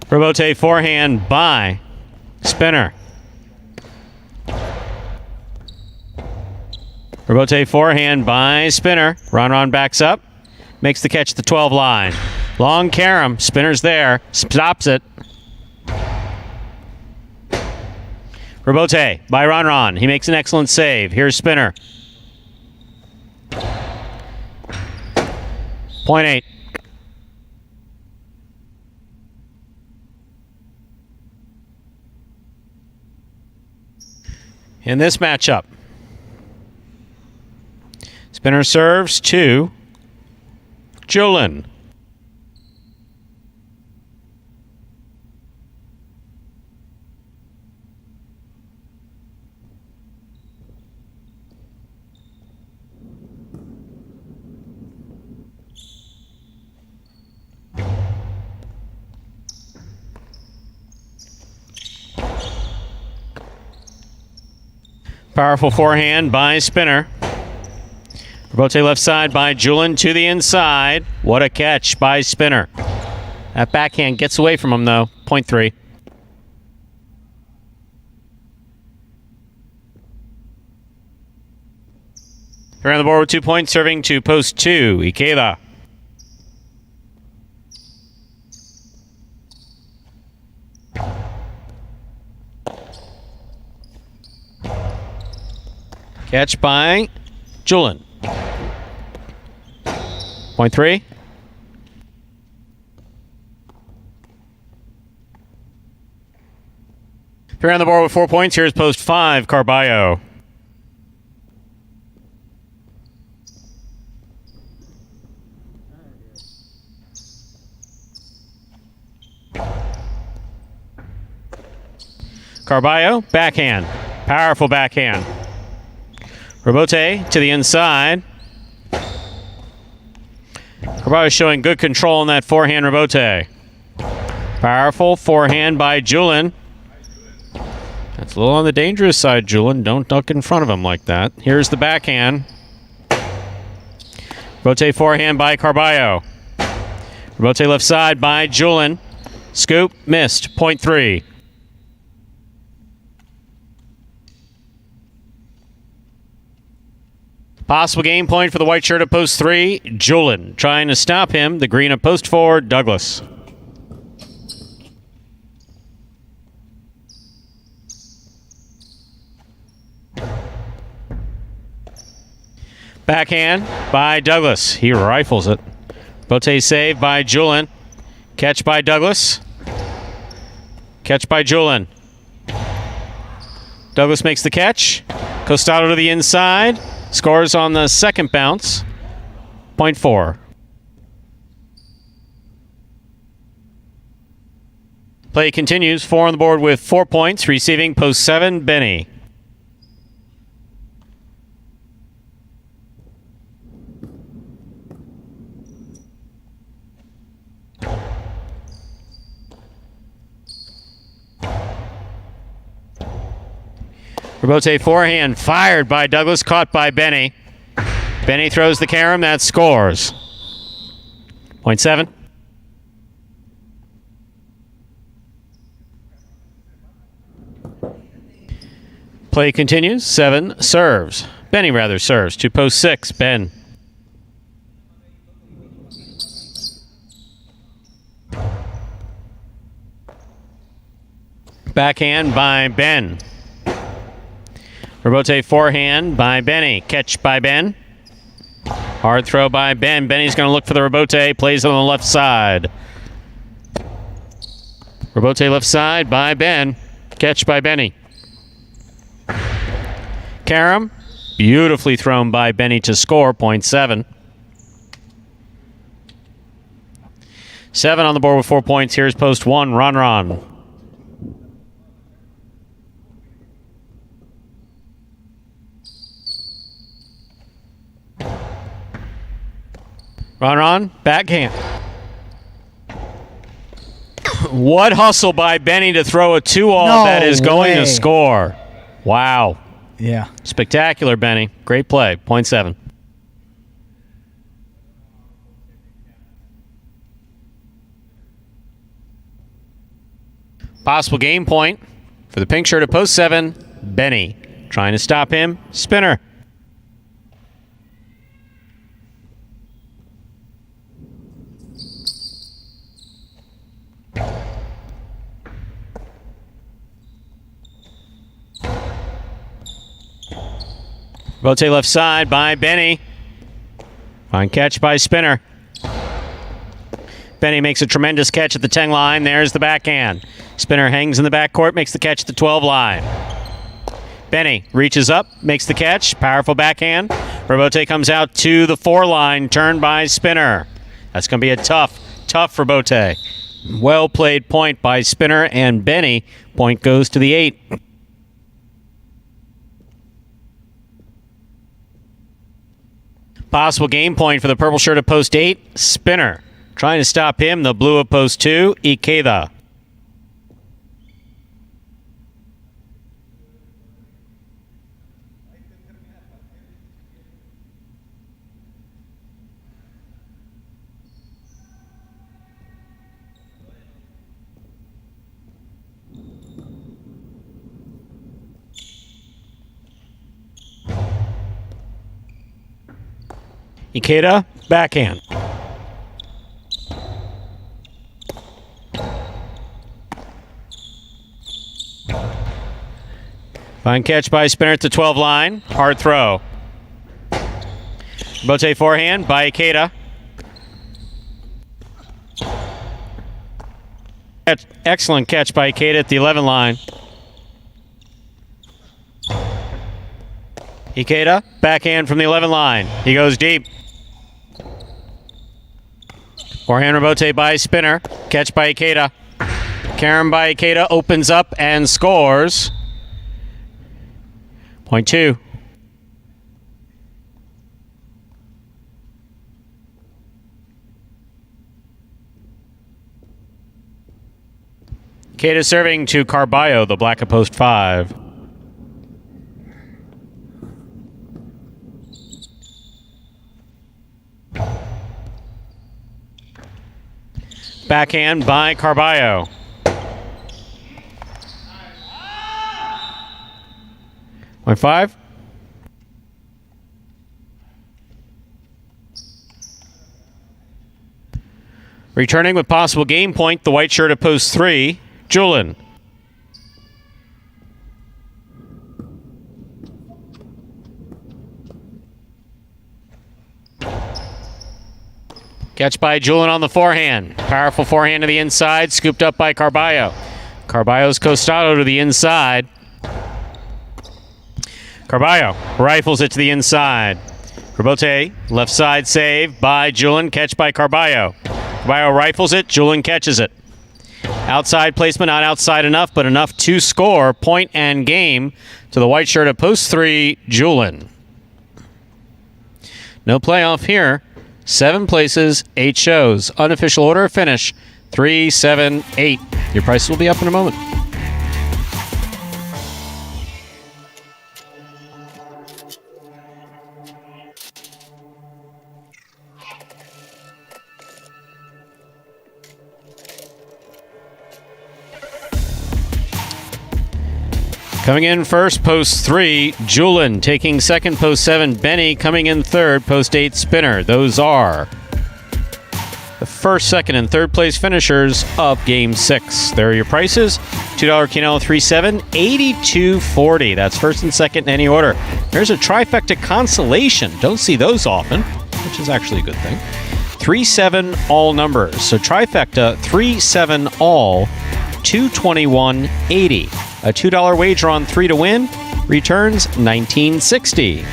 Rebote forehand by Spinner. Rebote forehand by Spinner. Ron backs up. Makes the catch at the 12 line. Long carom. Spinner's there. Stops it. Rebote by Ron. He makes an excellent save. Here's Spinner. Point 8. In this matchup, Spinner serves to Julin. Powerful forehand by Spinner. Rebote left side by Julin to the inside. What a catch by Spinner. That backhand gets away from him, though. Point 3. Here on the board with 2 points, serving to post 2, Ikeda. Catch by Julin. Point 3. Here on the board with 4 points, here's post 5, Carballo. Carballo, backhand. Powerful backhand. Rebote to the inside. Carballo showing good control in that forehand rebote. Powerful forehand by Julin. That's a little on the dangerous side, Julin. Don't duck in front of him like that. Here's the backhand. Rebote forehand by Carballo. Rebote left side by Julin. Scoop, missed. Point 3. Possible game point for the white shirt at post 3. Julin trying to stop him. The green at post 4. Douglas. Backhand by Douglas. He rifles it. Bote save by Julin. Catch by Douglas. Catch by Julin. Douglas makes the catch. Costado to the inside. Scores on the second bounce. Point 4. Play continues. 4 on the board with 4 points. Receiving post 7, Benny. Rebote forehand fired by Douglas, caught by Benny. Benny throws the carom, that scores. Point 7. Play continues. 7 serves. Benny rather serves to post 6. Ben. Backhand by Ben. Rebote forehand by Benny. Catch by Ben. Hard throw by Ben. Benny's going to look for the rebote. Plays it on the left side. Rebote left side by Ben. Catch by Benny. Carom. Beautifully thrown by Benny to score. Point 7. 7 on the board with 4 points. Here's post 1. Ron. Ron, backhand. What hustle by Benny to throw a 2-all that is going to score. Wow. Yeah. Spectacular, Benny. Great play. Point 7. Possible game point for the pink shirt at post 7, Benny. Trying to stop him. Spinner. Rebote left side by Benny. Fine catch by Spinner. Benny makes a tremendous catch at the 10 line. There's the backhand. Spinner hangs in the backcourt, makes the catch at the 12 line. Benny reaches up, makes the catch. Powerful backhand. Rebote comes out to the 4 line, turned by Spinner. That's going to be a tough Rebote. Well played point by Spinner and Benny. Point goes to the 8. Possible game point for the purple shirt at post 8, Spinner. Trying to stop him, the blue at post 2, Ikeda. Ikeda, backhand. Fine catch by Spinner at the 12 line. Hard throw. Bote forehand by Ikeda. Excellent catch by Ikeda at the 11 line. Ikeda, backhand from the 11 line. He goes deep. Forehand rebote by Spinner. Catch by Ikeda. Carom by Ikeda opens up and scores. Point 2. Ikeda serving to Carballo, the black at post 5. Backhand by Carballo. Point 5. Returning with possible game point, the white shirt at post 3, Julin. Catch by Julin on the forehand. Powerful forehand to the inside, scooped up by Carballo. Carballo's costado to the inside. Carballo rifles it to the inside. Rebote, left side save by Julin, catch by Carballo. Carballo rifles it, Julin catches it. Outside placement, not outside enough, but enough to score. Point and game to the white shirt at post 3, Julin. No playoff here. 7 places, 8 shows. Unofficial order of finish, 3, 7, 8. Your prices will be up in a moment. Coming in first, post 3, Julin. Taking second, post 7, Benny. Coming in third, post 8, Spinner. Those are the first, second, and third place finishers of Game 6. There are your prices. $2 Quinella 3-7, $82.40. That's first and second in any order. There's a trifecta consolation. Don't see those often, which is actually a good thing. 3-7 all numbers. So trifecta, 3-7 all, $221.80. A $2 wager on 3 to win returns $19.60.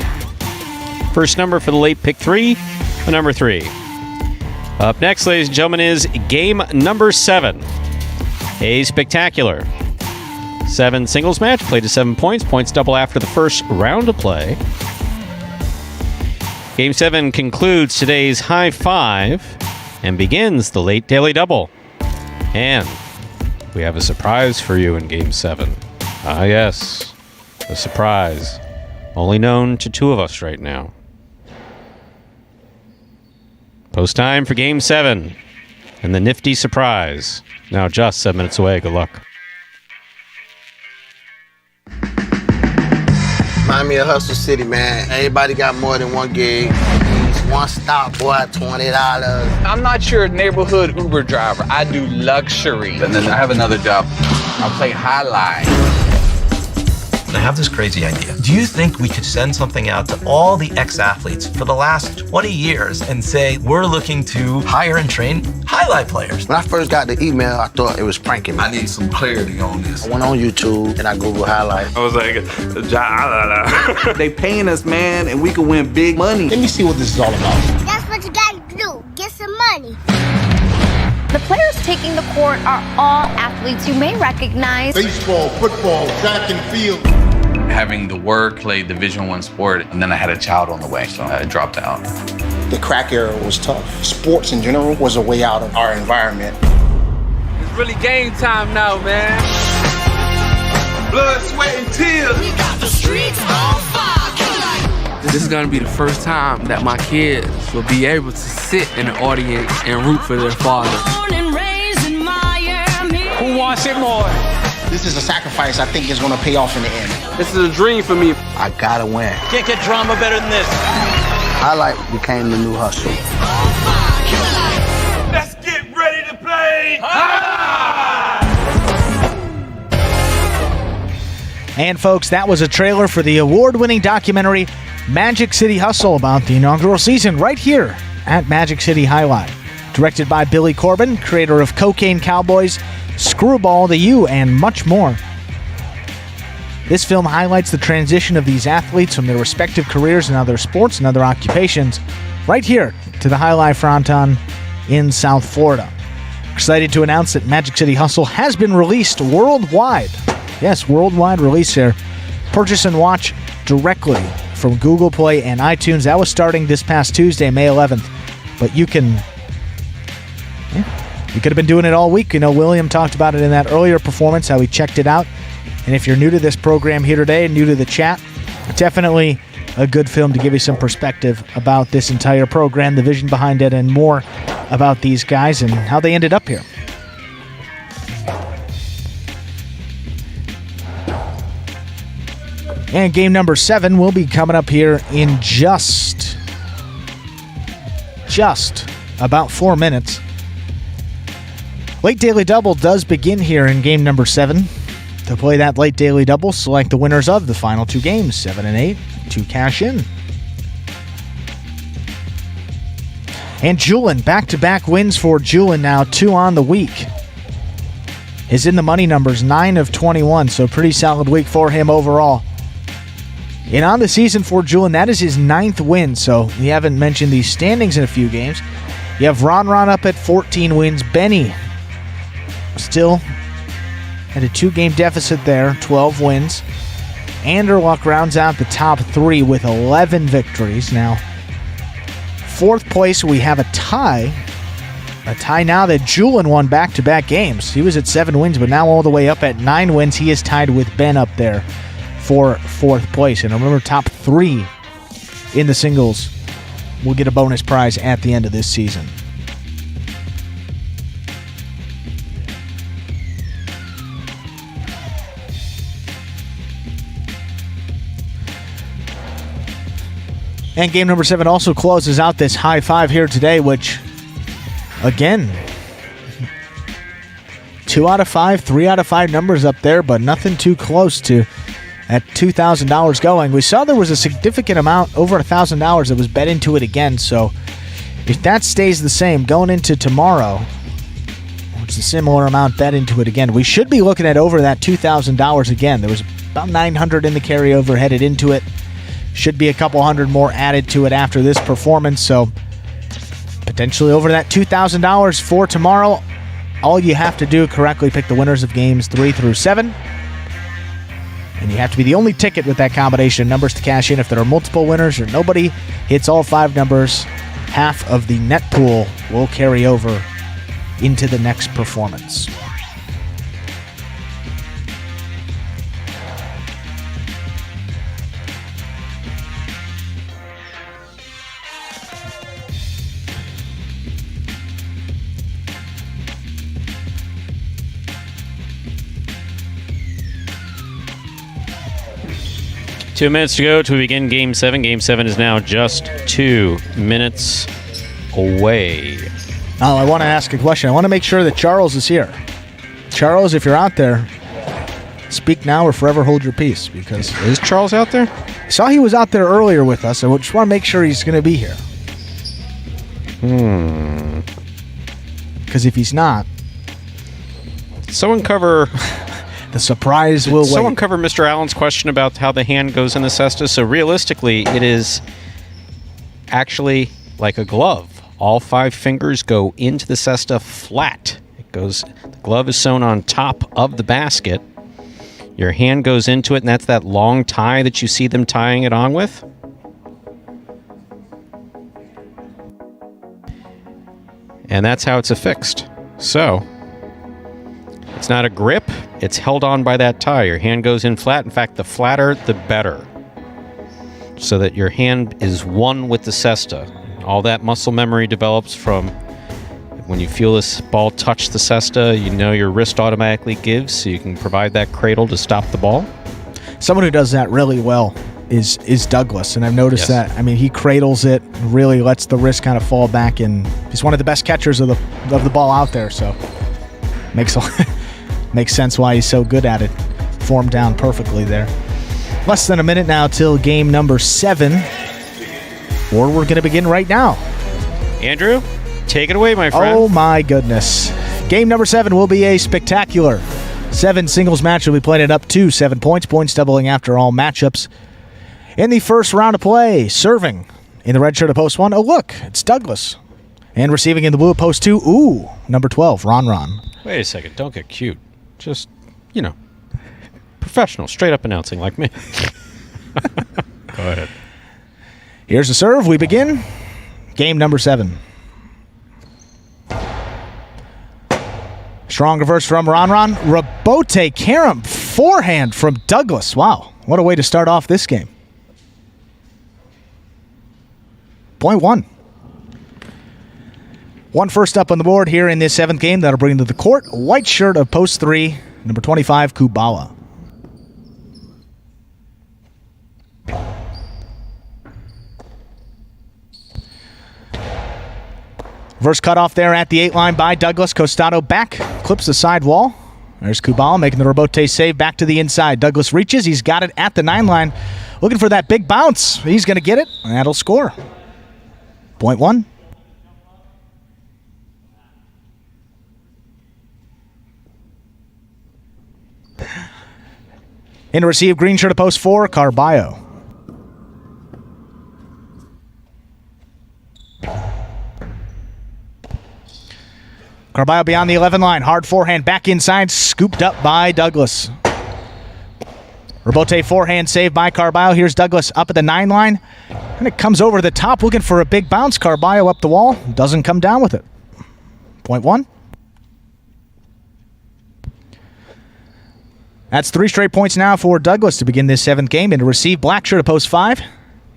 First number for the late pick 3, the number 3. Up next, ladies and gentlemen, is game number 7. A spectacular 7 singles match, played to 7 points. Points double after the first round of play. Game 7 concludes today's high 5 and begins the late daily double. And we have a surprise for you in Game 7. Ah, yes. A surprise. Only known to 2 of us right now. Post time for Game 7. And the nifty surprise. Now just 7 minutes away. Good luck. Remind me of Hustle City, man. Everybody got more than one gig. One stop, boy, $20. I'm not your neighborhood Uber driver. I do luxury. And then I have another job. I play Highline. I have this crazy idea. Do you think we could send something out to all the ex-athletes for the last 20 years and say, we're looking to hire and train highlight players? When I first got the email, I thought it was pranking me. I need some clarity on this. I went on YouTube and I Googled Highlight. I was like, Jai-Alai. They paying us, man, and we can win big money. Let me see what this is all about. That's what you gotta do. Get some money. The players taking the court are all athletes you may recognize. Baseball, football, track and field. Having the work, played Division I sport, and then I had a child on the way, so I dropped out. The crack era was tough. Sports in general was a way out of our environment. It's really game time now, man. Blood, sweat, and tears. We got the streets on fire. This is gonna be the first time that my kids will be able to sit in the audience and root for their father. Who wants it more? This is a sacrifice I think is going to pay off in the end. This is a dream for me. I gotta win. Can't get drama better than this. Highlight became the new hustle. Let's get ready to play. And folks, that was a trailer for the award-winning documentary Magic City Hustle about the inaugural season right here at Magic City Highline. Directed by Billy Corbin, creator of Cocaine Cowboys, Screwball, The U, and much more. This film highlights the transition of these athletes from their respective careers in other sports and other occupations right here to the Highline Fronton in South Florida. Excited to announce that Magic City Hustle has been released worldwide. Yes, worldwide release here. Purchase and watch directly from Google Play and iTunes. That was starting this past Tuesday, May 11th. But you can... You could have been doing it all week. You know, William talked about it in that earlier performance, how he checked it out. And if you're new to this program here today, new to the chat, definitely a good film to give you some perspective about this entire program, the vision behind it, and more about these guys and how they ended up here. And game number 7 will be coming up here in just about 4 minutes. Late Daily Double does begin here in game number 7. To play that Late Daily Double, select the winners of the final 2 games, 7 and 8, to cash in. And Julian, back-to-back wins for Julian now, 2 on the week. Is in the money numbers, 9 of 21, so pretty solid week for him overall. And on the season for Julian, that is his 9th win, so we haven't mentioned these standings in a few games. You have Ron up at 14 wins. Benny still at a 2-game deficit there, 12 wins. Anderluck rounds out the top 3 with 11 victories. Now, 4th place, we have a tie. A tie now that Julian won back-to-back games. He was at 7 wins, but now all the way up at 9 wins. He is tied with Ben up there for 4th place. And remember, top 3 in the singles will get a bonus prize at the end of this season. And game number 7 also closes out this high 5 here today, which, again, 2 out of 5, 3 out of 5 numbers up there, but nothing too close to at $2,000 going. We saw there was a significant amount, over $1,000, that was bet into it again, so if that stays the same going into tomorrow, it's a similar amount bet into it again, we should be looking at over that $2,000 again. There was about $900 in the carryover headed into it. Should be a couple hundred more added to it after this performance, so potentially over that $2,000 for tomorrow. All you have to do, correctly pick the winners of games 3 through 7. And you have to be the only ticket with that combination of numbers to cash in. If there are multiple winners or nobody hits all 5 numbers, half of the net pool will carry over into the next performance. Two minutes to go to begin Game 7. Game 7 is now just 2 minutes away. Oh, I want to ask a question. I want to make sure that Charles is here. Charles, if you're out there, speak now or forever hold your peace. Because is Charles out there? I saw he was out there earlier with us. I just want to make sure he's going to be here. Because if he's not, someone cover... The surprise will wait. Someone cover Mr. Allen's question about how the hand goes in the cesta. So realistically, it is actually like a glove. All 5 fingers go into the cesta flat. The glove is sewn on top of the basket. Your hand goes into it, and that's that long tie that you see them tying it on with. And that's how it's affixed. So it's not a grip. It's held on by that tie. Your hand goes in flat. In fact, the flatter, the better. So that your hand is one with the cesta. All that muscle memory develops from when you feel this ball touch the cesta, you know your wrist automatically gives, so you can provide that cradle to stop the ball. Someone who does that really well is Douglas, and I've noticed that. I mean, he cradles it, really lets the wrist kind of fall back, and he's one of the best catchers of the ball out there, so makes sense why he's so good at it. Formed down perfectly there. Less than a minute now till game number 7, or we're going to begin right now. Andrew, take it away, my friend. Oh my goodness. Game number 7 will be a spectacular 7 singles match. Will be played at up to 7 points. Points doubling after all matchups. In the first round of play, serving in the red shirt of post 1. Oh look, it's Douglas. And receiving in the blue of post 2. Ooh, number 12, Ron. Wait a second, don't get cute. Just, professional, straight up announcing like me. Go ahead. Here's the serve. We begin game number 7. Strong reverse from Ron. Rabote carom forehand from Douglas. Wow, what a way to start off this game. Point 1. One first up on the board here in this 7th game. That'll bring to the court. White shirt of post 3, number 25, Kubala. Reverse cutoff there at the 8 line by Douglas. Costado back, clips the side wall. There's Kubala making the rebote save back to the inside. Douglas reaches, he's got it at the 9 line. Looking for that big bounce. He's going to get it, and that'll score. Point 1. In to receive, green shirt of post 4, Carballo. Carballo beyond the 11 line. Hard forehand back inside. Scooped up by Douglas. Rebote forehand saved by Carballo. Here's Douglas up at the 9 line. And it comes over the top looking for a big bounce. Carballo up the wall. Doesn't come down with it. Point 1. That's 3 straight points now for Douglas to begin this 7th game. And to receive, black shirt of post 5.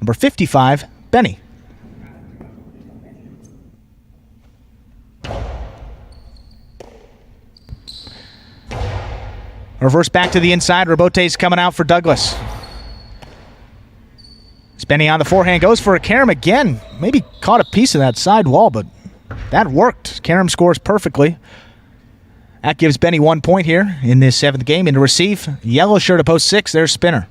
Number 55, Benny. Reverse back to the inside. Rebote's coming out for Douglas. Benny on the forehand. Goes for a carom again. Maybe caught a piece of that side wall, but that worked. Carom scores perfectly. That gives Benny 1 point here in this 7th game. And to receive, yellow shirt of post 6. There's Spinner.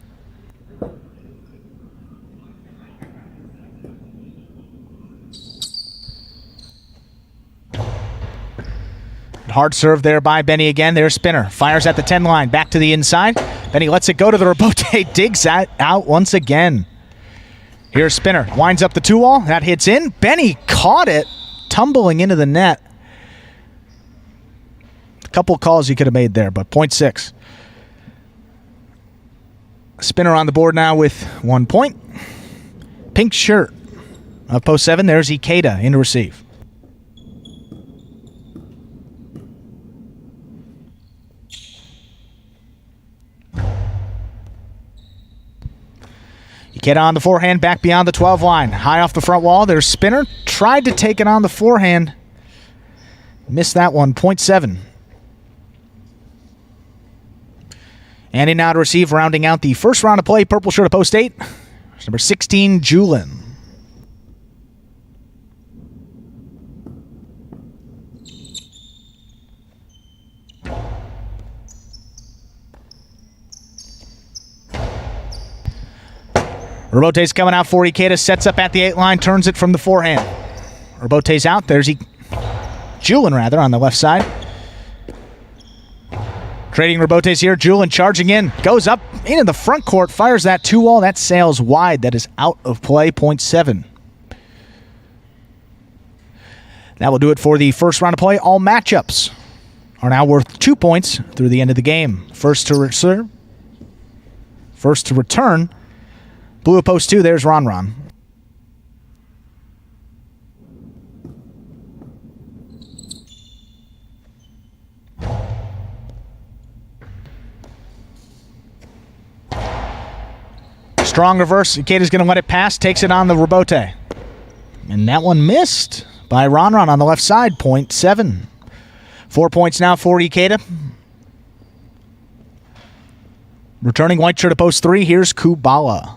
Hard serve there by Benny again. There's Spinner. Fires at the 10 line. Back to the inside. Benny lets it go to the rebote. Digs that out once again. Here's Spinner. Winds up the 2-wall. That hits in. Benny caught it. Tumbling into the net. A couple calls he could have made there, but point 6. Spinner on the board now with 1 point. Pink shirt of post 7. There's Ikeda in to receive. Ikeda on the forehand, back beyond the 12 line. High off the front wall. There's Spinner. Tried to take it on the forehand. Missed that one. Point 7. And in now to receive, rounding out the first round of play, purple shirt of post 8. There's number 16, Julin. Rebote's coming out for Ikeda. Sets up at the 8 line. Turns it from the forehand. Rebote's out. There's Julin, rather, on the left side. Trading Rebote's here. Julin charging in. Goes up into the front court. Fires that 2-wall. That sails wide. That is out of play. Point 7. That will do it for the first round of play. All matchups are now worth 2 points through the end of the game. First to return. Blue post 2, there's Ron. Strong reverse. Ikeda's going to let it pass. Takes it on the rebote. And that one missed by Ron on the left side. Point 7. 4 points now for Ikeda. Returning white shirt to post 3. Here's Kubala.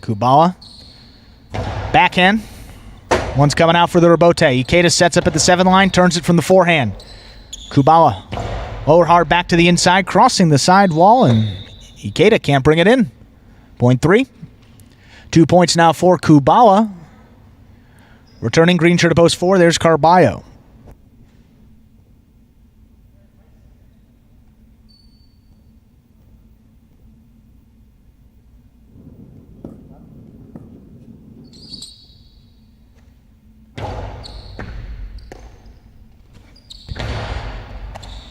Kubala. Backhand. One's coming out for the rebote. Ikeda sets up at the 7 line, turns it from the forehand. Kubala. Lower hard back to the inside, crossing the side wall, and Ikeda can't bring it in. Point 3. 2 points now for Kubala. Returning green shirt to post 4, there's Carballo.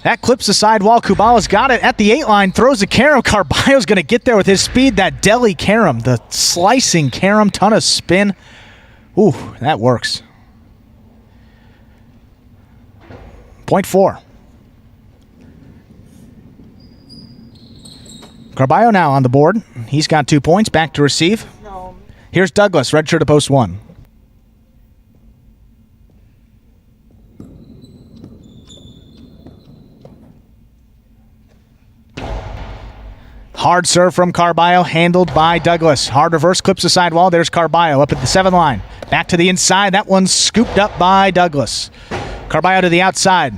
That clips the side wall. Kubala's got it at the 8 line. Throws a carom. Carballo's going to get there with his speed. That deli carom. The slicing carom. Ton of spin. Ooh, that works. Point 4. Carballo now on the board. He's got 2 points. Back to receive. Here's Douglas, red shirt to post 1. Hard serve from Carballo, handled by Douglas. Hard reverse, clips the sidewall. There's Carballo up at the 7 line. Back to the inside. That one's scooped up by Douglas. Carballo to the outside.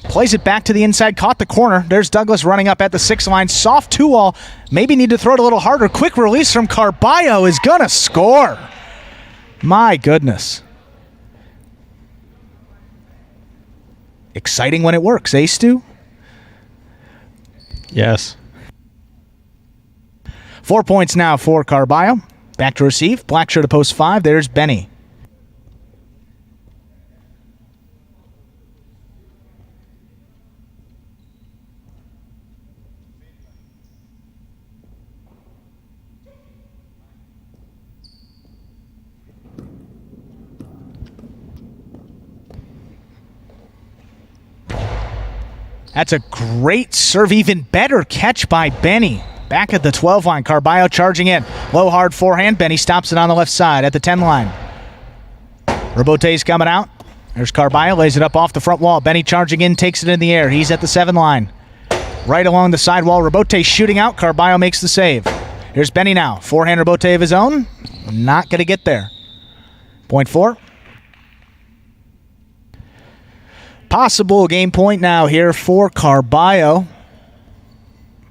Plays it back to the inside. Caught the corner. There's Douglas running up at the 6 line. Soft 2-all. Maybe need to throw it a little harder. Quick release from Carballo is going to score. My goodness. Exciting when it works, eh, Stu? Yes. 4 points now for Carballo. Back to receive. Black shirt to post 5. There's Benny. That's a great serve. Even better catch by Benny. Back at the 12 line. Carballo charging in. Low hard forehand. Benny stops it on the left side at the 10 line. Robote's coming out. There's Carballo. Lays it up off the front wall. Benny charging in. Takes it in the air. He's at the 7 line. Right along the sidewall. Robote shooting out. Carballo makes the save. Here's Benny now. Forehand Robote of his own. Not going to get there. Point 4. Possible game point now here for Carballo.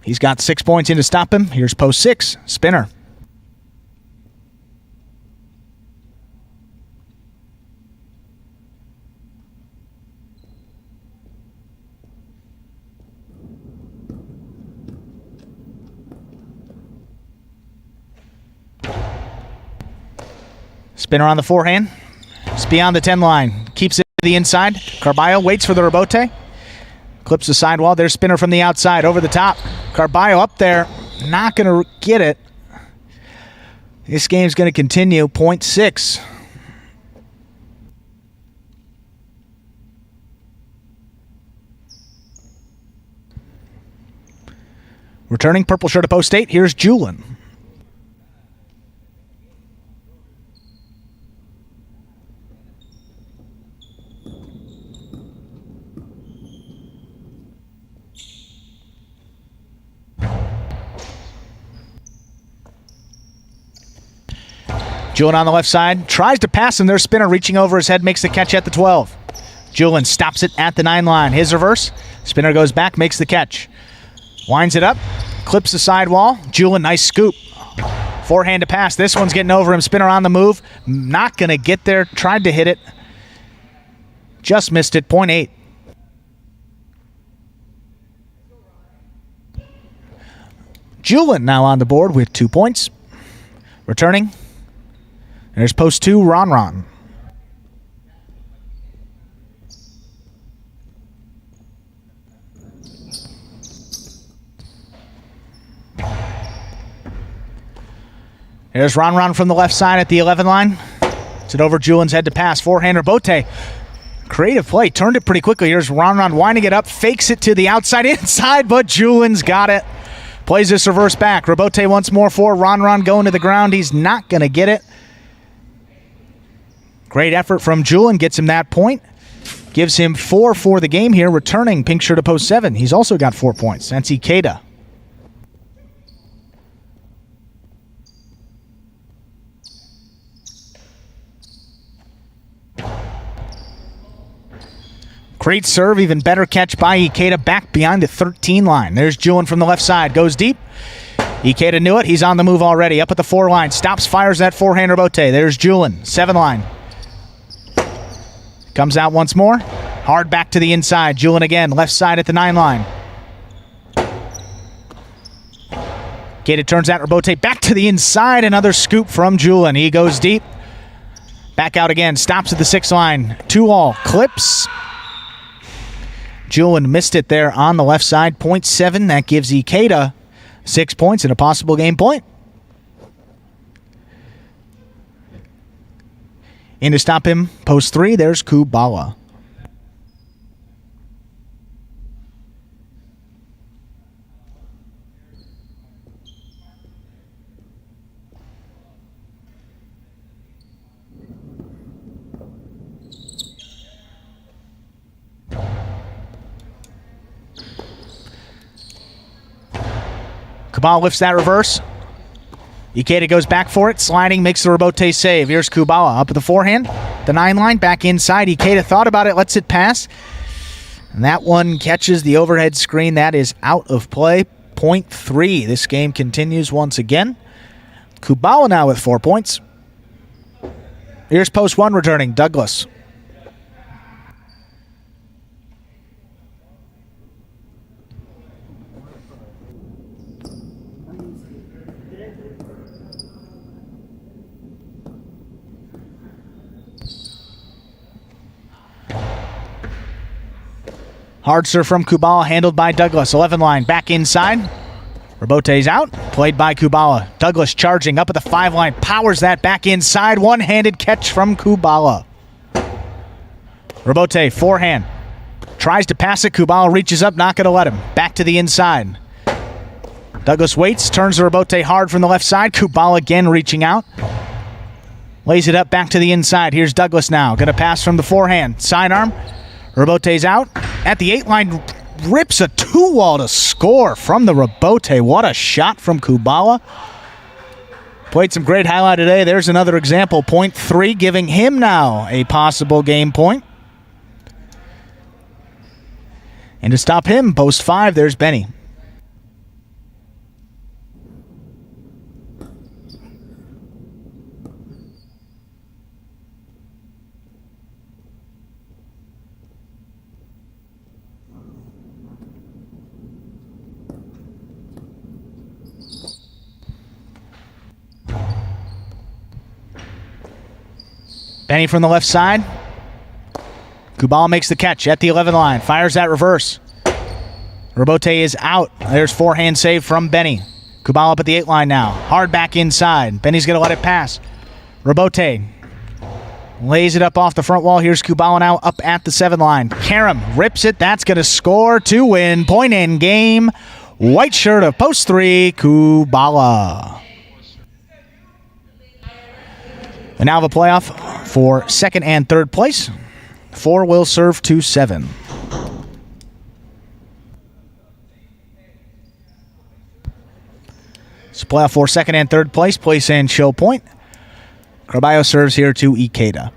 He's got 6 points in to stop him. Here's post 6. Spinner. Spinner on the forehand. It's beyond the 10 line. Keeps it to the inside. Carballo waits for the rebote. Clips the sidewall. There's Spinner from the outside. Over the top. Carballo up there. Not going to get it. This game's going to continue. Point 6. Returning purple shirt to post 8. Here's Julin. Julin on the left side. Tries to pass him. There's Spinner reaching over his head. Makes the catch at the 12. Julin stops it at the 9 line. His reverse. Spinner goes back. Makes the catch. Winds it up. Clips the sidewall. Julin, nice scoop. Forehand to pass. This one's getting over him. Spinner on the move. Not going to get there. Tried to hit it. Just missed it. Point 8. Julin now on the board with 2 points. Returning. There's post 2, Ron. There's Ron from the left side at the 11 line. It's it over Julin's head to pass. Forehander Bote. Creative play. Turned it pretty quickly. Here's Ron winding it up. Fakes it to the outside inside, but Julin's got it. Plays this reverse back. Robote once more for Ron going to the ground. He's not going to get it. Great effort from Julin. Gets him that point. Gives him 4 for the game here. Returning pink shirt to post 7. He's also got 4 points. That's Ikeda. Great serve. Even better catch by Ikeda back behind the 13 line. There's Julin from the left side. Goes deep. Ikeda knew it. He's on the move already. Up at the 4 line. Stops, fires that forehand Robote. There's Julin. 7 line. Comes out once more. Hard back to the inside. Julin again. Left side at the 9 line. Ikeda turns out Robote back to the inside. Another scoop from Julin. He goes deep. Back out again. Stops at the 6 line. 2-all. Clips. Julin missed it there on the left side. Point 7. That gives Ikeda 6 points and a possible game point. In to stop him, post 3, there's Kubala. Kubala lifts that reverse. Ikeda goes back for it, sliding, makes the Rebote save. Here's Kubala up at the forehand. The 9 line, back inside. Ikeda thought about it, lets it pass. And that one catches the overhead screen. That is out of play. Point 3. This game continues once again. Kubala now with 4 points. Here's post 1 returning, Douglas. Hard serve from Kubala, handled by Douglas. 11 line, back inside. Rebote's out, played by Kubala. Douglas charging up at the 5 line, powers that back inside. One-handed catch from Kubala. Rebote, forehand. Tries to pass it, Kubala reaches up, not going to let him. Back to the inside. Douglas waits, turns the Rebote hard from the left side. Kubala again reaching out. Lays it up back to the inside. Here's Douglas now, going to pass from the forehand. Sidearm. Rebote's out. At the 8 line, rips a 2-wall to score from the Rebote. What a shot from Kubala. Played some great highlight today. There's another example. Point 3, giving him now a possible game point. And to stop him, post 5, there's Benny. Benny from the left side. Kubala makes the catch at the 11 line. Fires that reverse. Rebote is out. There's forehand save from Benny. Kubala up at the 8 line now. Hard back inside. Benny's going to let it pass. Rebote lays it up off the front wall. Here's Kubala now up at the 7 line. Karam rips it. That's going to score to win. Point in game. White shirt of post 3, Kubala. And now the playoff for 2nd and 3rd place. 4 will serve to 7. So playoff for 2nd and 3rd place. Place and show point. Carballo serves here to Ikeda.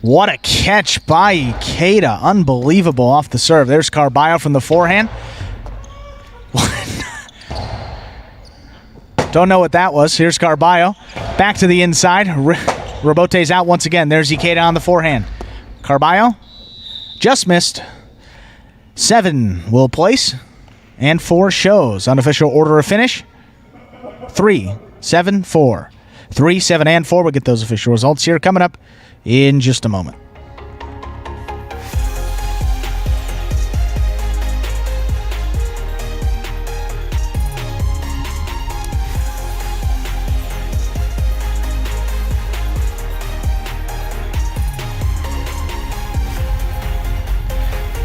What a catch by Ikeda. Unbelievable off the serve. There's Carballo from the forehand. Don't know what that was. Here's Carballo. Back to the inside. Rebote's out once again. There's Ikeda on the forehand. Carballo just missed. 7 will place. And 4 shows. Unofficial order of finish. 3, 7, 4. 3, 7, and 4. We'll get those official results here coming up in just a moment.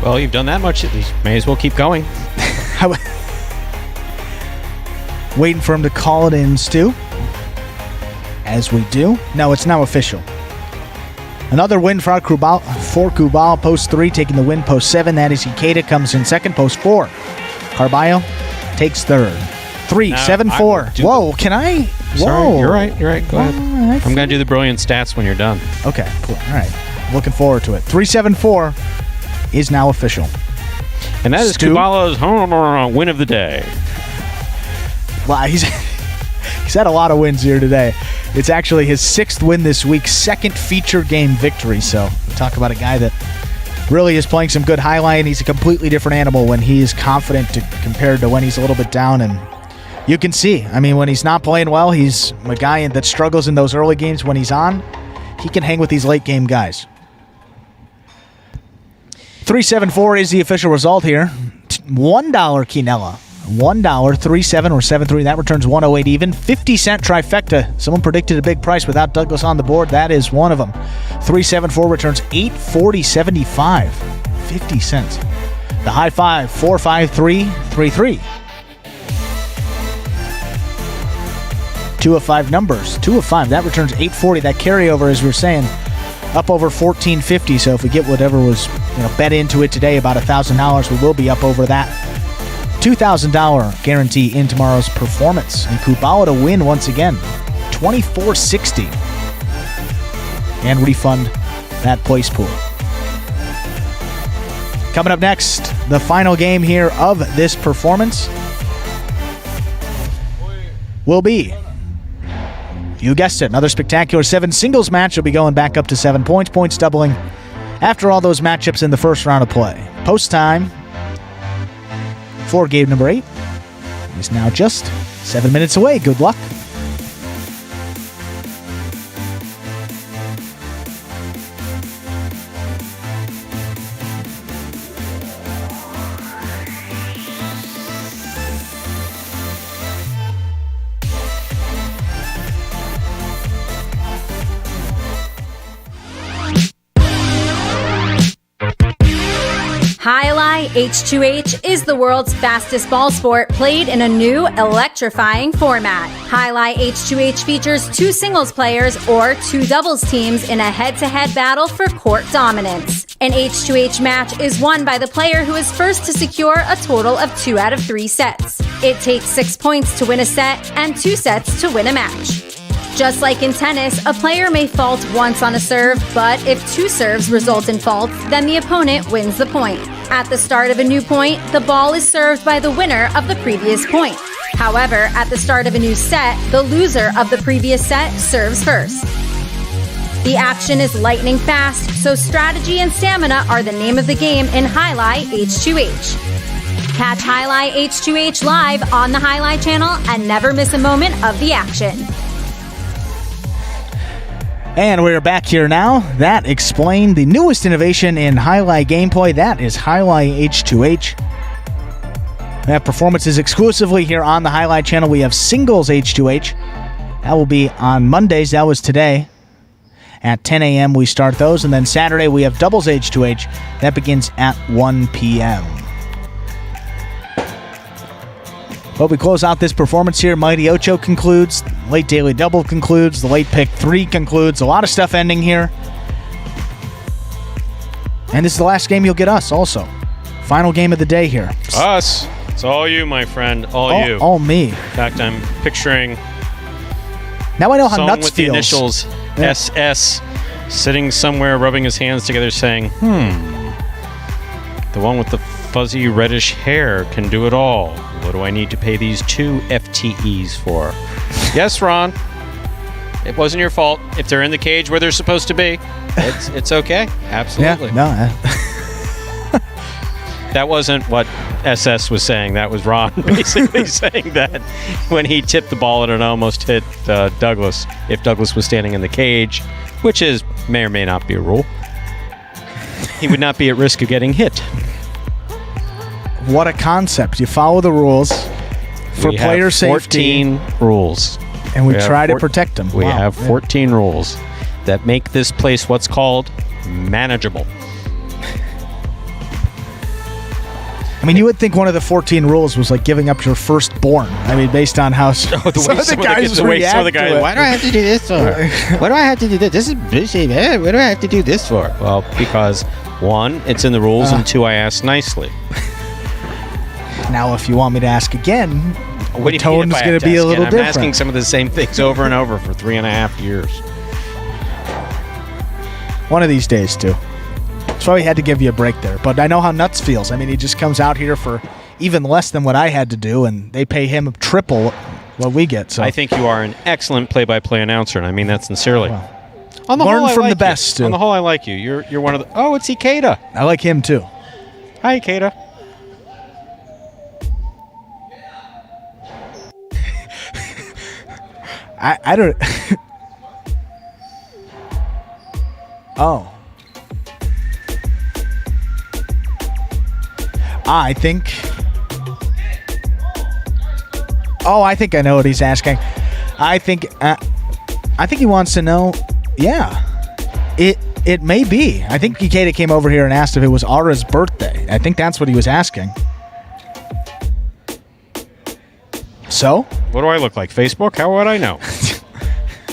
Well, you've done that much. You may as well keep going. Waiting for him to call it in, Stu. As we do. No, it's now official. Another win for Kubala, post 3, taking the win, post 7. That is Ikeda, comes in 2nd, post 4. Carballo takes 3rd. 3, 7, 4. Whoa, can I? Whoa. Sorry, you're right. Go ahead. I'm going to do the brilliant stats when you're done. Okay, cool. All right. Looking forward to it. 3, 7, 4 is now official. And that is Kubala's win of the day. Wow, he's had a lot of wins here today. It's actually his 6th win this week, 2nd feature game victory. So we talk about a guy that really is playing some good highlight, and he's a completely different animal when he is confident compared to when he's a little bit down. And you can see, I mean, when he's not playing well, he's a guy that struggles in those early games. When he's on, he can hang with these late game guys. 3-7-4 is the official result here. $1 Quinella. $1, 3-7 or 7-3. That returns 108 even. 50-cent trifecta. Someone predicted a big price without Douglas on the board. That is one of them. 3-7-4 returns 840.75. 50 cents. The high 5, 4-5-3-3-3. 2 of 5 numbers. 2 of 5. That returns 840. That carryover, as we were saying, up over 1450. So if we get whatever was bet into it today, about $1,000, we will be up over that $2,000 guarantee in tomorrow's performance. And Kubala to win once again, 2460, and refund that place pool. Coming up next, the final game here of this performance will be, you guessed it, another spectacular 7 singles match. Will be going back up to 7 points, points doubling after all those matchups in the first round of play. Post time for game number 8 is now just 7 minutes away. Good luck. Highline H2H is the world's fastest ball sport played in a new, electrifying format. Highline H2H features 2 singles players or 2 doubles teams in a head-to-head battle for court dominance. An H2H match is won by the player who is first to secure a total of 2 out of 3 sets. It takes 6 points to win a set and 2 sets to win a match. Just like in tennis, a player may fault once on a serve, but if 2 serves result in faults, then the opponent wins the point. At the start of a new point, the ball is served by the winner of the previous point. However, at the start of a new set, the loser of the previous set serves first. The action is lightning fast, so strategy and stamina are the name of the game in Highline H2H. Catch Highline H2H live on the Highline channel and never miss a moment of the action. And we're back here now. That explained the newest innovation in Highlight gameplay. That is Highlight H2H. We have performances exclusively here on the Highlight channel. We have singles H2H. That will be on Mondays. That was today. At 10 a.m. we start those. And then Saturday we have doubles H2H. That begins at 1 p.m. But we close out this performance here. Mighty Ocho concludes. Late Daily Double concludes. The Late Pick 3 concludes. A lot of stuff ending here. And this is the last game you'll get us also. Final game of the day here. Us. It's all you, my friend. All you. All me. In fact, I'm picturing now I know how someone nuts with feels. the initials SS sitting somewhere rubbing his hands together saying, the one with the fuzzy reddish hair can do it all. What do I need to pay these 2 FTEs for? Yes, Ron. It wasn't your fault. If they're in the cage where they're supposed to be, it's okay. Absolutely. Yeah, no. That wasn't what SS was saying. That was Ron basically saying that when he tipped the ball and it almost hit Douglas. If Douglas was standing in the cage, which may or may not be a rule, he would not be at risk of getting hit. What a concept. You follow the rules for player safety. 14 rules. And we try to protect them. We have 14 rules that make this place what's called manageable. I mean, you would think one of the 14 rules was like giving up your firstborn. I mean, based on how some of the guys react to it. Why do I have to do this for? Why do I have to do this? This is bullshit, man. What do I have to do this for? Well, because 1, it's in the rules, and 2, I asked nicely. Now, if you want me to ask again, the tone is going to be a little different. I'm asking some of the same things over and over for 3.5 years. One of these days, too. That's why we had to give you a break there. But I know how Nuts feels. I mean, he just comes out here for even less than what I had to do, and they pay him triple what we get. So I think you are an excellent play-by-play announcer, and I mean that sincerely. Well, on the learn whole, from the best, too. On the whole, I like you. You're one of the... Oh, it's Ikeda. I like him, too. Hi, Ikeda. I don't... Oh. I think... Oh, I think I know what he's asking. I think he wants to know... Yeah. It may be. I think Ikeda came over here and asked if it was Ara's birthday. I think that's what he was asking. So? What do I look like? Facebook? How would I know?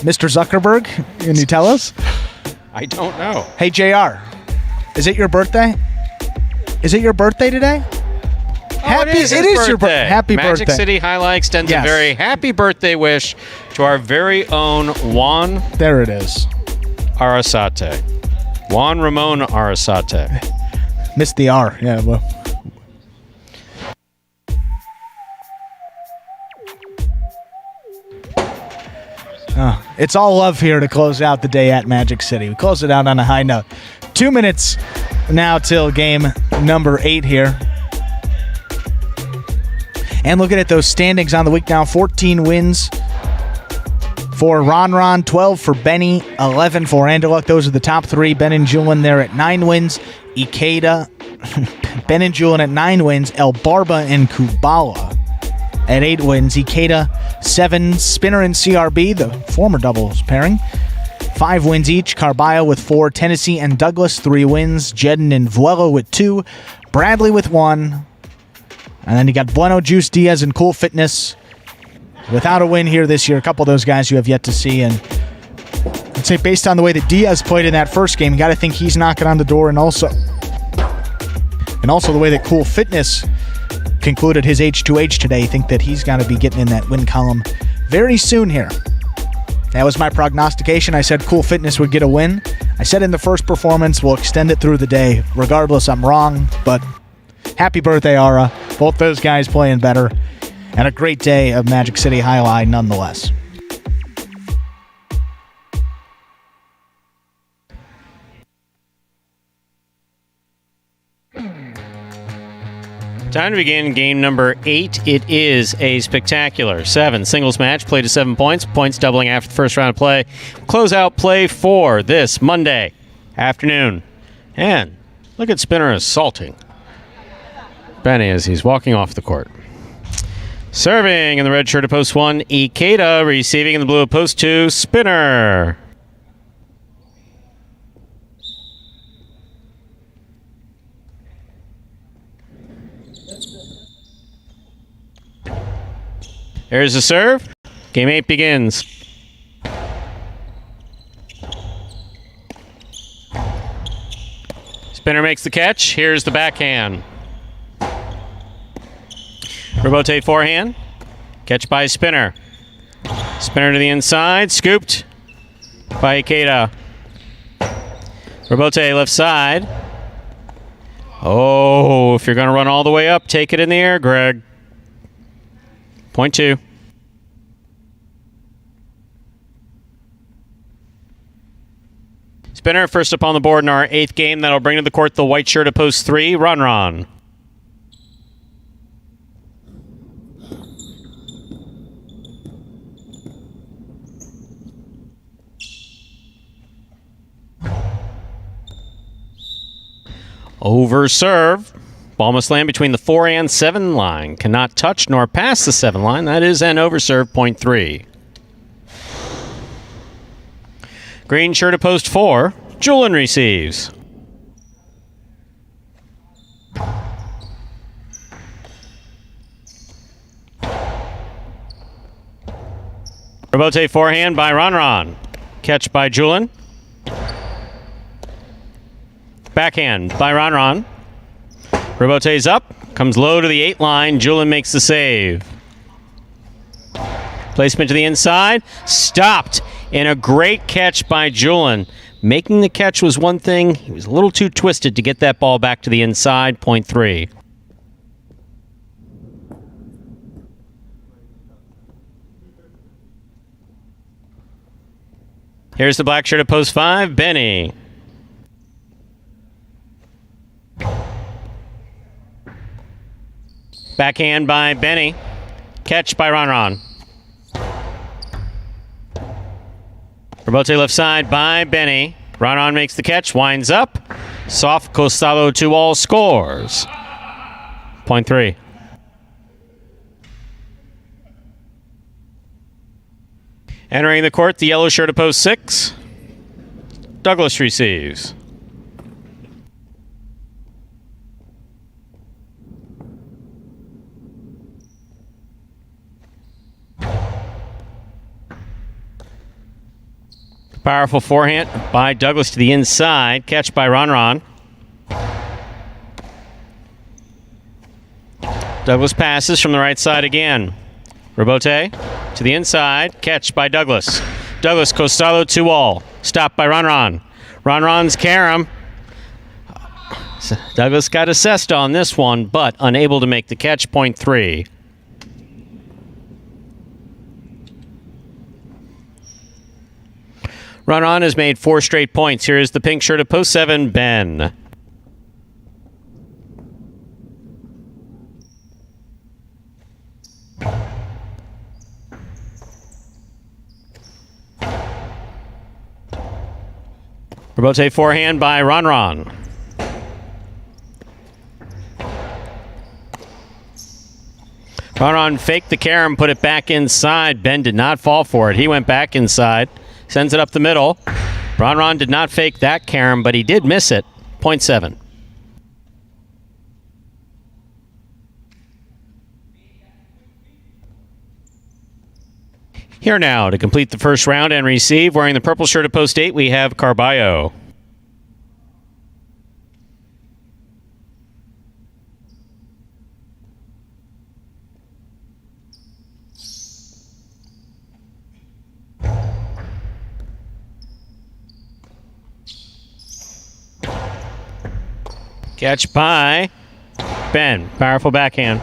Mr. Zuckerberg, can you tell us? I don't know. Hey, JR, is it your birthday? Is it your birthday today? It is your birthday. Happy Magic birthday. City Jai-Alai extends a very happy birthday wish to our very own Juan. There it is. Arasate. Juan Ramon Arasate. Missed the R. Yeah, well. It's all love here to close out the day at Magic City. We close it out on a high note. 2 minutes now till game number 8 here. And looking at those standings on the week now, 14 wins for Ron, 12 for Benny, 11 for Andaluk. Those are the top 3. Ben and Julian there at 9 wins. Ikeda, Ben and Julian at 9 wins. El Barba and Kubala at 8 wins. Ikeda, 7. Spinner and CRB, the former doubles pairing, 5 wins each. Carballo with 4. Tennessee and Douglas, 3 wins. Jedden and Vuelo with 2. Bradley with 1. And then you got Bueno, Juice, Diaz, and Cool Fitness without a win here this year. A couple of those guys you have yet to see. And I'd say based on the way that Diaz played in that first game, you got to think he's knocking on the door. And also the way that Cool Fitness concluded his H2H today, I think that he's got to be getting in that win column very soon here. That was my prognostication. I said Cool Fitness would get a win. I said in the first performance, we'll extend it through the day. Regardless, I'm wrong, but happy birthday, Ara. Both those guys playing better. And a great day of Magic City Jai-Alai nonetheless. Time to begin game number 8. It is a spectacular 7 singles match, played to 7 points. Points doubling after the first round of play. Close out play for this Monday afternoon. And look at Spinner assaulting Benny as he's walking off the court. Serving in the red shirt of post 1, Ikeda. Receiving in the blue of post 2, Spinner. There's the serve. Game 8 begins. Spinner makes the catch. Here's the backhand. Robote forehand. Catch by Spinner. Spinner to the inside. Scooped by Ikeda. Robote left side. Oh, if you're going to run all the way up, take it in the air, Greg. Point 2. Spinner first up on the board in our 8th game. That'll bring to the court the white shirt of post 3, Ron. Over serve. Ball must land between the 4 and 7 line. Cannot touch nor pass the 7 line. That is an overserve, point 3. Green shirt of post 4. Julian receives. Robote forehand by Ron. Catch by Julian. Backhand by Ron. Robote's up. Comes low to the 8 line. Julian makes the save. Placement to the inside. Stopped. And a great catch by Julian. Making the catch was one thing. He was a little too twisted to get that ball back to the inside. Point 3. Here's the black shirt at post 5, Benny. Backhand by Benny. Catch by Ron. Robote left side by Benny. Ron makes the catch, winds up. Soft costado to all scores. Point 3. Entering the court, the yellow shirt of post 6. Douglas receives. Powerful forehand by Douglas to the inside. Catch by Ron. Douglas passes from the right side again. Rebote to the inside. Catch by Douglas. Douglas Costalo 2-all. Stopped by Ron. Ron's carom. Douglas got a Cesta on this one, but unable to make the catch. Point 3. Ron has made 4 straight points. Here is the pink shirt of post 7, Ben. Rebote forehand by Ron. Ron faked the carom, put it back inside. Ben did not fall for it. He went back inside, sends it up the middle. Ron did not fake that carom, but he did miss it. Point 7. Here now to complete the first round and receive, wearing the purple shirt of post 8, we have Carballo. Catch by Ben. Powerful backhand.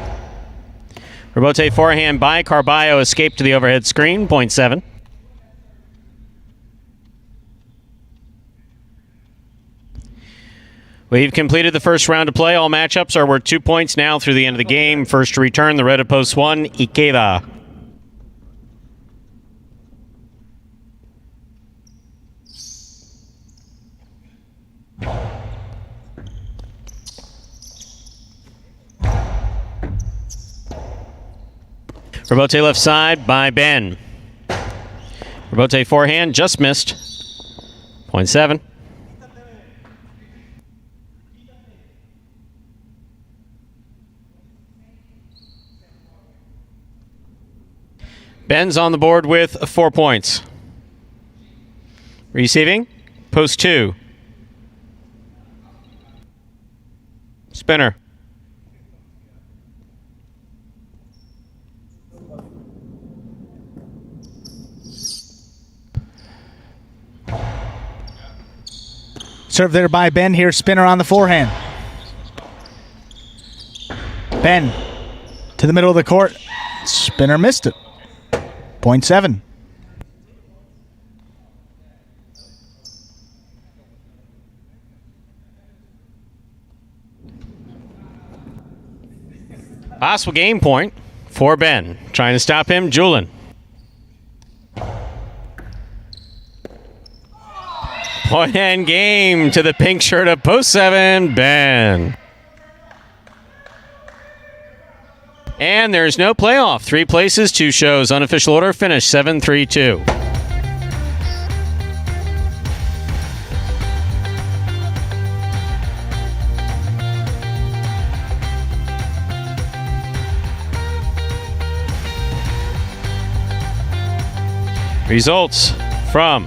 Rebote forehand by Carballo. Escape to the overhead screen. Point 7. We've completed the first round of play. All matchups are worth 2 points now through the end of the game. First to return, the red of post 1, Ikeda. Rebote left side by Ben. Rebote forehand just missed. Point 7. Ben's on the board with 4 points. Receiving, post 2. Spinner. Serve there by Ben. Here, spinner on the forehand. Ben to the middle of the court. Spinner missed it. Point 7. Possible game point for Ben. Trying to stop him, Julin. Point and game to the pink shirt of post 7, Ben. And there's no playoff. 3 places, 2 shows. Unofficial order finish 7-3-2. Results from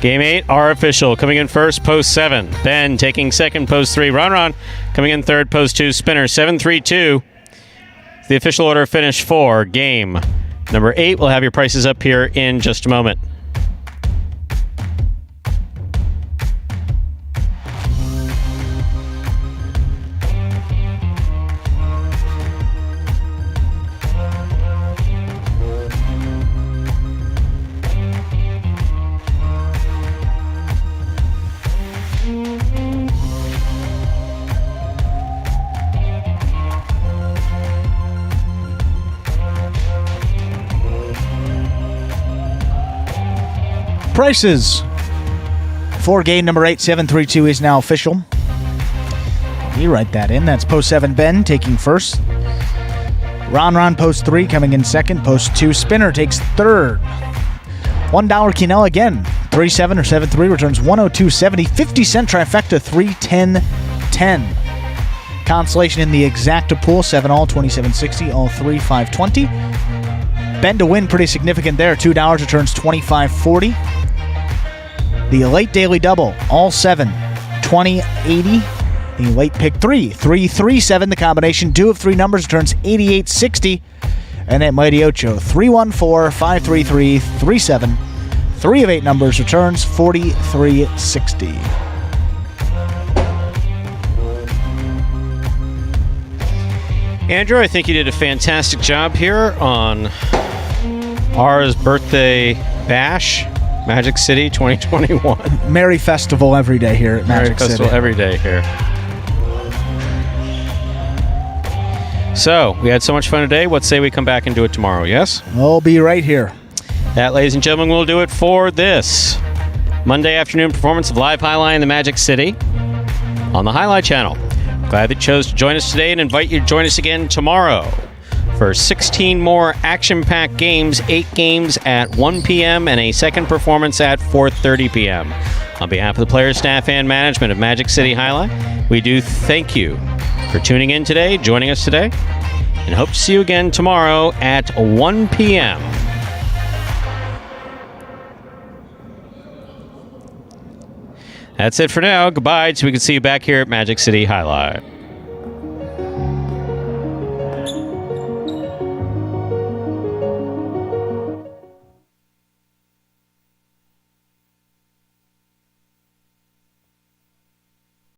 Game 8 are official. Coming in first, post 7. Ben taking second, post 3. Ron coming in third, post 2. Spinner 7-3-2. The official order finish for game number 8. We'll have your prices up here in just a moment. Prices for game number 8, 7-3-2 is now official. You write that in. That's post 7 Ben taking first. Ron post 3 coming in second. Post 2 Spinner takes third. $1 Quinel again. 3-7 or 7-3 returns 102.70. 50-cent trifecta 3-10-10. Consolation in the exacta pool 7-all 27.60. All 3 5.20. Ben to win pretty significant there. $2 returns 25.40. The late daily double, all 7, 2080. The late pick 3, 337. The combination 2 of 3 numbers returns 8860. And at Mighty Ocho, 314, 533, 37. 3 of 8 numbers returns 4360. Andrew, I think you did a fantastic job here on R's birthday bash, Magic City 2021. Merry festival every day here at Magic City. Festival every day here. So, we had so much fun today. Let's say we come back and do it tomorrow, yes? We'll be right here. That, ladies and gentlemen, will do it for this Monday afternoon performance of Live Highline in the Magic City on the Highlight channel. Glad that you chose to join us today and invite you to join us again tomorrow for 16 more action-packed games, 8 games at 1 p.m. and a second performance at 4:30 p.m. On behalf of the players, staff, and management of Magic City Highlight, we do thank you for tuning in today, joining us today, and hope to see you again tomorrow at 1 p.m. That's it for now. Goodbye, so we can see you back here at Magic City Highlight.